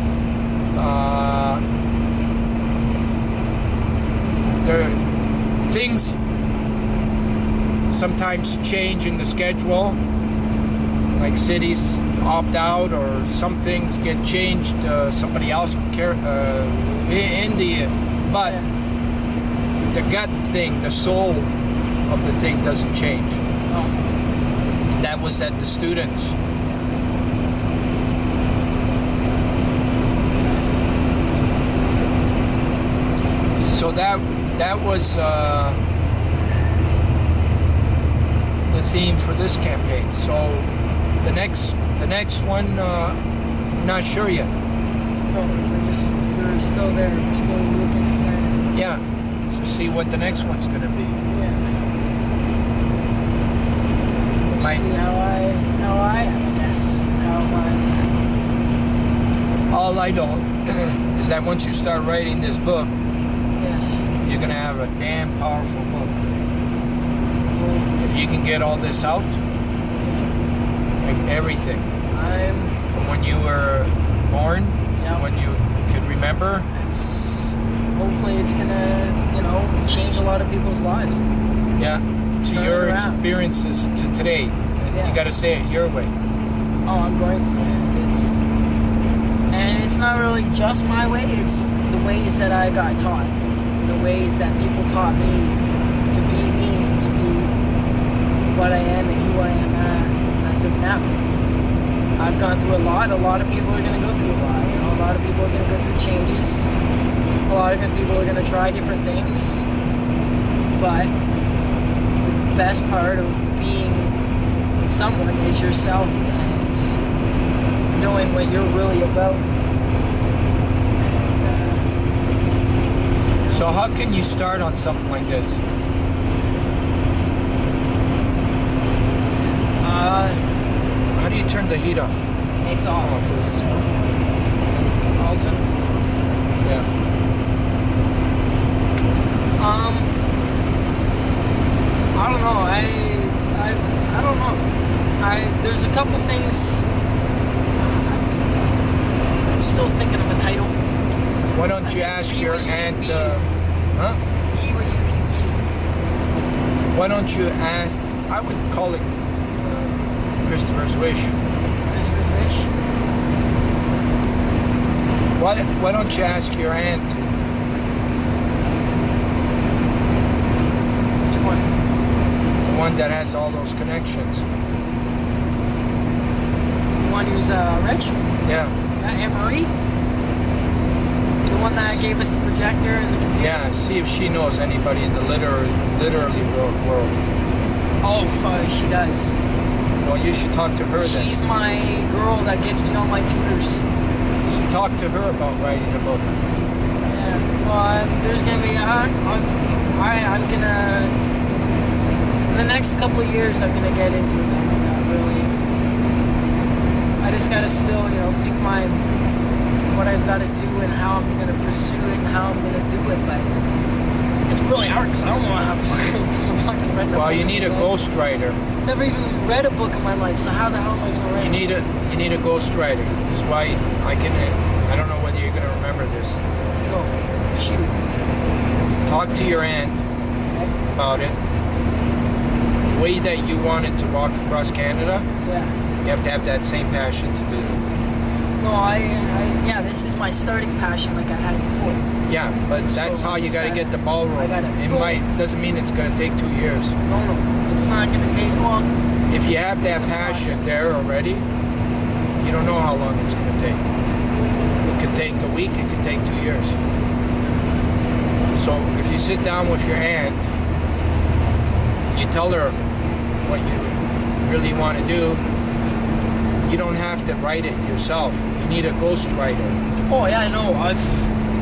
things sometimes change in the schedule, like cities opt out or some things get changed, somebody else in the, but the gut thing, the soul of the thing doesn't change. Oh. That was that the students. So that was the theme for this campaign. So the next one, not sure yet. No, we're still there. We're still looking at that. Yeah, to see what the next one's gonna be. Yeah. We'll see how I guess. All I know is that once you start writing this book, Yes. you're gonna have a damn powerful book. If you can get all this out, like everything, from when you were born to when you could remember. Hopefully it's gonna, change a lot of people's lives. Yeah, to Turn your it around. experiences to today. Yeah. You gotta say it your way. Oh, I'm going to, man. And it's not really just my way, it's the ways that I got taught. The ways that people taught me to be me, and to be what I am and who I am as of now. I've gone through a lot of people are going to go through a lot. A lot of people are going to go through changes. A lot of people are going to try different things. But the best part of being someone is yourself and knowing what you're really about. So how can you start on something like this? How do you turn the heat off? It's off. It's alternate. Yeah. I don't know. I don't know. There's a couple things. I'm still thinking of a title. Why don't you ask your aunt? Be what you can be. Why don't you ask? I would call it Christopher's Wish. Christopher's wish. Why don't you ask your aunt? Which one? The one that has all those connections. The one who's rich? Yeah. Aunt Marie? The one that gave us the projector and the computer? Yeah, see if she knows anybody in the literally world. Oh, fuck, she does. Well, you should talk to her then. She's my girl that gets me all my tutors. So talk to her about writing a book. Yeah, well, there's gonna be, I'm gonna, in the next couple of years, I'm gonna get into it. I'm gonna really, I just gotta still, think what I've gotta do and how I'm gonna pursue it and how I'm gonna do it, but it's really hard because I don't know how to fucking read a book. Well, you need a ghostwriter. Never even read a book in my life, so how the hell am I gonna write You need a ghostwriter. This is why I don't know whether you're gonna remember this. Go, shoot. Talk to your aunt about it. The way that you wanted to walk across Canada, Yeah. you have to have that same passion to do it. No, yeah, this is my starting passion like I had before. Yeah, but that's how you gotta get the ball rolling. Doesn't mean it's gonna take 2 years. No, it's not gonna take long. If you have that passion there already, you don't know how long it's gonna take. It could take a week, it could take 2 years. So if you sit down with your aunt, you tell her what you really want to do, you don't have to write it yourself. You need a ghostwriter. Oh yeah, I know.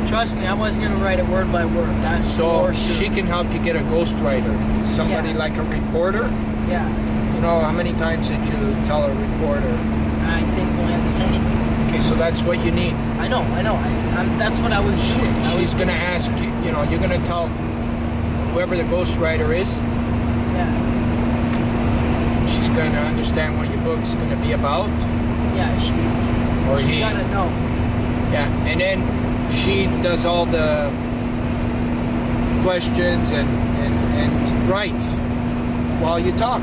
Trust me, I wasn't gonna write it word by word. That's So for sure. she can help you get a ghostwriter. Somebody Yeah. like a reporter. Yeah, You know, how many times did you tell a reporter? I think we won't have to say anything. Okay, so that's what you need. I know. That's what I was doing. She's going to ask you, you're going to tell whoever the ghostwriter is, Yeah, she's going to understand what your book's going to be about. yeah. Or She's he. gotta know. Yeah, and then she does all the questions and writes while you talk.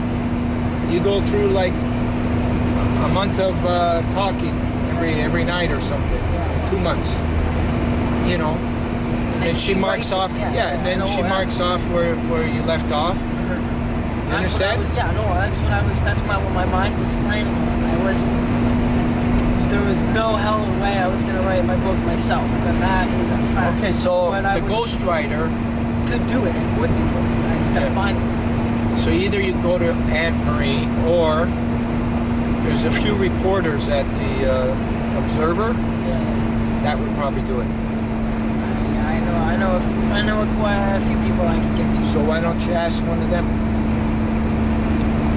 You go through like a month of talking every night or something. 2 months. And she marks off. Yeah, and then she marks off where you left off. You understand? That's what my mind was planning on. There was no hell of a way I was gonna write my book myself, and that is a fact. Okay, so But the ghostwriter. could do it and would do it. I just gotta Yeah. find it. So either you go to Aunt Marie, or there's a few reporters at the Observer Yeah. that would probably do it. I know quite a few people I can get to. So why don't you ask one of them?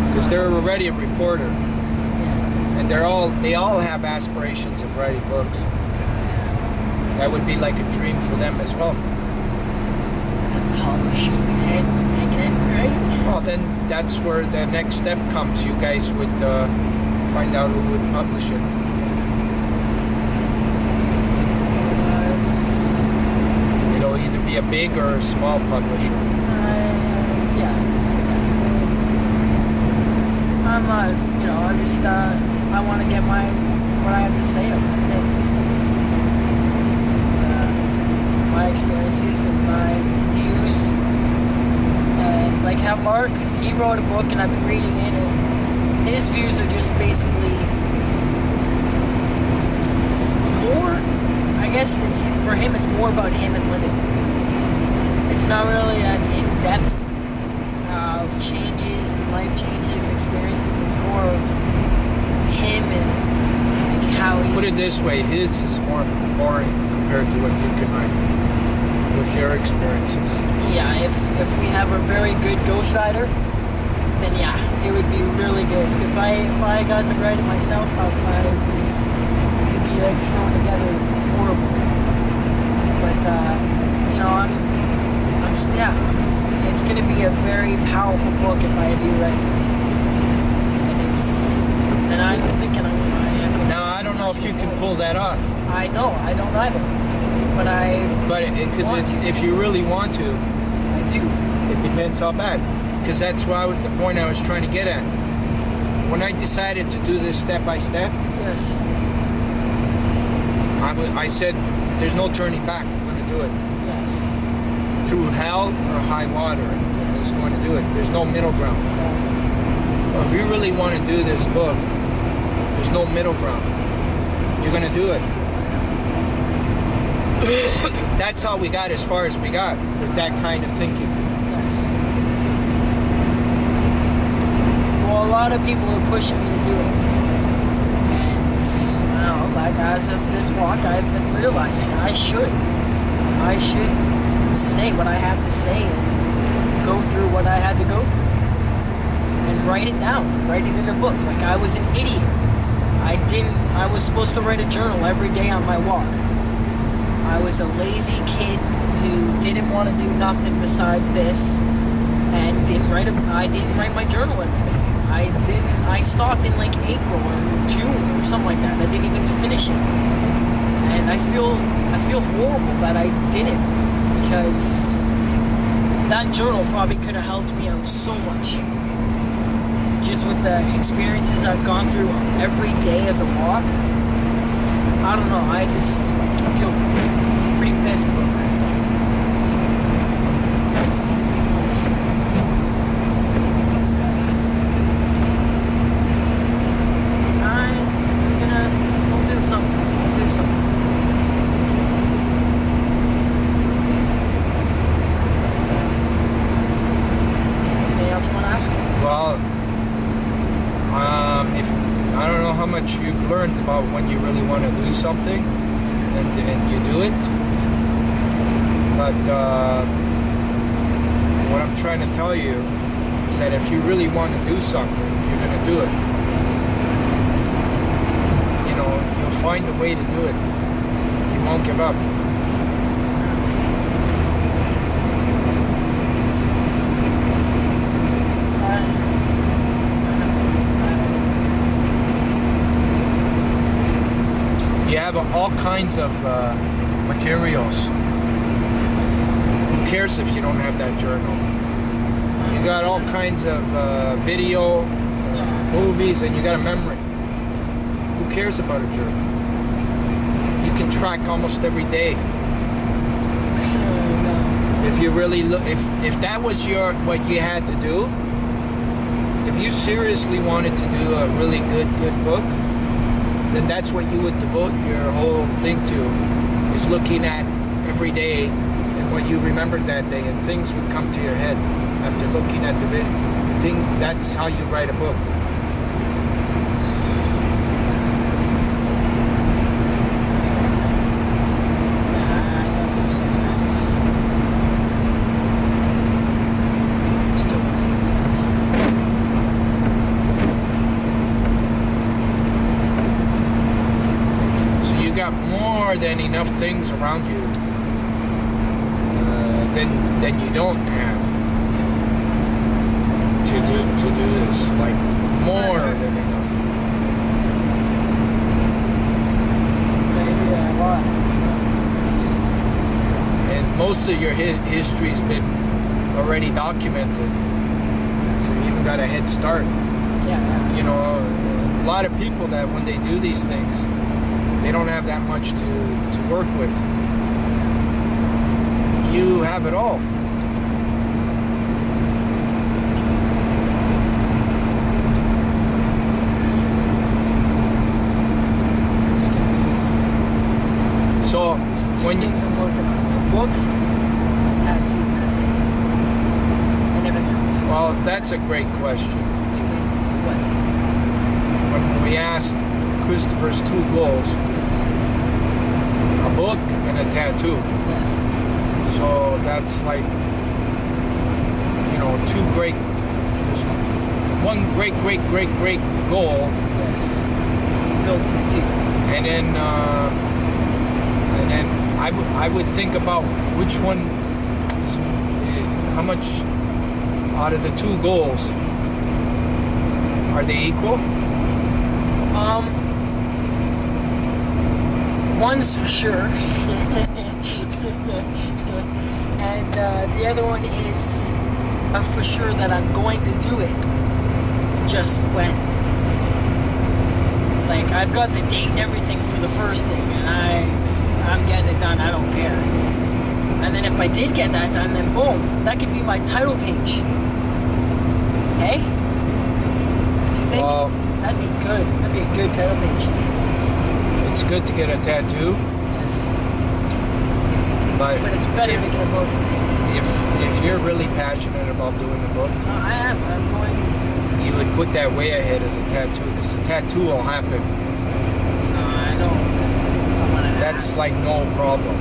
Because they're already a reporter, Yeah. and they all have aspirations of writing books. That would be like a dream for them as well. Publishing it, making it great. Well, then that's where the next step comes. You guys would find out who would publish it. It'll either be a big or a small publisher. Yeah. I'm not, I'm just, I want to get what I have to say up. That's it. My experiences and my views. And like how Mark, he wrote a book and I've been reading it, and his views are just basically, it's more, I guess for him it's more about him and living. It's not really an in-depth of changes and life changes, experiences. It's more of him and like how he's... Put it this way, his is more boring compared to what you can write with your experiences. Yeah, if we have a very good ghostwriter, then yeah, it would be really good. If I got to write it myself, it would be like thrown together horrible. But it's gonna be a very powerful book if I do write it. And I'm thinking I'm gonna. Now I don't know if you can pull that off. I know, I don't either. But because if you really want to, I do. it depends how bad. Because that's the point I was trying to get at. When I decided to do this step by step, Yes. I said, "There's no turning back. I'm going to do it Yes. through hell or high water. I'm just going to do it. There's no middle ground." if you really want to do this book, there's no middle ground. You're gonna do it. That's how we got as far as we got with that kind of thinking. Well, a lot of people are pushing me to do it. And, I don't know, like as of this walk, I've been realizing I should say what I have to say and go through what I had to go through. And write it down, write it in a book. Like I was an idiot. I was supposed to write a journal every day on my walk. I was a lazy kid who didn't want to do nothing besides this and I didn't write my journal every day. I stopped in like April or June or something like that. I didn't even finish it. And I feel horrible that I didn't, because that journal probably could have helped me out so much. Just with the experiences I've gone through every day of the walk. I don't know, I feel pretty pissed about that. We'll do something. Anything else you want to ask? Well, if I don't know how much you've learned about when you really want to do something, and you do it. But what I'm trying to tell you is that if you really want to do something, you're going to do it. You know, you'll find a way to do it. You won't give up. You have all kinds of materials. Who cares if you don't have that journal? You got all kinds of video, movies, and you got a memory. Who cares about a journal? You can track almost every day. If you really look, if that was what you had to do, if you seriously wanted to do a really good book, then that's what you would devote your whole thing to, is looking at every day and what you remembered that day, and things would come to your head after looking at the thing. That's how you write a book. More than enough things around you than you don't have to do this. Like more than enough. Maybe a lot. And most of your history's been already documented, so you even got a head start. Yeah. You know, a lot of people that when they do these things, they don't have that much to work with. You have it all. So when you I'm working on a book, a tattoo, and that's it. And everything else. well, that's a great question. 2 minutes. What? When we asked Kristopher's 2 goals, a book and a tattoo. Yes. So that's like, you know, 2 great. There's one great goal, Yes. Built into 2. and then I would think about which one is how much out of the 2 goals are they equal? One's for sure. And the other one is for sure that I'm going to do it. Just when. Like, I've got the date and everything for the first thing, and I'm getting it done, I don't care. And then if I did get that done, then boom, that could be my title page. Hey? think? Well, That'd be good. That'd be a good title page. it's good to get a tattoo, Yes. but But it's better making a book. if you're really passionate about doing a book, No, I am. I'm going to. you would put that way ahead of the tattoo, because the tattoo will happen. I know. I wanna That's like no problem.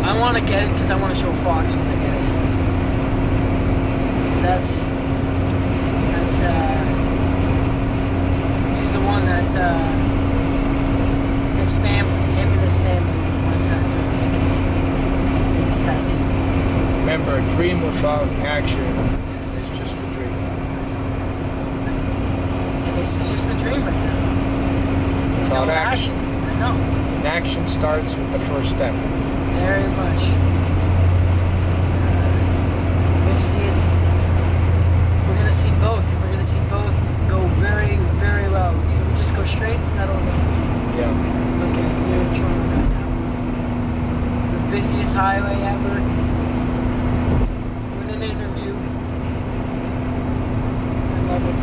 I want to get it because I want to show Fox when I get it. 'Cause that's he's the one that his family, him and his family wants that to make this tattoo. Remember, a dream without action Yes. is just a dream. And this is just a dream right now. Without Until action. I know. And action starts with the first step. Very much. We'll see it. We're gonna see both. We're gonna see both go very, very well. So we just go straight. I don't know. Yeah. Okay, you're in Toronto right now. The busiest highway ever. Doing an interview. I love it.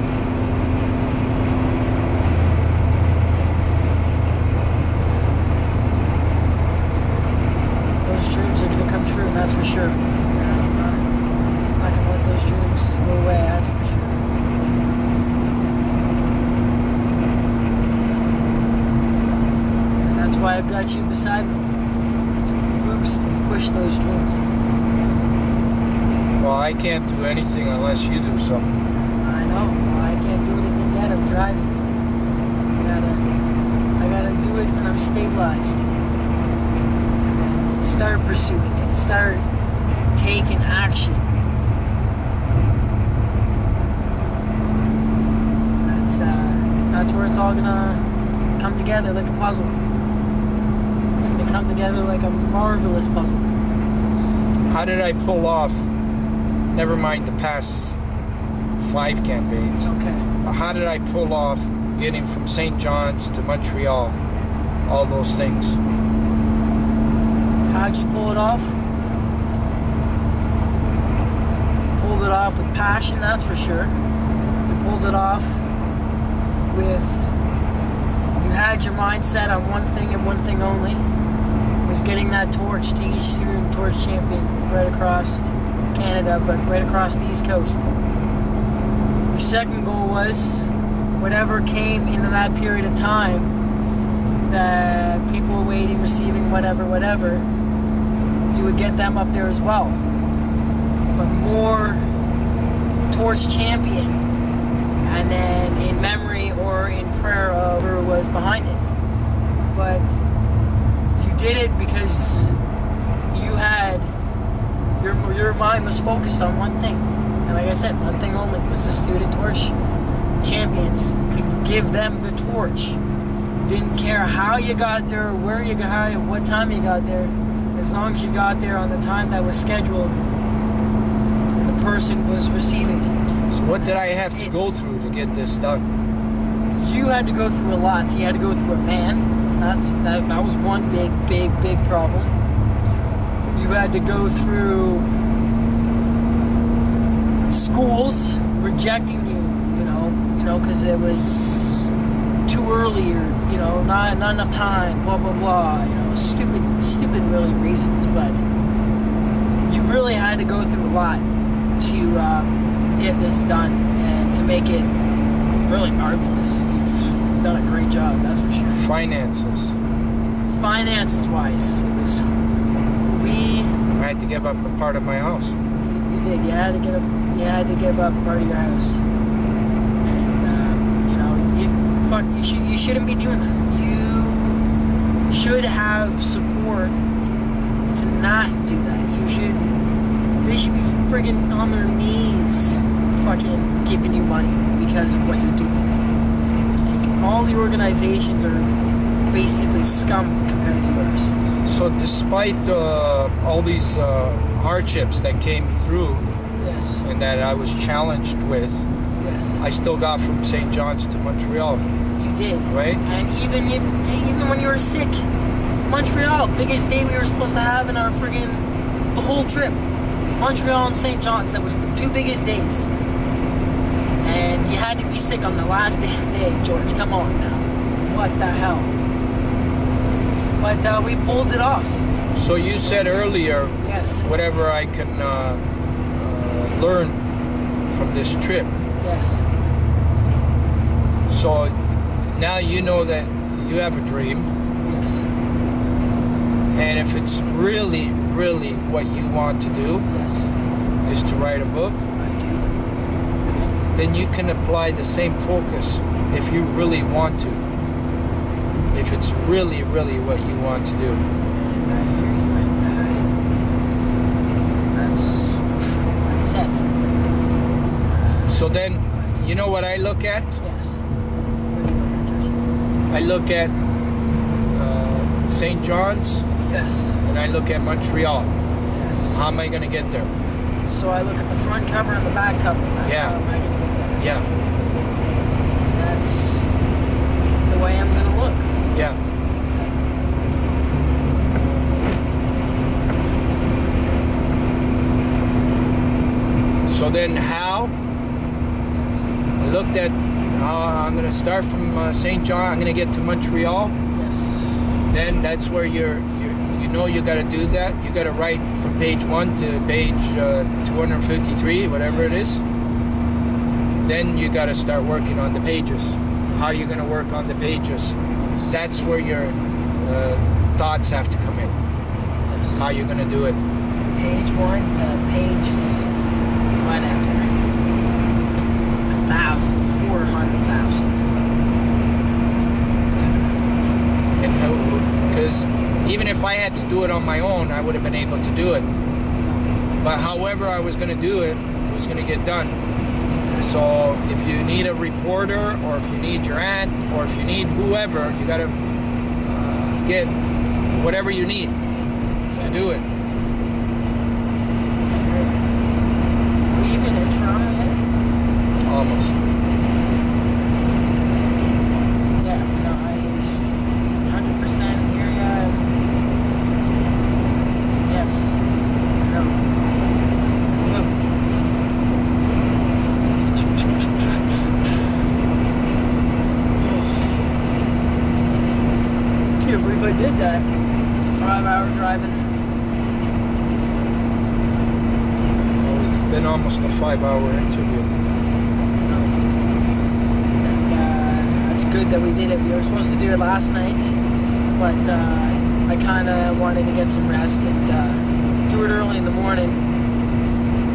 Those dreams are gonna come true, that's for sure. Yeah, I'm not gonna let those dreams go away, that's for sure. And that's why I've got you beside me to boost and push those dreams. Well, I can't do anything unless you do something. I know. I can't do anything yet. I'm driving. I gotta do it when I'm stabilized. And then start pursuing it. Start taking action. That's where it's all gonna come together like a puzzle. It's gonna come together like a marvelous puzzle. How did I pull off? Never mind the past 5 campaigns. Okay. How did I pull off getting from St. John's to Montreal? All those things. How'd you pull it off? Pulled it off with passion, that's for sure. You pulled it off with, you had your mindset on one thing and one thing only, was getting that torch to each student torch champion right across Canada, but right across the East Coast. Your second goal was whatever came into that period of time that people were waiting, receiving, whatever, you would get them up there as well. But more torch champion, and then in memory or in prayer of whoever was behind it. But you did it because you had your mind was focused on one thing, and like I said, one thing only, was the student torch champions, to give them the torch. Didn't care how you got there, where you got, what time you got there, as long as you got there on the time that was scheduled and the person was receiving it. So what did I have to go through to get this done? You had to go through a lot. You had to go through a van. That was one big problem. You had to go through schools rejecting you, because it was too early, or not enough time, blah blah blah. Stupid really reasons, but you really had to go through a lot to get this done and to make it really marvelous. You've done a great job, that's for sure. Finances. Finances wise, it was I had to give up a part of my house. You did. You had to give up part of your house, and you shouldn't be doing that. You should have support to not do that. They should be friggin' on their knees, fucking giving you money because of what you're doing. Like, all the organizations are basically scum compared to yours. So despite all these hardships that came through, Yes. and that I was challenged with, Yes. I still got from St. John's to Montreal, You did. right? And even when you were sick, Montreal, biggest day we were supposed to have in our friggin' the whole trip. Montreal and St. John's, that was the 2 biggest days. And you had to be sick on the last damn day, George. Come on now. What the hell? But we pulled it off. So you said earlier, Yes. whatever I can learn from this trip. Yes. So now you know that you have a dream, Yes. and if it's really, really what you want to do Yes. is to write a book, I do. then you can apply the same focus if you really want to. If it's really, really what you want to do. And I hear you, and that's it. So then, you know what I look at? Yes. What do you look at, George? I look at St. John's, Yes. and I look at Montreal. Yes. How am I going to get there? So I look at the front cover and the back cover. That's Yeah. how am I going to get there. Yeah, And that's the way I'm going to look. yeah. So then how? Yes. I looked at how I'm going to start from St. John. I'm going to get to Montreal. Yes. Then that's where you know you got to do that. You got to write from page 1 to page 253, whatever it is. Then you got to start working on the pages. How are you going to work on the pages? That's where your thoughts have to come in. Yes. How you're going to do it. Page 1 to page whatever. 1,000, 400,000. And because even if I had to do it on my own, I would have been able to do it. But however I was going to do it, it was going to get done. So if you need a reporter, or if you need your aunt, or if you need whoever, you got to get whatever you need to do it. Are we even in Toronto yet? Almost. Yeah, no, I 100% hear ya. Yes. No. Can't believe I did that. 5-hour driving. It's been almost a 5-hour interview. And it's good that we did it. We were supposed to do it last night, but I kind of wanted to get some rest and do it early in the morning.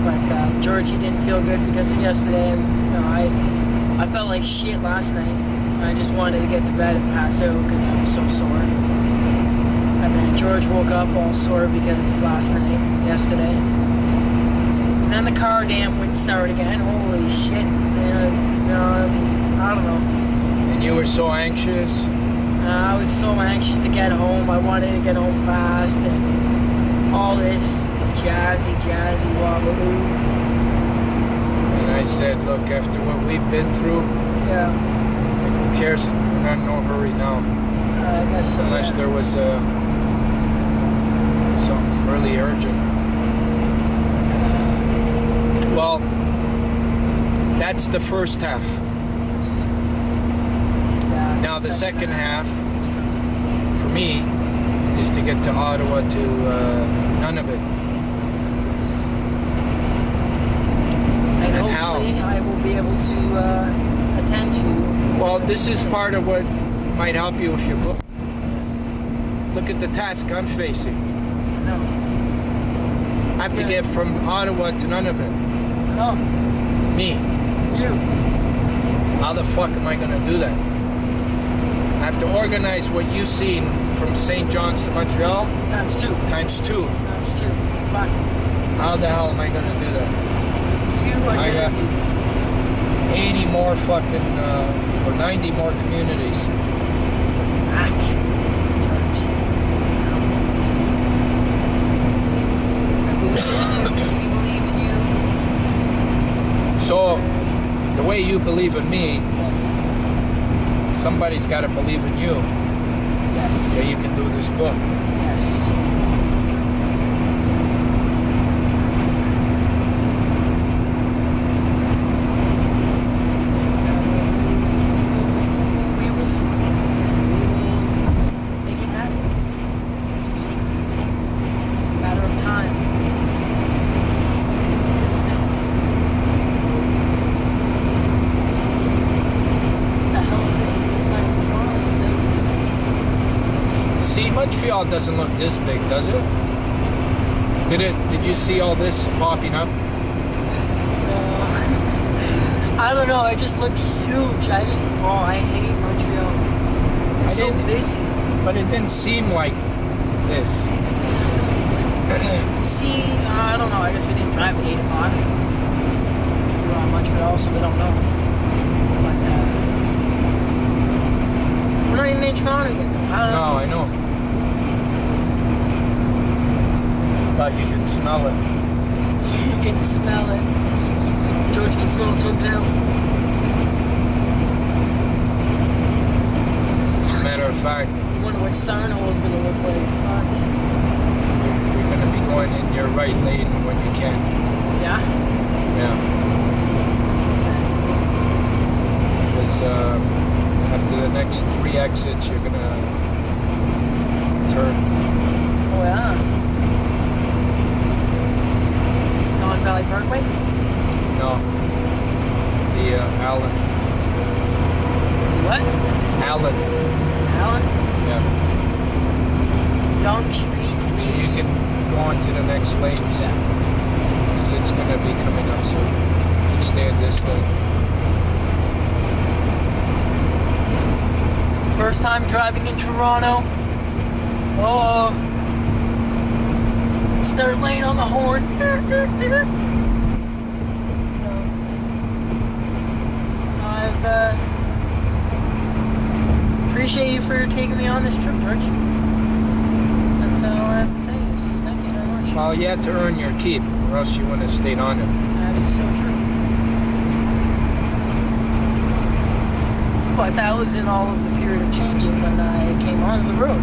But Georgie didn't feel good because of yesterday, and you know, I felt like shit last night. I just wanted to get to bed and pass out because I was so sore. And then George woke up all sore because of last night, yesterday. And then the car damn wouldn't start again. Holy shit, man. I don't know. And you were so anxious. I was so anxious to get home. I wanted to get home fast and all this jazzy wobbaloo. And I said, look, after what we've been through, Yeah, like, who cares? We're not in no hurry now. I guess so. Unless there was something really urgent. Well, that's the first half. Yes. And, Now the second half, is coming. for me, is to get to Ottawa to Nunavut. Yes. And And how? hopefully I will be able to attend you. Well, this is part of what might help you with your book. Yes. Look at the task I'm facing. No. I have to get from Ottawa to Nunavut. No. Me. You. How the fuck am I going to do that? I have to organize what you've seen from St. John's to Montreal Times 2. times 2. Times 2. Fuck. How the hell am I going to do that? You are I gonna got do 80 more fucking, or 90 more communities. Fuck. George. I believe in you. We believe in you. So, the way you believe in me, Yes. somebody's got to believe in you Yes. that you can do this book. Yes. Montreal doesn't look this big, does it? Did you see all this popping up? I don't know. It just looked huge. I hate Montreal. It's so busy. But it didn't seem like this. See, I don't know. I guess we didn't drive at 8 o'clock. We're on Montreal, so we don't know. But we're not even in Toronto yet, though. No, I know. But you can smell it. You can smell it. George can smell his hometown. Matter of fact, I wonder what Sarno is going to look like. Fuck. you're going to be going in your right lane when you can. Yeah? Yeah. Because after the next 3 exits, you're going to turn. Oh, yeah. Don Valley Parkway? No. The Allen. What? Allen. Allen? Yeah. Long Street. So you can go on to the next lanes. Yeah. Because it's going to be coming up soon. You can stay in this lane. First time driving in Toronto. Oh. Start laying on the horn. I've appreciate you for taking me on this trip, George. That's all I have to say is thank you very much. Well, you had to earn your keep, or else you wouldn't have stayed on it. That is so true. But that was in all of the period of changing when I came onto the road.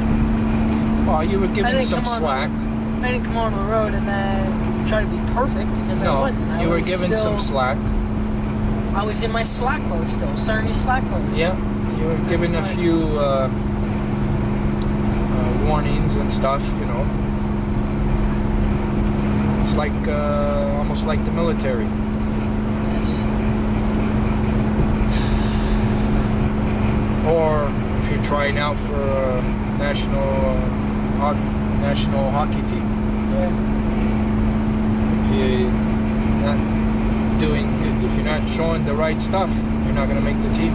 Well, you were I given didn't some come on- slack. I didn't come onto the road and then try to be perfect because I No, wasn't. I you were was given some still- slack. I was in my slack mode still, starting slack mode. Yeah, you were given a right. few warnings and stuff, you know. It's like almost like the military. Yes. Or if you're trying out for a national hockey team. Yeah. If you're not doing good, if you're not showing the right stuff, you're not going to make the team.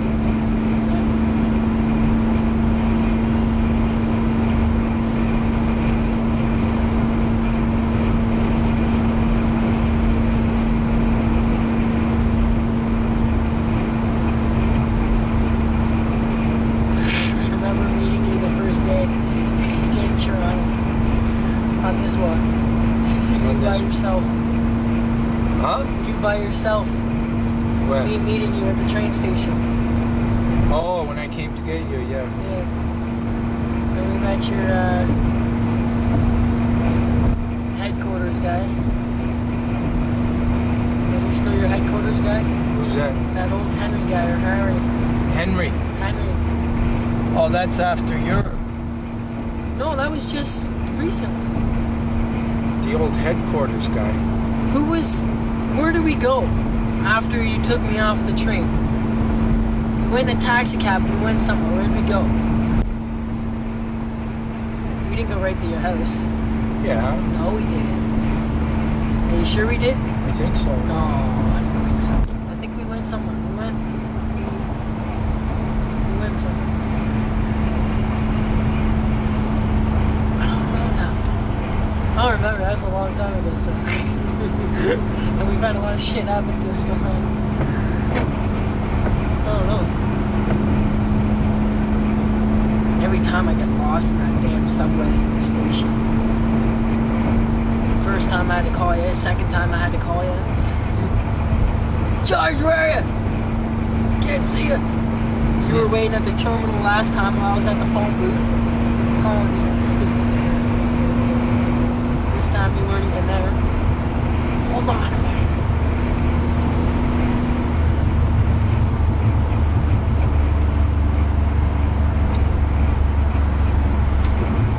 I remember meeting you the first day in Toronto on this walk. You by this- yourself. Huh? You by yourself. Me When? meeting you at the train station. Oh, when I came to get you, yeah. Yeah. And we met your headquarters guy. Is he still your headquarters guy? Who's that? That old Henry guy or Harry? Henry. Henry. Oh, that's after your No, that was just recently. the old headquarters guy. Who was... Where did we go after you took me off the train? We went in a taxi cab. We went somewhere. Where did we go? We didn't go right to your house. Yeah, No, we didn't. Are you sure we did? I think so. No, I don't think so. I think we went somewhere. We went somewhere. I don't know now. I don't remember. That was a long time ago, so. And we've had a lot of shit happen to us somehow. I don't know. Every time I get lost in that damn subway station. First time I had to call you. Second time I had to call you. George, where are you? Can't see you. You were waiting at the terminal last time while I was at the phone booth calling you. This time you weren't even there. Hold on a minute.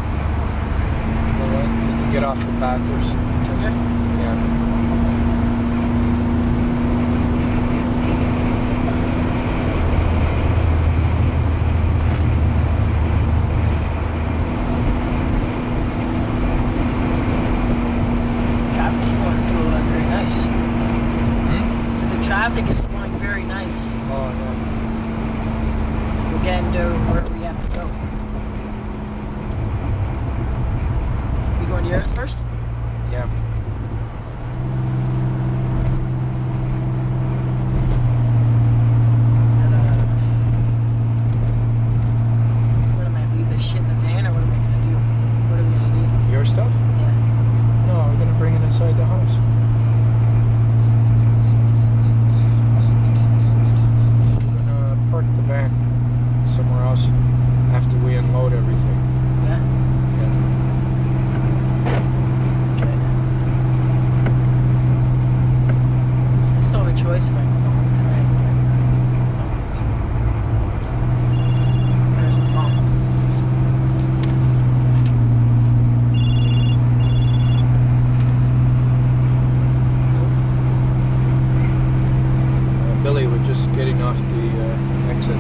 You know what? You can get off at Bathurst. Turn here. Yeah. traffic is flowing very nice. Oh, yeah. We're getting to where we have to go. We going to yours first? Yeah. What am I, leave this shit in the van, or what am I gonna do? What are we gonna do? Your stuff? Yeah. No, we're gonna bring it inside the house. We're gonna park the van somewhere else after we unload everything. Yeah? Yeah. Okay. I still have a choice if I can go home tonight. So. There's my mom. Billy, we're just getting off the exit.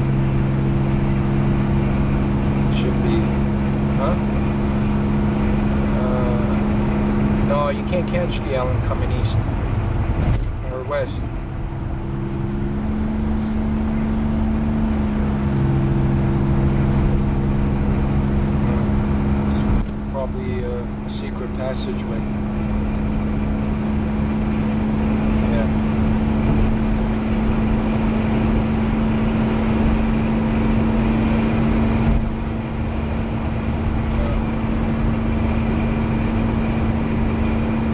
Should be, huh? No, you can't catch the Allen coming east or west. It's probably a secret passageway. Yeah.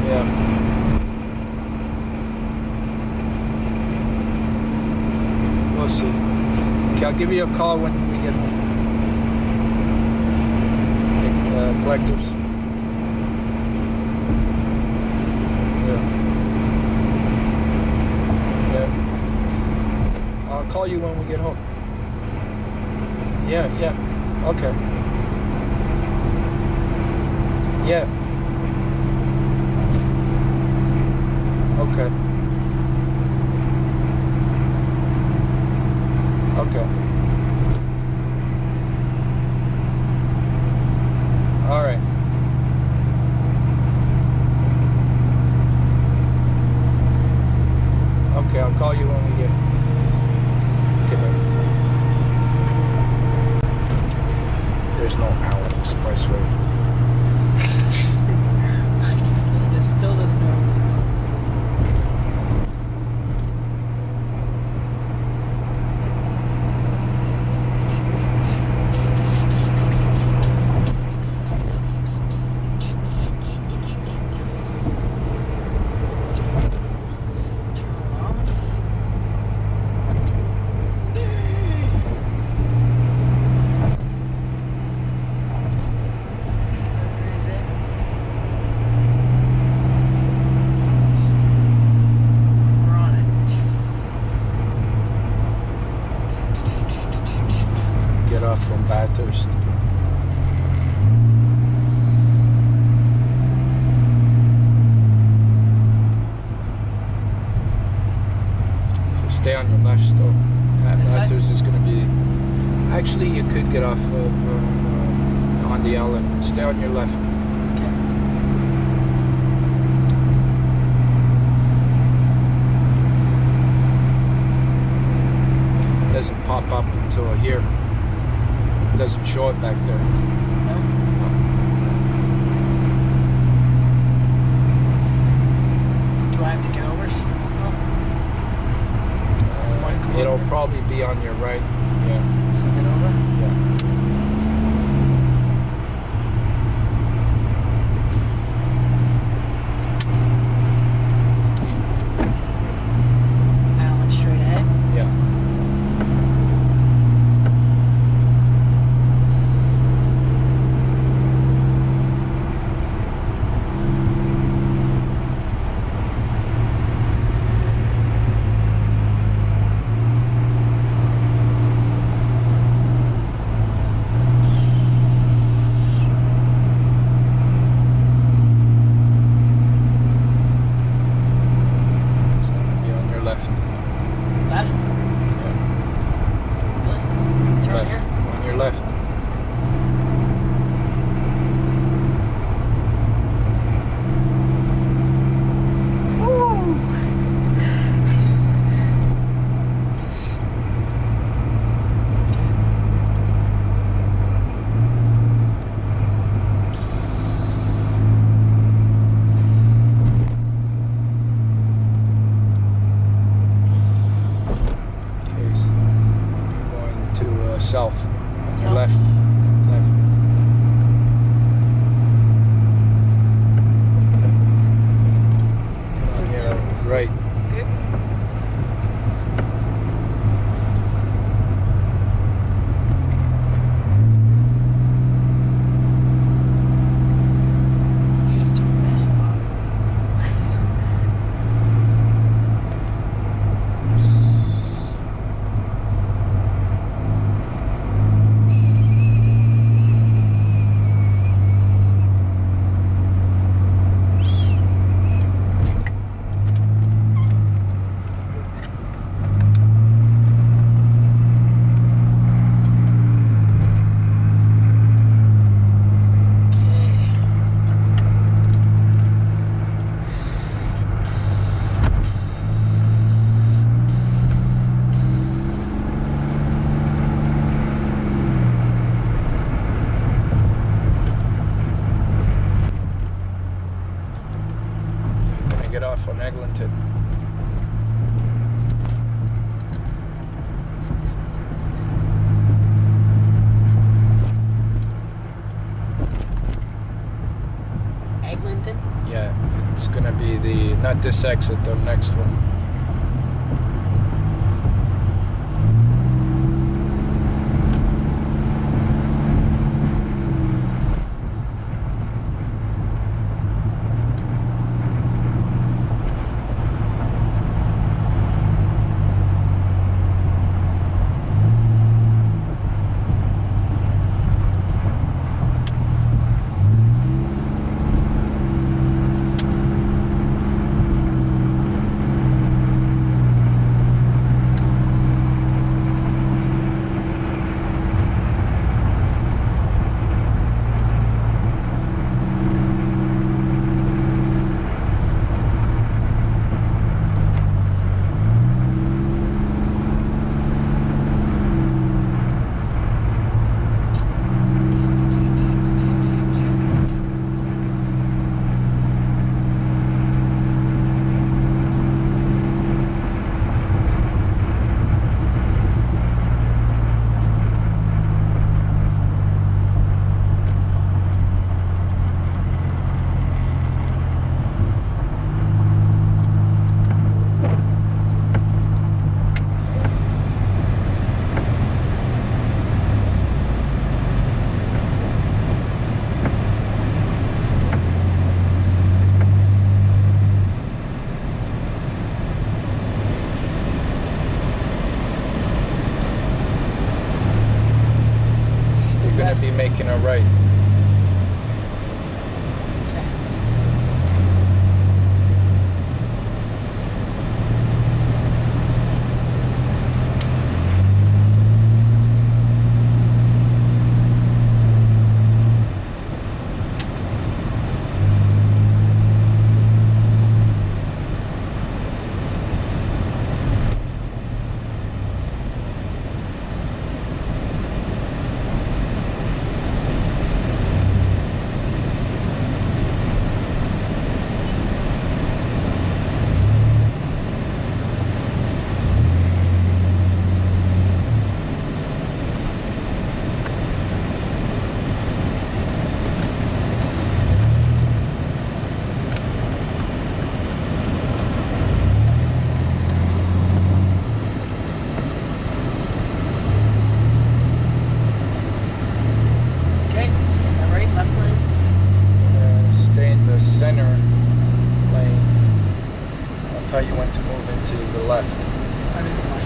Yeah. We'll see. Okay, I'll give you a call when we get home. Collectors. Yeah. Yeah. I'll call you when we get home. Yeah, yeah. Okay. Yeah. Okay. Okay. All right. Okay, I'll call you when we get it. Okay, bye. There's no Allen Expressway. It still doesn't know where it's going. From Bathurst. So stay on your left still. Bathurst is going to be... Actually, you could get off of on the Allen. Stay on your left. It doesn't pop up until here. Doesn't show it back there. No? No. Do I have to get over? It'll probably be on your right. Yeah. So get over? Yeah. Allen straight ahead? Yeah. get off on Eglinton. Eglinton? Yeah, it's gonna be the, not this exit, the next one. Gonna be making a right. thought you went to move into the left. I'm in the left.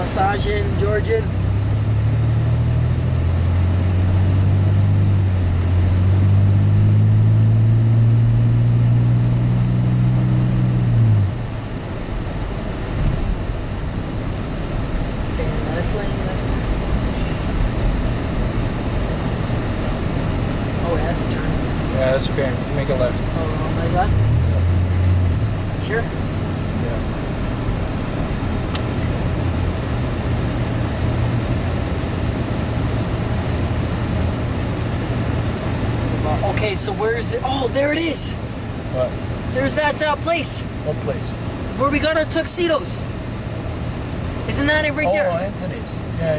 Massaging, Georgian. Stay in this lane, this lane. Oh, yeah, that's a turn. Yeah, that's okay. Make a left. Oh, on my left? Yeah. Sure? Yeah. Okay, so where is it? Oh, there it is. What? There's that place. What place? Where we got our tuxedos. Isn't that it right there? Oh, Anthony's. Yeah.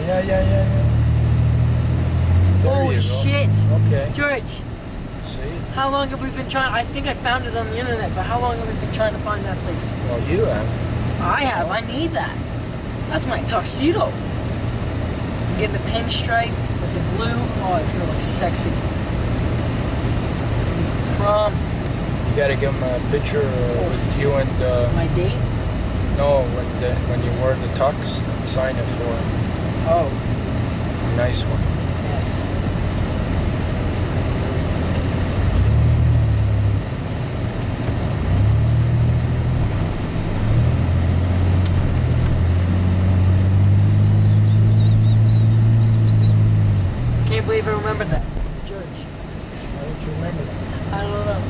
There Holy you go. shit. Okay. George, See? how long have we been trying? I think I found it on the internet, but how long have we been trying to find that place? Well, you have. I have. I need that. That's my tuxedo. I'm getting the pinstripe with the blue. Oh, it's going to look sexy. Prom. You gotta give him a picture with you and My date? no, when you wear the tux and sign it for him. Oh, A nice one. yes. can't believe I remembered that. George. Why don't you remember that? I don't know.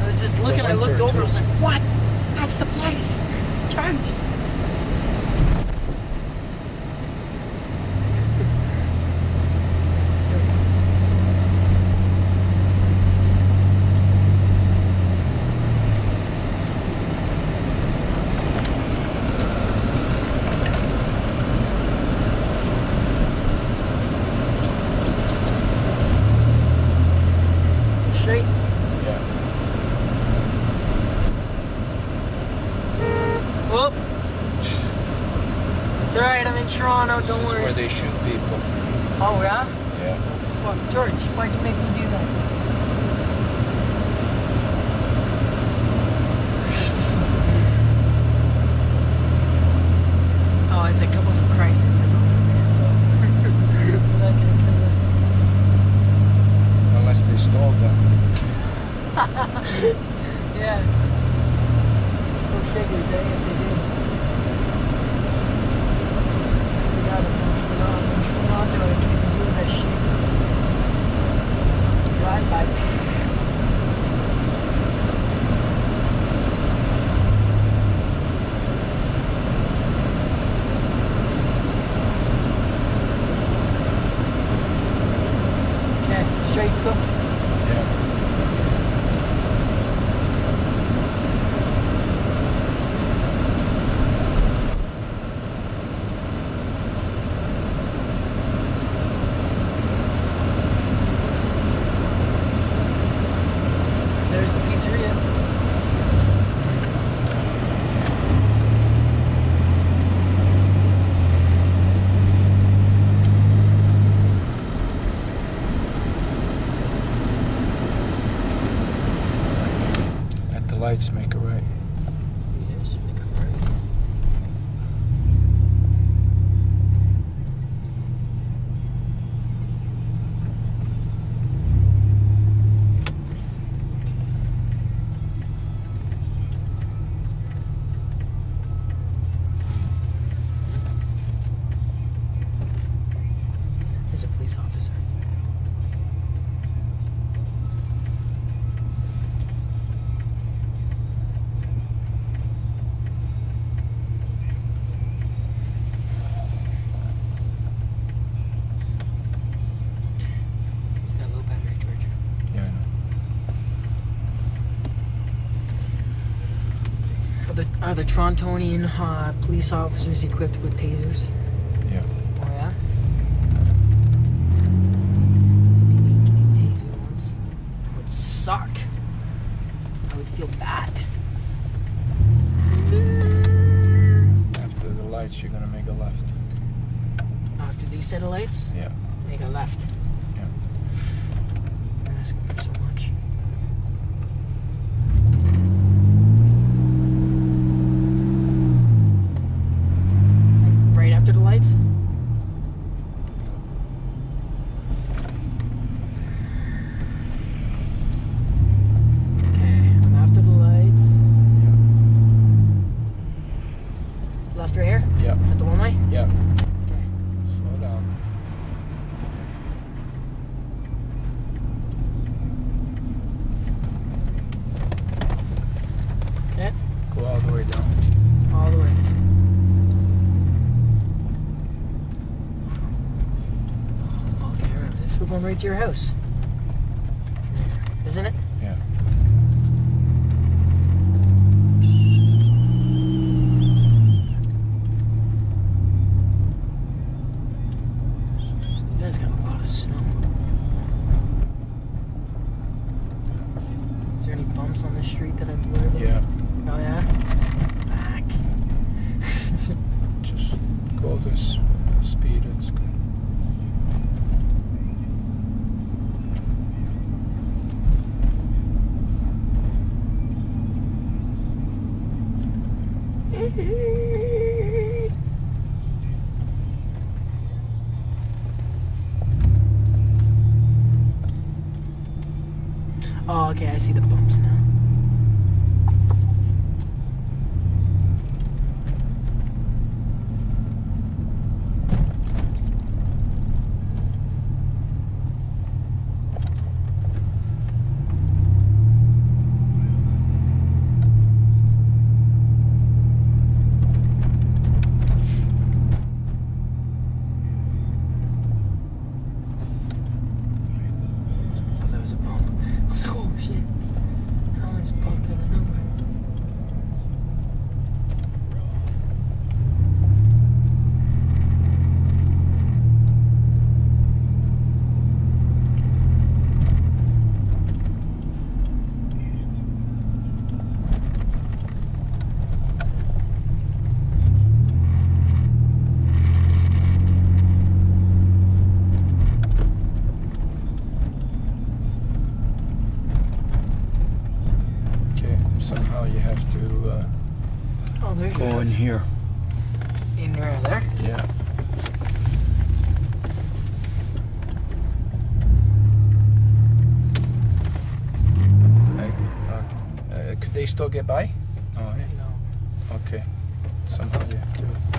I was just looking, I looked over, I was like, what? That's the place. George. That's jokes. Straight. Yeah. Whoop. It's alright, I'm in Toronto, This don't is worry. where they shoot people. Oh, yeah? Yeah. Fuck, George, why'd you make me do that? Oh, it's like Couples of Christ, it says on the van, so we're not gonna kill this. Unless they stole them. Yeah. Go figures, eh, if they did. Forgot it from Toronto. In Toronto, I can't even do that shit. Drive by. Okay, straight still. Yeah. There's the pizzeria. At the lights, make a right. Yes, make a right. There's a police officer. He's got low battery, George. Yeah, I know. Are the Torontonian police officers equipped with tasers? Yeah. Oh yeah? Maybe getting tasered once. That would suck. I would feel bad. After the lights, you're gonna make a left. After these set of lights, Yeah. make a left. Yeah. You're asking for so much. Right after the lights? Okay, after the lights. Yeah. Left right here? Yeah. At the one way? Yeah. Okay. Slow down. Okay. Go all the way down. All the way. Okay, I remember this. We're going right to your house. Isn't it? Yeah. You guys got a lot of snow. Is there any bumps on this street that I have to worry about? Yeah. Oh, yeah? Fuck. Just go this speed. It's good. Oh, okay, I see the bumps now. in here. In there. Yeah. Could they still get by? Oh, yeah. No. Okay. Somehow you have to.